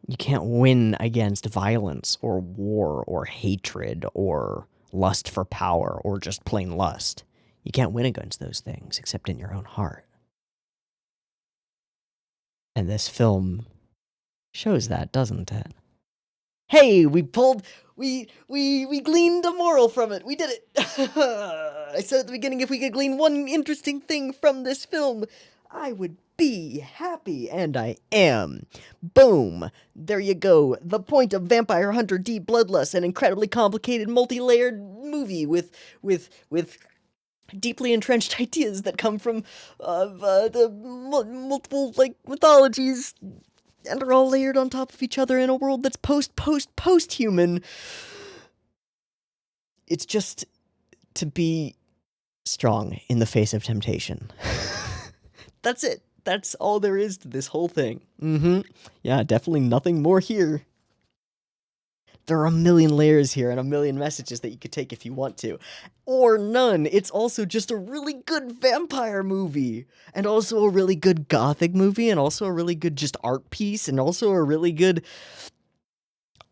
You can't win against violence or war or hatred or lust for power or just plain lust. You can't win against those things except in your own heart. And this film shows that, doesn't it? Hey, we gleaned a moral from it. We did it. I said at the beginning, if we could glean one interesting thing from this film, I would be happy, and I am. Boom. There you go. The point of Vampire Hunter D Bloodlust, an incredibly complicated, multi-layered movie with deeply entrenched ideas that come from the multiple mythologies and are all layered on top of each other in a world that's post-human. It's just to be strong in the face of temptation. That's it. That's all there is to this whole thing. Yeah, definitely nothing more here. There are a million layers here and a million messages that you could take if you want to. Or none. It's also just a really good vampire movie. And also a really good gothic movie. And also a really good just art piece. And also a really good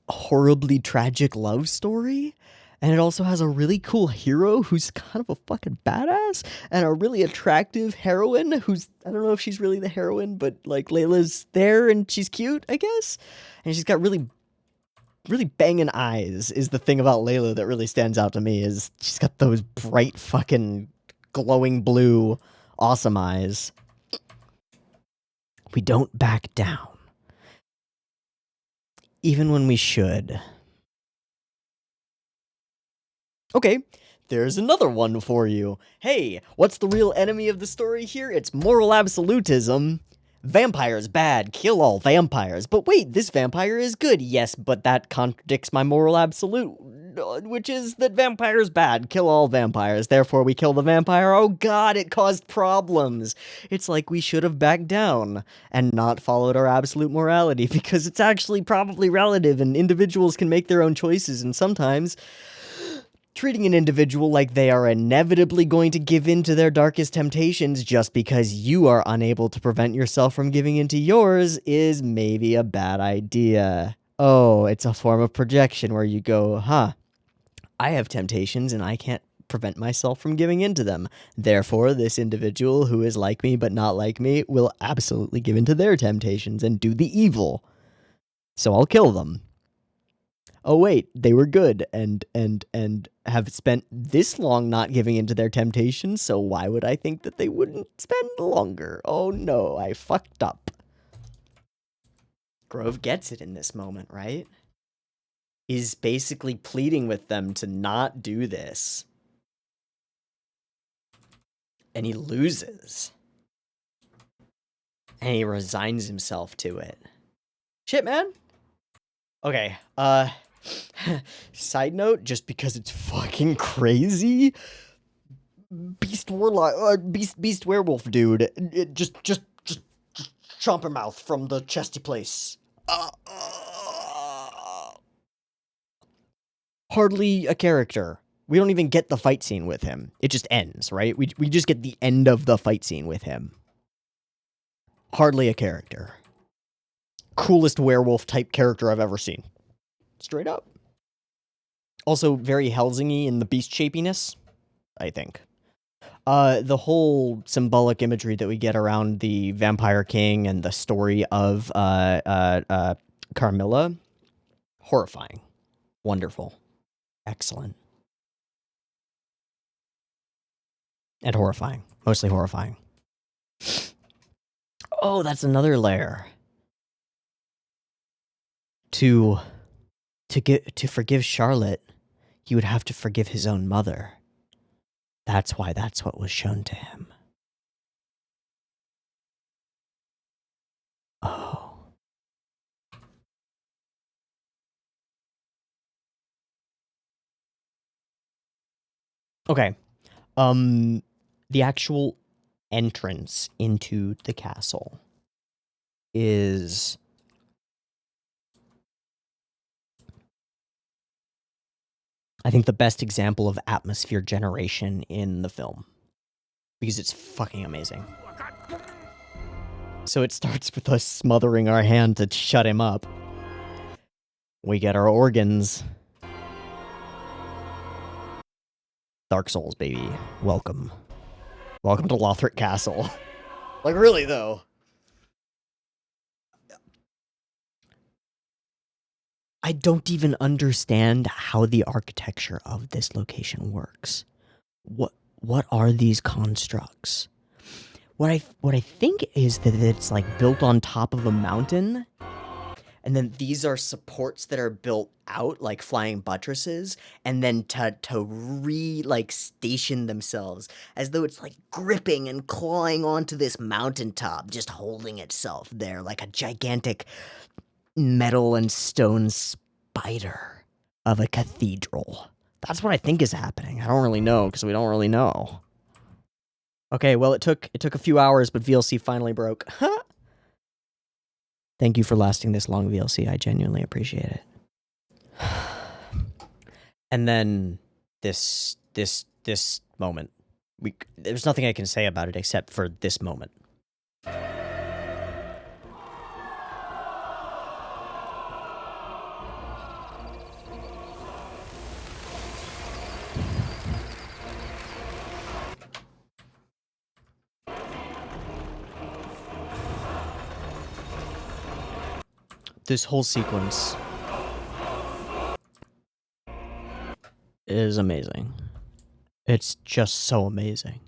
horribly tragic love story. And it also has a really cool hero who's kind of a fucking badass. And a really attractive heroine who's, I don't know if she's really the heroine, but like Layla's there and she's cute, I guess. And she's got really banging eyes is the thing about Layla that really stands out to me, is she's got those bright fucking glowing blue awesome eyes. We don't back down. Even when we should. Okay, there's another one for you. Hey, what's the real enemy of the story here? It's moral absolutism. Vampires bad, kill all vampires. But wait, this vampire is good. Yes, but that contradicts my moral absolute, which is that vampires bad, kill all vampires. Therefore, we kill the vampire. Oh god, it caused problems. It's like we should have backed down and not followed our absolute morality, because it's actually probably relative and individuals can make their own choices, and sometimes treating an individual like they are inevitably going to give in to their darkest temptations just because you are unable to prevent yourself from giving in to yours is maybe a bad idea. Oh, it's a form of projection where you go, I have temptations and I can't prevent myself from giving in to them. Therefore, this individual who is like me but not like me will absolutely give in to their temptations and do the evil. So I'll kill them. Oh wait, they were good and have spent this long not giving into their temptations, so why would I think that they wouldn't spend longer? Oh no, I fucked up. Grove gets it in this moment, right? He's basically pleading with them to not do this. And he loses. And he resigns himself to it. Shit, man. Okay, side note, just because it's fucking crazy, Beast Werewolf dude, just chomp her mouth from the chesty place. Hardly a character. We don't even get the fight scene with him. It just ends, right? We just get the end of the fight scene with him. Hardly a character. Coolest werewolf type character I've ever seen. Straight up. Also very Helsing-y in the beast shapiness, I think. The whole symbolic imagery that we get around the Vampire King and the story of Carmilla, horrifying. Wonderful. Excellent. And horrifying. Mostly horrifying. Oh, that's another layer. To forgive Charlotte, he would have to forgive his own mother. That's why that's what was shown to him. Oh. Okay. The actual entrance into the castle is I think the best example of atmosphere generation in the film, because it's fucking amazing. So it starts with us smothering our hand to shut him up. We get our organs. Dark Souls, baby. Welcome. Welcome to Lothric Castle. Like, really, though. I don't even understand how the architecture of this location works. What are these constructs? What I think is that it's like built on top of a mountain, and then these are supports that are built out like flying buttresses, and then to station themselves as though it's like gripping and clawing onto this mountaintop, just holding itself there like a gigantic metal and stone spider of a cathedral. That's what I think is happening. I don't really know, because we don't really know. Okay, well, it took a few hours, but VLC finally broke. Thank you for lasting this long, VLC. I genuinely appreciate it. And then this moment. There's nothing I can say about it except for this moment. This whole sequence is amazing. It's just so amazing.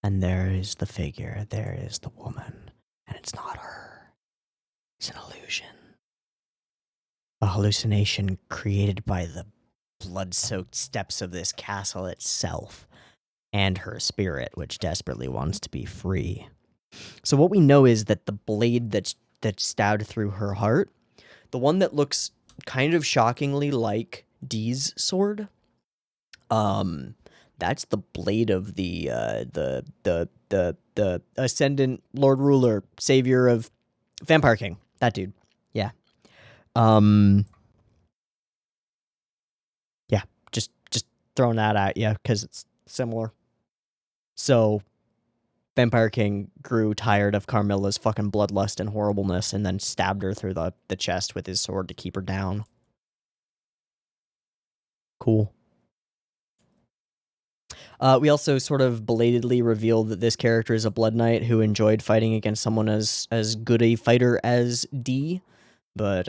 And there is the figure, there is the woman, and it's not her. It's an illusion. A hallucination created by the blood-soaked steps of this castle itself, and her spirit, which desperately wants to be free. So what we know is that the blade that stabbed through her heart, the one that looks kind of shockingly like Dee's sword, that's the blade of the ascendant Lord Ruler, savior of Vampire King. That dude. Yeah. Yeah, just throwing that at you because it's similar. So Vampire King grew tired of Carmilla's fucking bloodlust and horribleness and then stabbed her through the chest with his sword to keep her down. Cool. We also sort of belatedly revealed that this character is a Blood Knight who enjoyed fighting against someone as good a fighter as Dee, but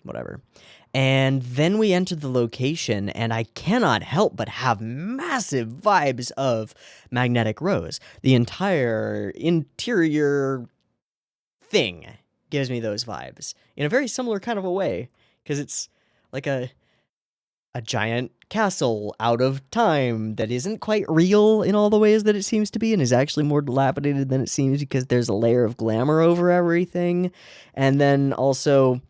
whatever. And then we entered the location, and I cannot help but have massive vibes of Magnetic Rose. The entire interior thing gives me those vibes in a very similar kind of a way, because it's like a giant castle out of time that isn't quite real in all the ways that it seems to be, and is actually more dilapidated than it seems because there's a layer of glamour over everything. And then also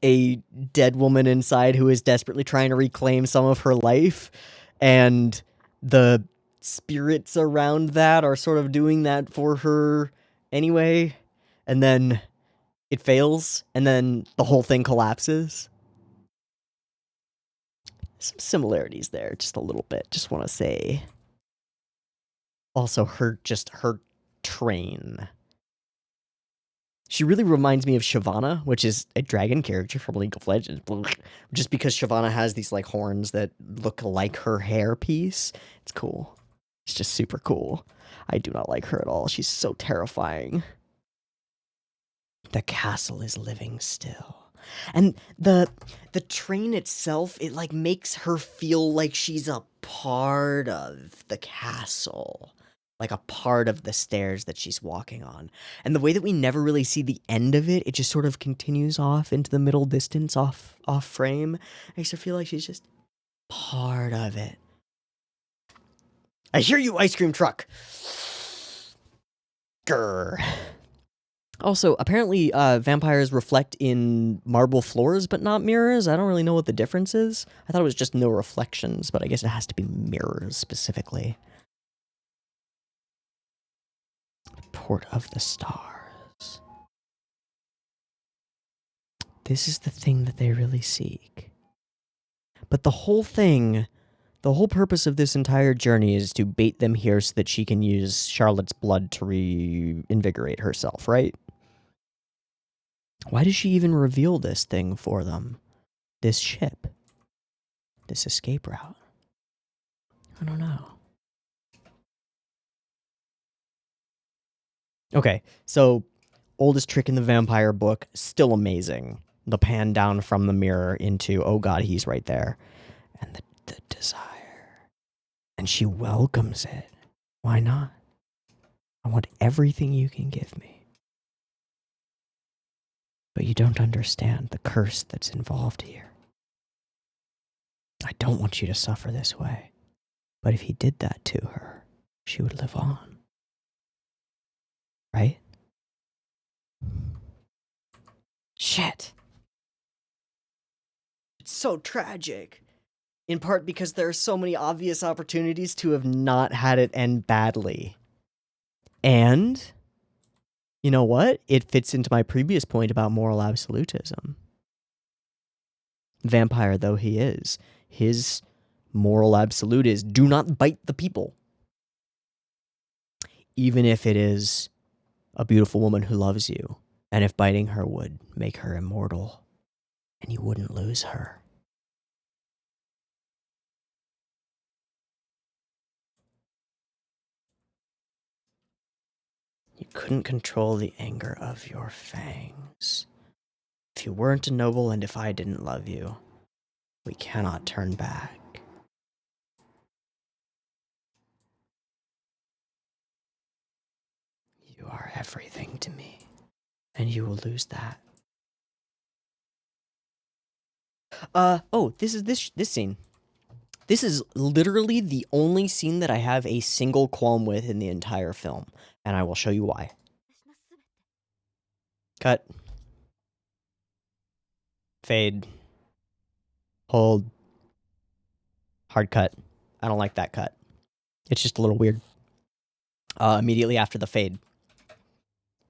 a dead woman inside who is desperately trying to reclaim some of her life, and the spirits around that are sort of doing that for her anyway, and then it fails, and then the whole thing collapses. Some similarities there, just a little bit, just want to say. Also, her train. She really reminds me of Shyvana, which is a dragon character from League of Legends. Just because Shyvana has these like horns that look like her hair piece. It's cool. It's just super cool. I do not like her at all. She's so terrifying. The castle is living still. And the train itself, it like makes her feel like she's a part of the castle. Like a part of the stairs that she's walking on. And the way that we never really see the end of it, it just sort of continues off into the middle distance, off frame. Makes her feel like she's just part of it. I hear you, ice cream truck! Grr. Also, apparently, vampires reflect in marble floors, but not mirrors. I don't really know what the difference is. I thought it was just no reflections, but I guess it has to be mirrors specifically. Port of the Stars. This is the thing that they really seek. But the whole purpose of this entire journey is to bait them here so that she can use Charlotte's blood to reinvigorate herself, right? Why does she even reveal this thing for them? This ship? This escape route? I don't know. Okay, so oldest trick in the vampire book, still amazing. The pan down from the mirror into, oh god, he's right there. And the desire. And she welcomes it. Why not? I want everything you can give me. But you don't understand the curse that's involved here. I don't want you to suffer this way. But if he did that to her, she would live on. Right? Shit. It's so tragic. In part because there are so many obvious opportunities to have not had it end badly. And, you know what? It fits into my previous point about moral absolutism. Vampire though he is, his moral absolute is do not bite the people. Even if it is a beautiful woman who loves you, and if biting her would make her immortal, and you wouldn't lose her. You couldn't control the anger of your fangs. If you weren't a noble and if I didn't love you, we cannot turn back. You are everything to me, and you will lose that. Oh, this scene. This is literally the only scene that I have a single qualm with in the entire film, and I will show you why. Cut. Fade. Hold. Hard cut. I don't like that cut. It's just a little weird. Immediately after the fade.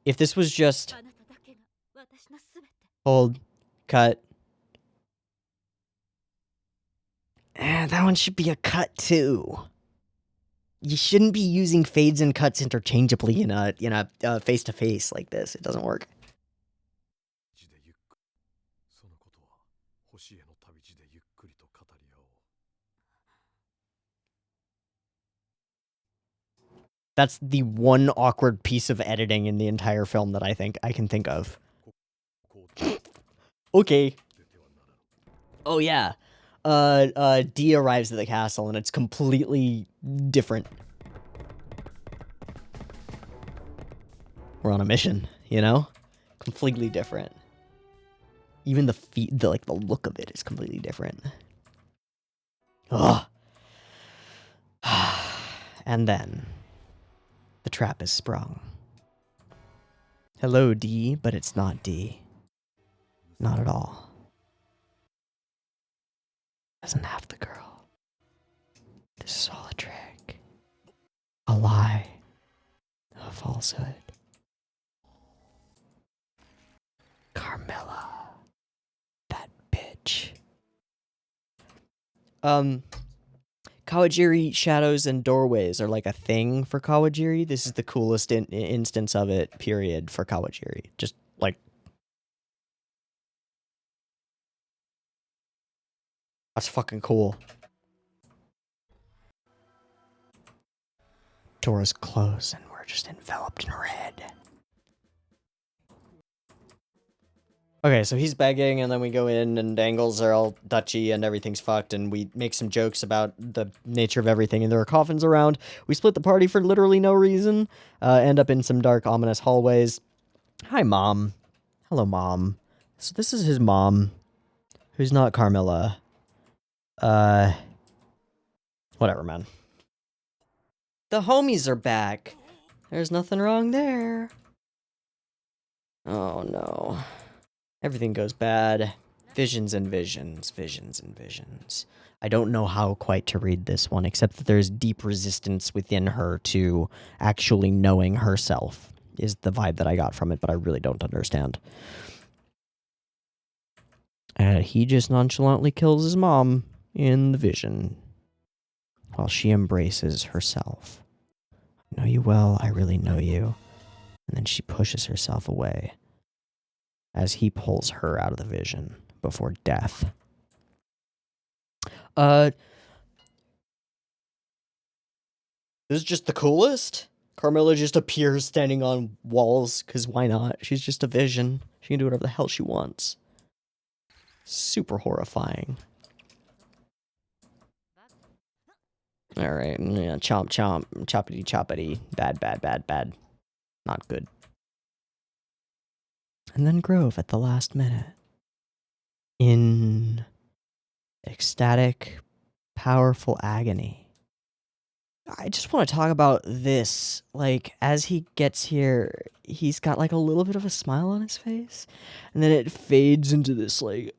If this was just hold, cut. That one should be a cut too. You shouldn't be using fades and cuts interchangeably in a face-to-face like this. It doesn't work. That's the one awkward piece of editing in the entire film that I can think of. Okay. Oh yeah. D arrives at the castle and it's completely different. We're on a mission, you know? Completely different. Even the look of it is completely different. Ugh. And then the trap is sprung. Hello, D, but it's not D. Not at all. Doesn't have the girl. This is all a trick. A lie. A falsehood. Carmilla. That bitch. Kawajiri shadows and doorways are like a thing for Kawajiri. This is the coolest instance of it, period, for Kawajiri. Just like... That's fucking cool. Doors close and we're just enveloped in red. Okay, so he's begging, and then we go in, and angles are all Dutchy, and everything's fucked, and we make some jokes about the nature of everything, and there are coffins around. We split the party for literally no reason, end up in some dark, ominous hallways. Hi, Mom. Hello, Mom. So this is his mom, who's not Carmilla. Whatever, man. The homies are back. There's nothing wrong there. Oh, no. Everything goes bad. Visions and visions, visions and visions. I don't know how quite to read this one, except that there's deep resistance within her to actually knowing herself, is the vibe that I got from it, but I really don't understand. And he just nonchalantly kills his mom in the vision, while she embraces herself. I know you well, I really know you. And then she pushes herself away as he pulls her out of the vision before death. This is just the coolest. Carmilla just appears standing on walls, because why not? She's just a vision. She can do whatever the hell she wants. Super horrifying. Alright, yeah, chomp chomp, choppity choppity, bad, bad, bad, bad. Not good. And then Grove at the last minute. In ecstatic, powerful agony. I just want to talk about this. Like, as he gets here, he's got like a little bit of a smile on his face. And then it fades into this like...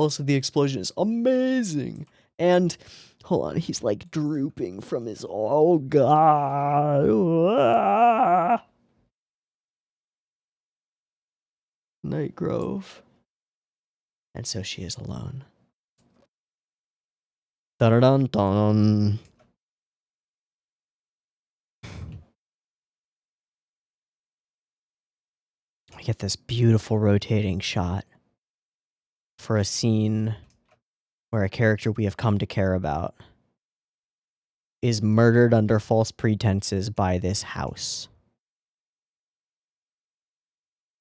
Also, the explosion is amazing. And, hold on, he's like drooping from his, oh god. Ah. Night Grove. And so she is alone. Dun-dun-dun. I get this beautiful rotating shot for a scene where a character we have come to care about is murdered under false pretenses by this house.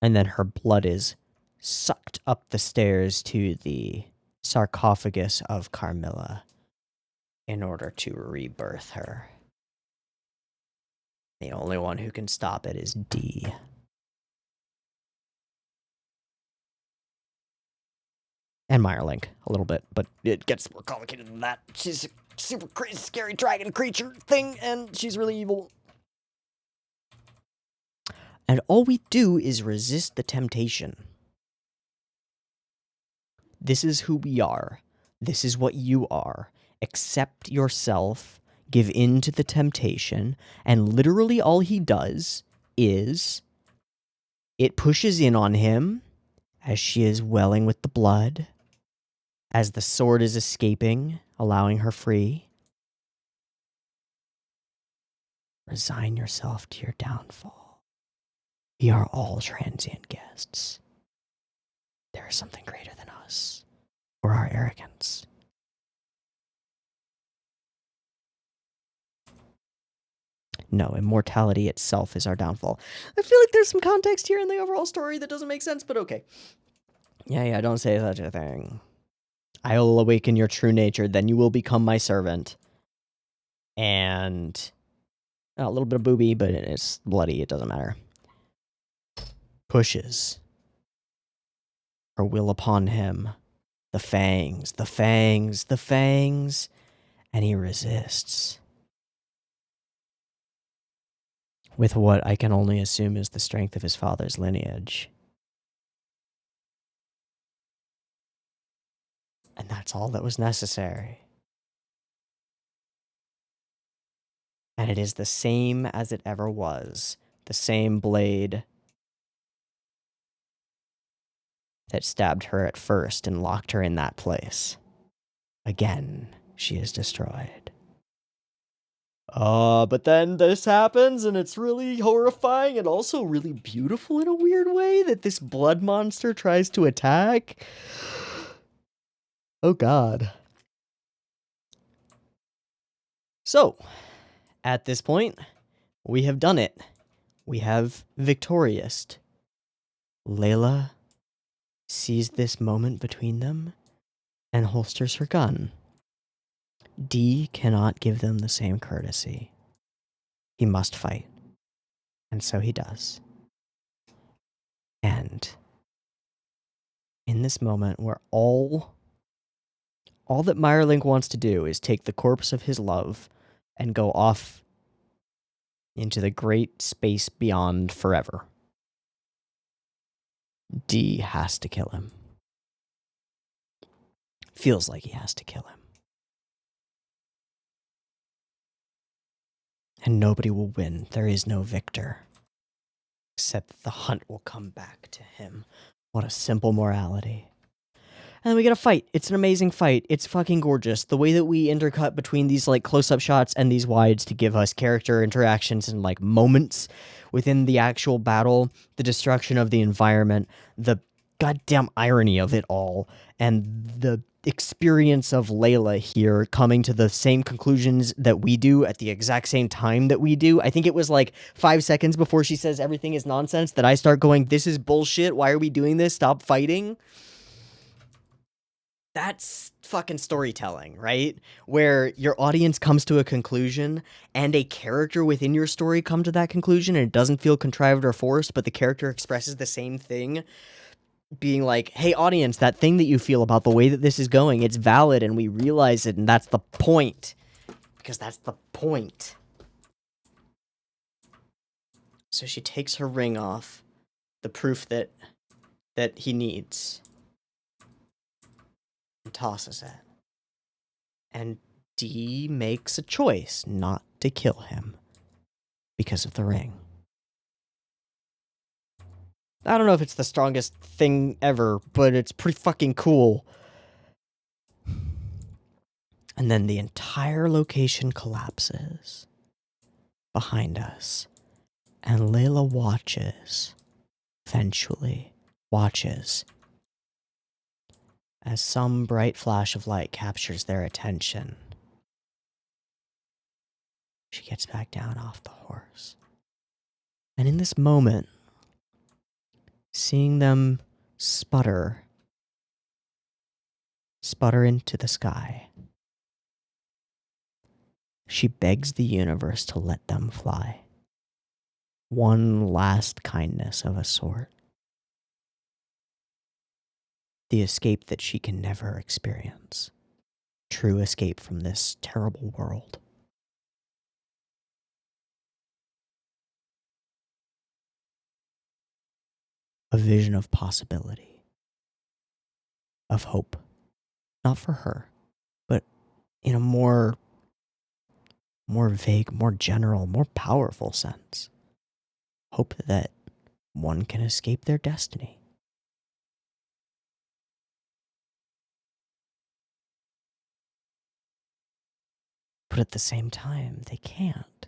And then her blood is sucked up the stairs to the sarcophagus of Carmilla in order to rebirth her. The only one who can stop it is D. And Meyerlink, a little bit, but it gets more complicated than that. She's a super crazy, scary dragon creature thing, and she's really evil. And all we do is resist the temptation. This is who we are. This is what you are. Accept yourself, give in to the temptation, and literally all he does is it pushes in on him as she is welling with the blood, as the sword is escaping, allowing her free. Resign yourself to your downfall. We are all transient guests. There is something greater than us, or our arrogance. No, immortality itself is our downfall. I feel like there's some context here in the overall story that doesn't make sense, but okay. Yeah, don't say such a thing. I will awaken your true nature, then you will become my servant. And a little bit of booby, but it's bloody, it doesn't matter. Pushes her will upon him. The fangs, the fangs, the fangs. And he resists. With what I can only assume is the strength of his father's lineage. And that's all that was necessary. And it is the same as it ever was. The same blade that stabbed her at first and locked her in that place. Again, she is destroyed. But then this happens, and it's really horrifying and also really beautiful in a weird way that this blood monster tries to attack. Oh god. So, at this point, we have done it. We have victorious. Layla sees this moment between them and holsters her gun. D cannot give them the same courtesy. He must fight. And so he does. And in this moment where all that Meyerlink wants to do is take the corpse of his love and go off into the great space beyond forever, D has to kill him. Feels like he has to kill him. And nobody will win. There is no victor. Except that the hunt will come back to him. What a simple morality. And then we get a fight. It's an amazing fight. It's fucking gorgeous. The way that we intercut between these like close-up shots and these wides to give us character interactions and like moments within the actual battle, the destruction of the environment, the goddamn irony of it all, and the experience of Layla here coming to the same conclusions that we do at the exact same time that we do. I think it was like 5 seconds before she says everything is nonsense that I start going, this is bullshit. Why are we doing this? Stop fighting. That's fucking storytelling, right? Where your audience comes to a conclusion and a character within your story come to that conclusion and it doesn't feel contrived or forced, but the character expresses the same thing, being like, hey, audience, that thing that you feel about the way that this is going, it's valid and we realize it, and that's the point. Because that's the point. So she takes her ring off, the proof that he needs. and tosses it. And D makes a choice not to kill him because of the ring. I don't know if it's the strongest thing ever, but it's pretty fucking cool. And then the entire location collapses behind us. And Layla watches, eventually watches, as some bright flash of light captures their attention. She gets back down off the horse. And in this moment, seeing them sputter into the sky, she begs the universe to let them fly. One last kindness of a sort. The escape that she can never experience. True escape from this terrible world. A vision of possibility. Of hope. Not for her, but in a more vague, more general, more powerful sense. Hope that one can escape their destiny. But at the same time, they can't.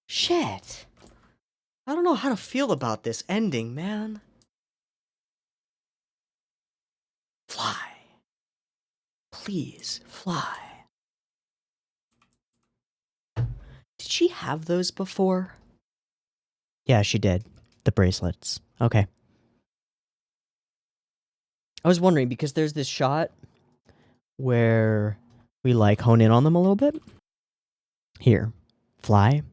Shit. I don't know how to feel about this ending, man. Fly. Please, fly. Did she have those before? Yeah, she did. The bracelets. Okay. I was wondering, because there's this shot where we, like, hone in on them a little bit. Here. Fly.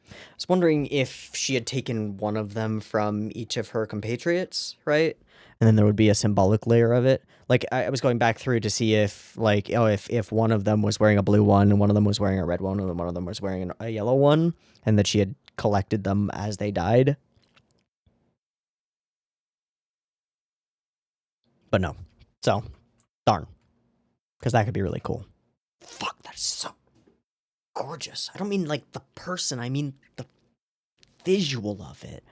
I was wondering if she had taken one of them from each of her compatriots, right? And then there would be a symbolic layer of it. Like, I was going back through to see if, like, if one of them was wearing a blue one, and one of them was wearing a red one, and one of them was wearing a yellow one, and that she had collected them as they died. But no. So, darn. Because that could be really cool. Fuck, that's so gorgeous. I don't mean, like, the person. I mean the visual of it.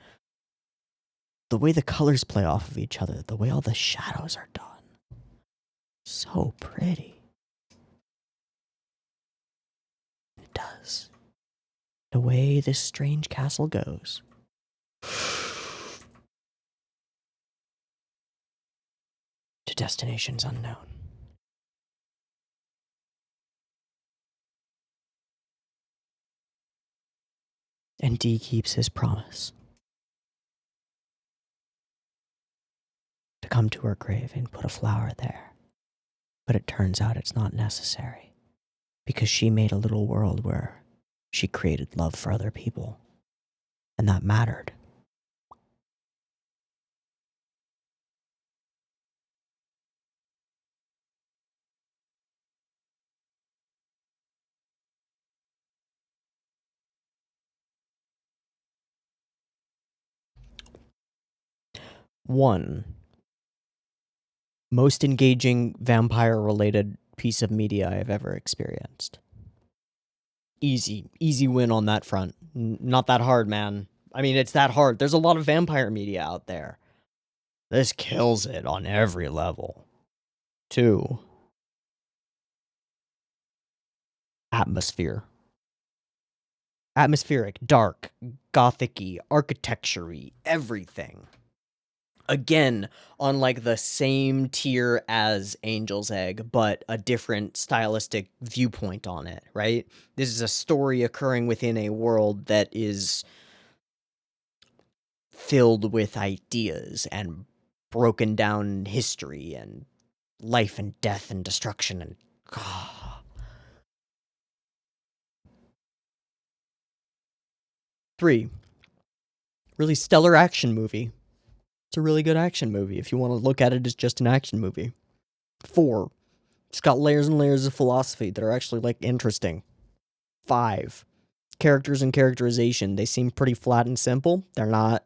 The way the colors play off of each other. The way all the shadows are done. So pretty. It does. The way this strange castle goes. To destinations unknown. And D keeps his promise. To come to her grave and put a flower there. But it turns out it's not necessary. Because she made a little world where she created love for other people. And that mattered. One, most engaging vampire-related piece of media I have ever experienced. Easy win on that front. Not that hard, man. I mean, it's that hard. There's a lot of vampire media out there. This kills it on every level. 2, atmosphere. Atmospheric, dark, gothic-y, architecture-y, everything. Again, on like the same tier as Angel's Egg, but a different stylistic viewpoint on it, right? This is a story occurring within a world that is filled with ideas and broken down history and life and death and destruction and... Oh. 3, really stellar action movie. It's a really good action movie if you want to look at it as just an action movie. 4, it's got layers and layers of philosophy that are actually, like, interesting. 5, characters and characterization. They seem pretty flat and simple. They're not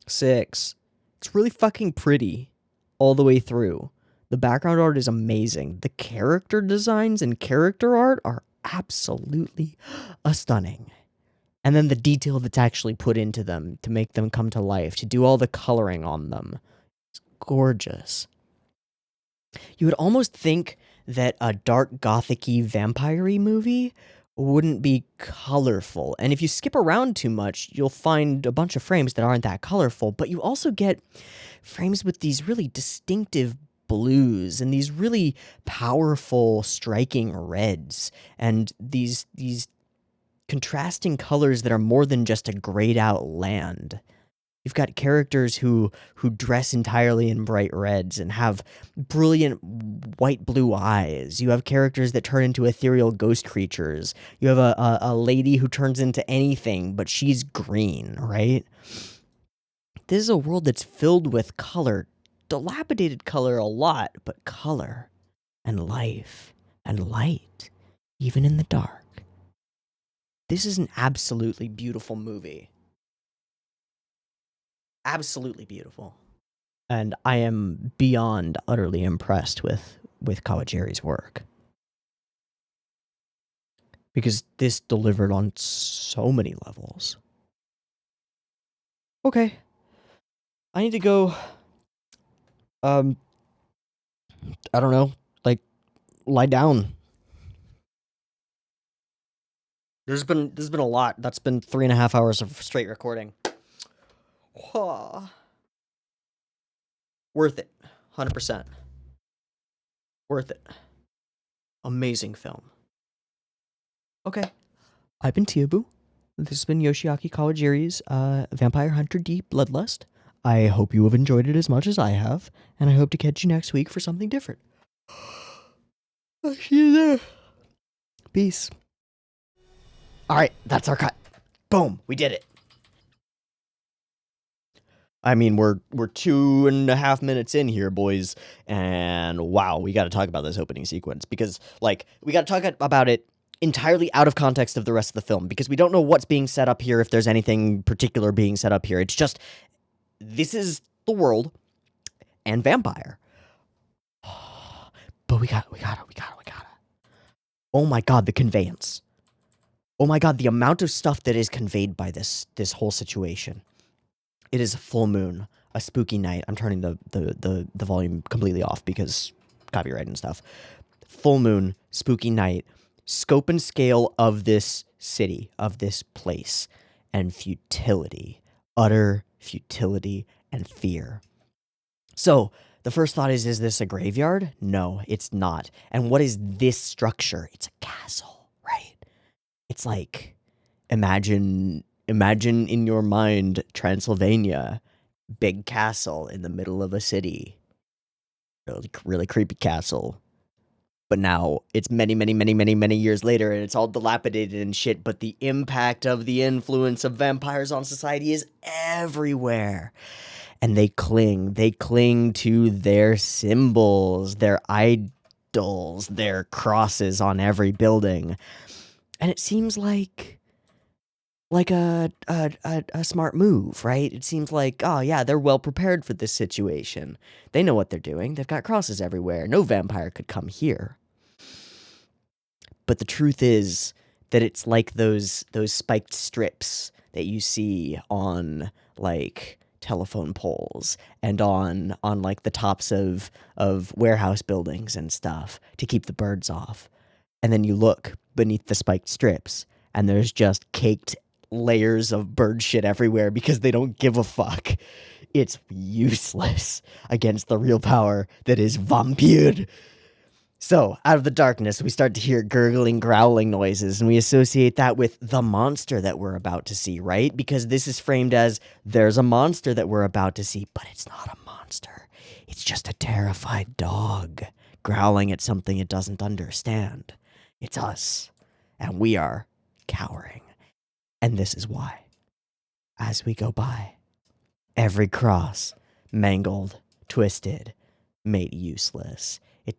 6. It's really fucking pretty all the way through. The background art is amazing. The character designs and character art are absolutely stunning. And then the detail that's actually put into them to make them come to life, to do all the coloring on them. It's gorgeous. You would almost think that a dark gothic-y vampire-y movie wouldn't be colorful. And if you skip around too much, you'll find a bunch of frames that aren't that colorful, but you also get frames with these really distinctive blues and these really powerful, striking reds and these contrasting colors that are more than just a grayed out land. You've got characters who dress entirely in bright reds and have brilliant white-blue eyes. You have characters that turn into ethereal ghost creatures. You have a lady who turns into anything, but she's green, right? This is a world that's filled with color. Dilapidated color a lot, but color and life and light, even in the dark. This is an absolutely beautiful movie. Absolutely beautiful. And I am beyond utterly impressed with Kawajiri's work. Because this delivered on so many levels. Okay. I need to go, I don't know, like, lie down. There's been a lot. That's been 3.5 hours of straight recording. Worth it. 100%. Worth it. Amazing film. Okay. I've been Teeaboo. This has been Yoshiaki Kawajiri's Vampire Hunter D Bloodlust. I hope you have enjoyed it as much as I have, and I hope to catch you next week for something different. I'll see you there. Peace. Alright, that's our cut. Boom, we did it. I mean, we're 2.5 minutes in here, boys, and wow, we got to talk about this opening sequence, because, like, we got to talk about it entirely out of context of the rest of the film, because we don't know what's being set up here, if there's anything particular being set up here. It's just, this is the world, and vampire. But we gotta. Oh my god, the conveyance. Oh my god, the amount of stuff that is conveyed by this whole situation. It is a full moon, a spooky night. I'm turning the volume completely off because copyright and stuff. Full moon, spooky night, scope and scale of this city, of this place, and futility. Utter futility and fear. So, the first thought is this a graveyard? No, it's not. And what is this structure? It's a castle, right? It's like, imagine in your mind Transylvania, big castle in the middle of a city. Really creepy castle. But now it's many years later and it's all dilapidated and shit, but the impact of the influence of vampires on society is everywhere. And they cling to their symbols, their idols, their crosses on every building. And it seems like a smart move, right? It seems like, oh yeah, they're well prepared for this situation. They know what they're doing. They've got crosses everywhere. No vampire could come here. But the truth is that it's like those spiked strips that you see on, like, telephone poles and on like the tops of warehouse buildings and stuff to keep the birds off. And then you look beneath the spiked strips and there's just caked layers of bird shit everywhere because they don't give a fuck. It's useless against the real power that is vampire. So, out of the darkness, we start to hear gurgling, growling noises, and we associate that with the monster that we're about to see, right? Because this is framed as, there's a monster that we're about to see, but it's not a monster. It's just a terrified dog growling at something it doesn't understand. It's us, and we are cowering. And this is why. As we go by, every cross, mangled, twisted, made useless.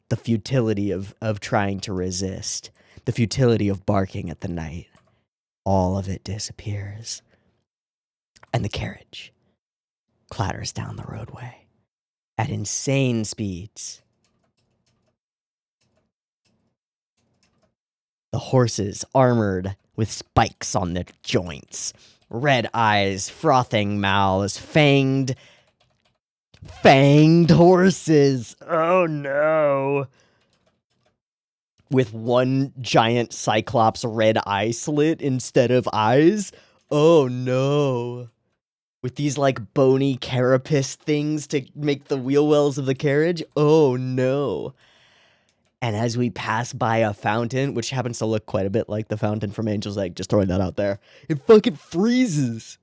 The futility of trying to resist, the futility of barking at the night, all of it disappears. And the carriage. clatters down the roadway at insane speeds. The horses armored with spikes on their joints, red eyes, frothing mouths, fanged horses. Oh no. With one giant cyclops red eye slit instead of eyes. Oh no. With these like bony carapace things to make the wheel wells of the carriage. Oh no. And as we pass by a fountain, which happens to look quite a bit like the fountain from Angel's Egg, just throwing that out there, it fucking freezes.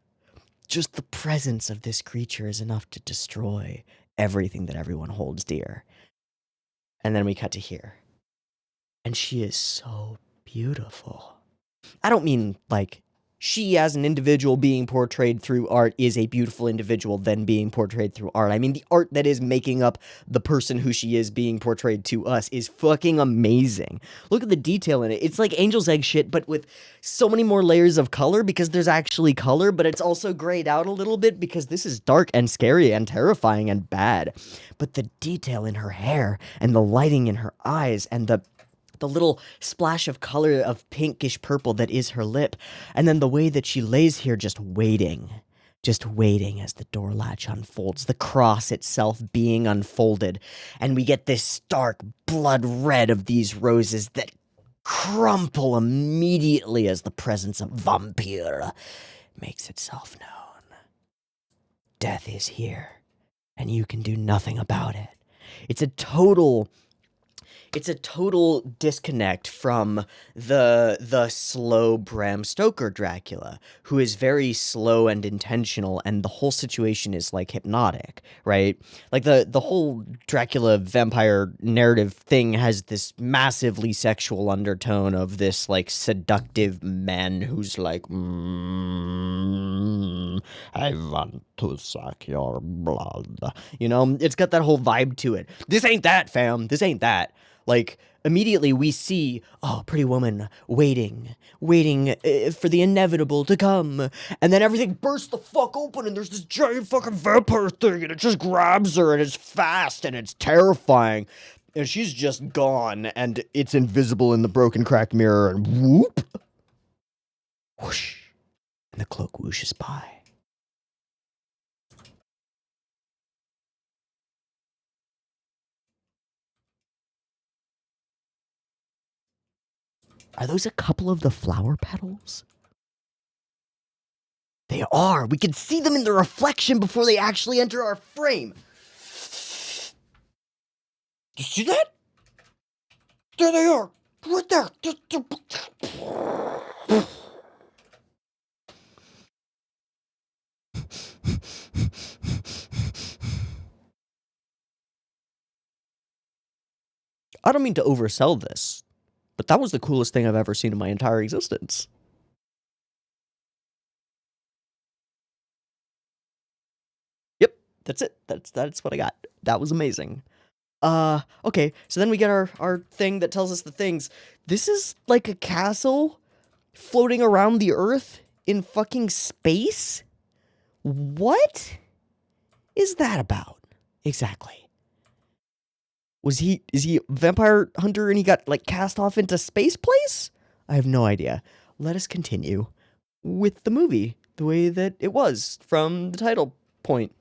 Just the presence of this creature is enough to destroy everything that everyone holds dear. And then we cut to here. And she is so beautiful. I don't mean like she as an individual being portrayed through art is a beautiful individual then being portrayed through art. I mean, the art that is making up the person who she is being portrayed to us is fucking amazing. Look at the detail in it. It's like Angel's Egg shit, but with so many more layers of color because there's actually color, but it's also grayed out a little bit because this is dark and scary and terrifying and bad. But the detail in her hair and the lighting in her eyes and the little splash of color of pinkish purple that is her lip. And then the way that she lays here just waiting as the door latch unfolds, the cross itself being unfolded. And we get this stark blood red of these roses that crumple immediately as the presence of vampire makes itself known. Death is here, and you can do nothing about it. It's a total disconnect from the slow Bram Stoker Dracula, who is very slow and intentional, and the whole situation is like hypnotic, right? Like the whole Dracula vampire narrative thing has this massively sexual undertone of this like seductive man who's like, I want to suck your blood. You know, it's got that whole vibe to it. This ain't that, fam. This ain't that. Like, immediately we see, oh, pretty woman waiting for the inevitable to come. And then everything bursts the fuck open and there's this giant fucking vampire thing and it just grabs her and it's fast and it's terrifying. And she's just gone and it's invisible in the broken cracked mirror and whoop. Whoosh. And the cloak whooshes by. Are those a couple of the flower petals? They are. We can see them in the reflection before they actually enter our frame. You see that? There they are. Right there. I don't mean to oversell this, but that was the coolest thing I've ever seen in my entire existence. Yep, that's it. That's what I got. That was amazing. Okay, so then we get our thing that tells us the things. This is like a castle floating around the Earth in fucking space? What is that about? Exactly. Is he a vampire hunter and he got like cast off into space place? I have no idea. Let us continue with the movie the way that it was from the title point.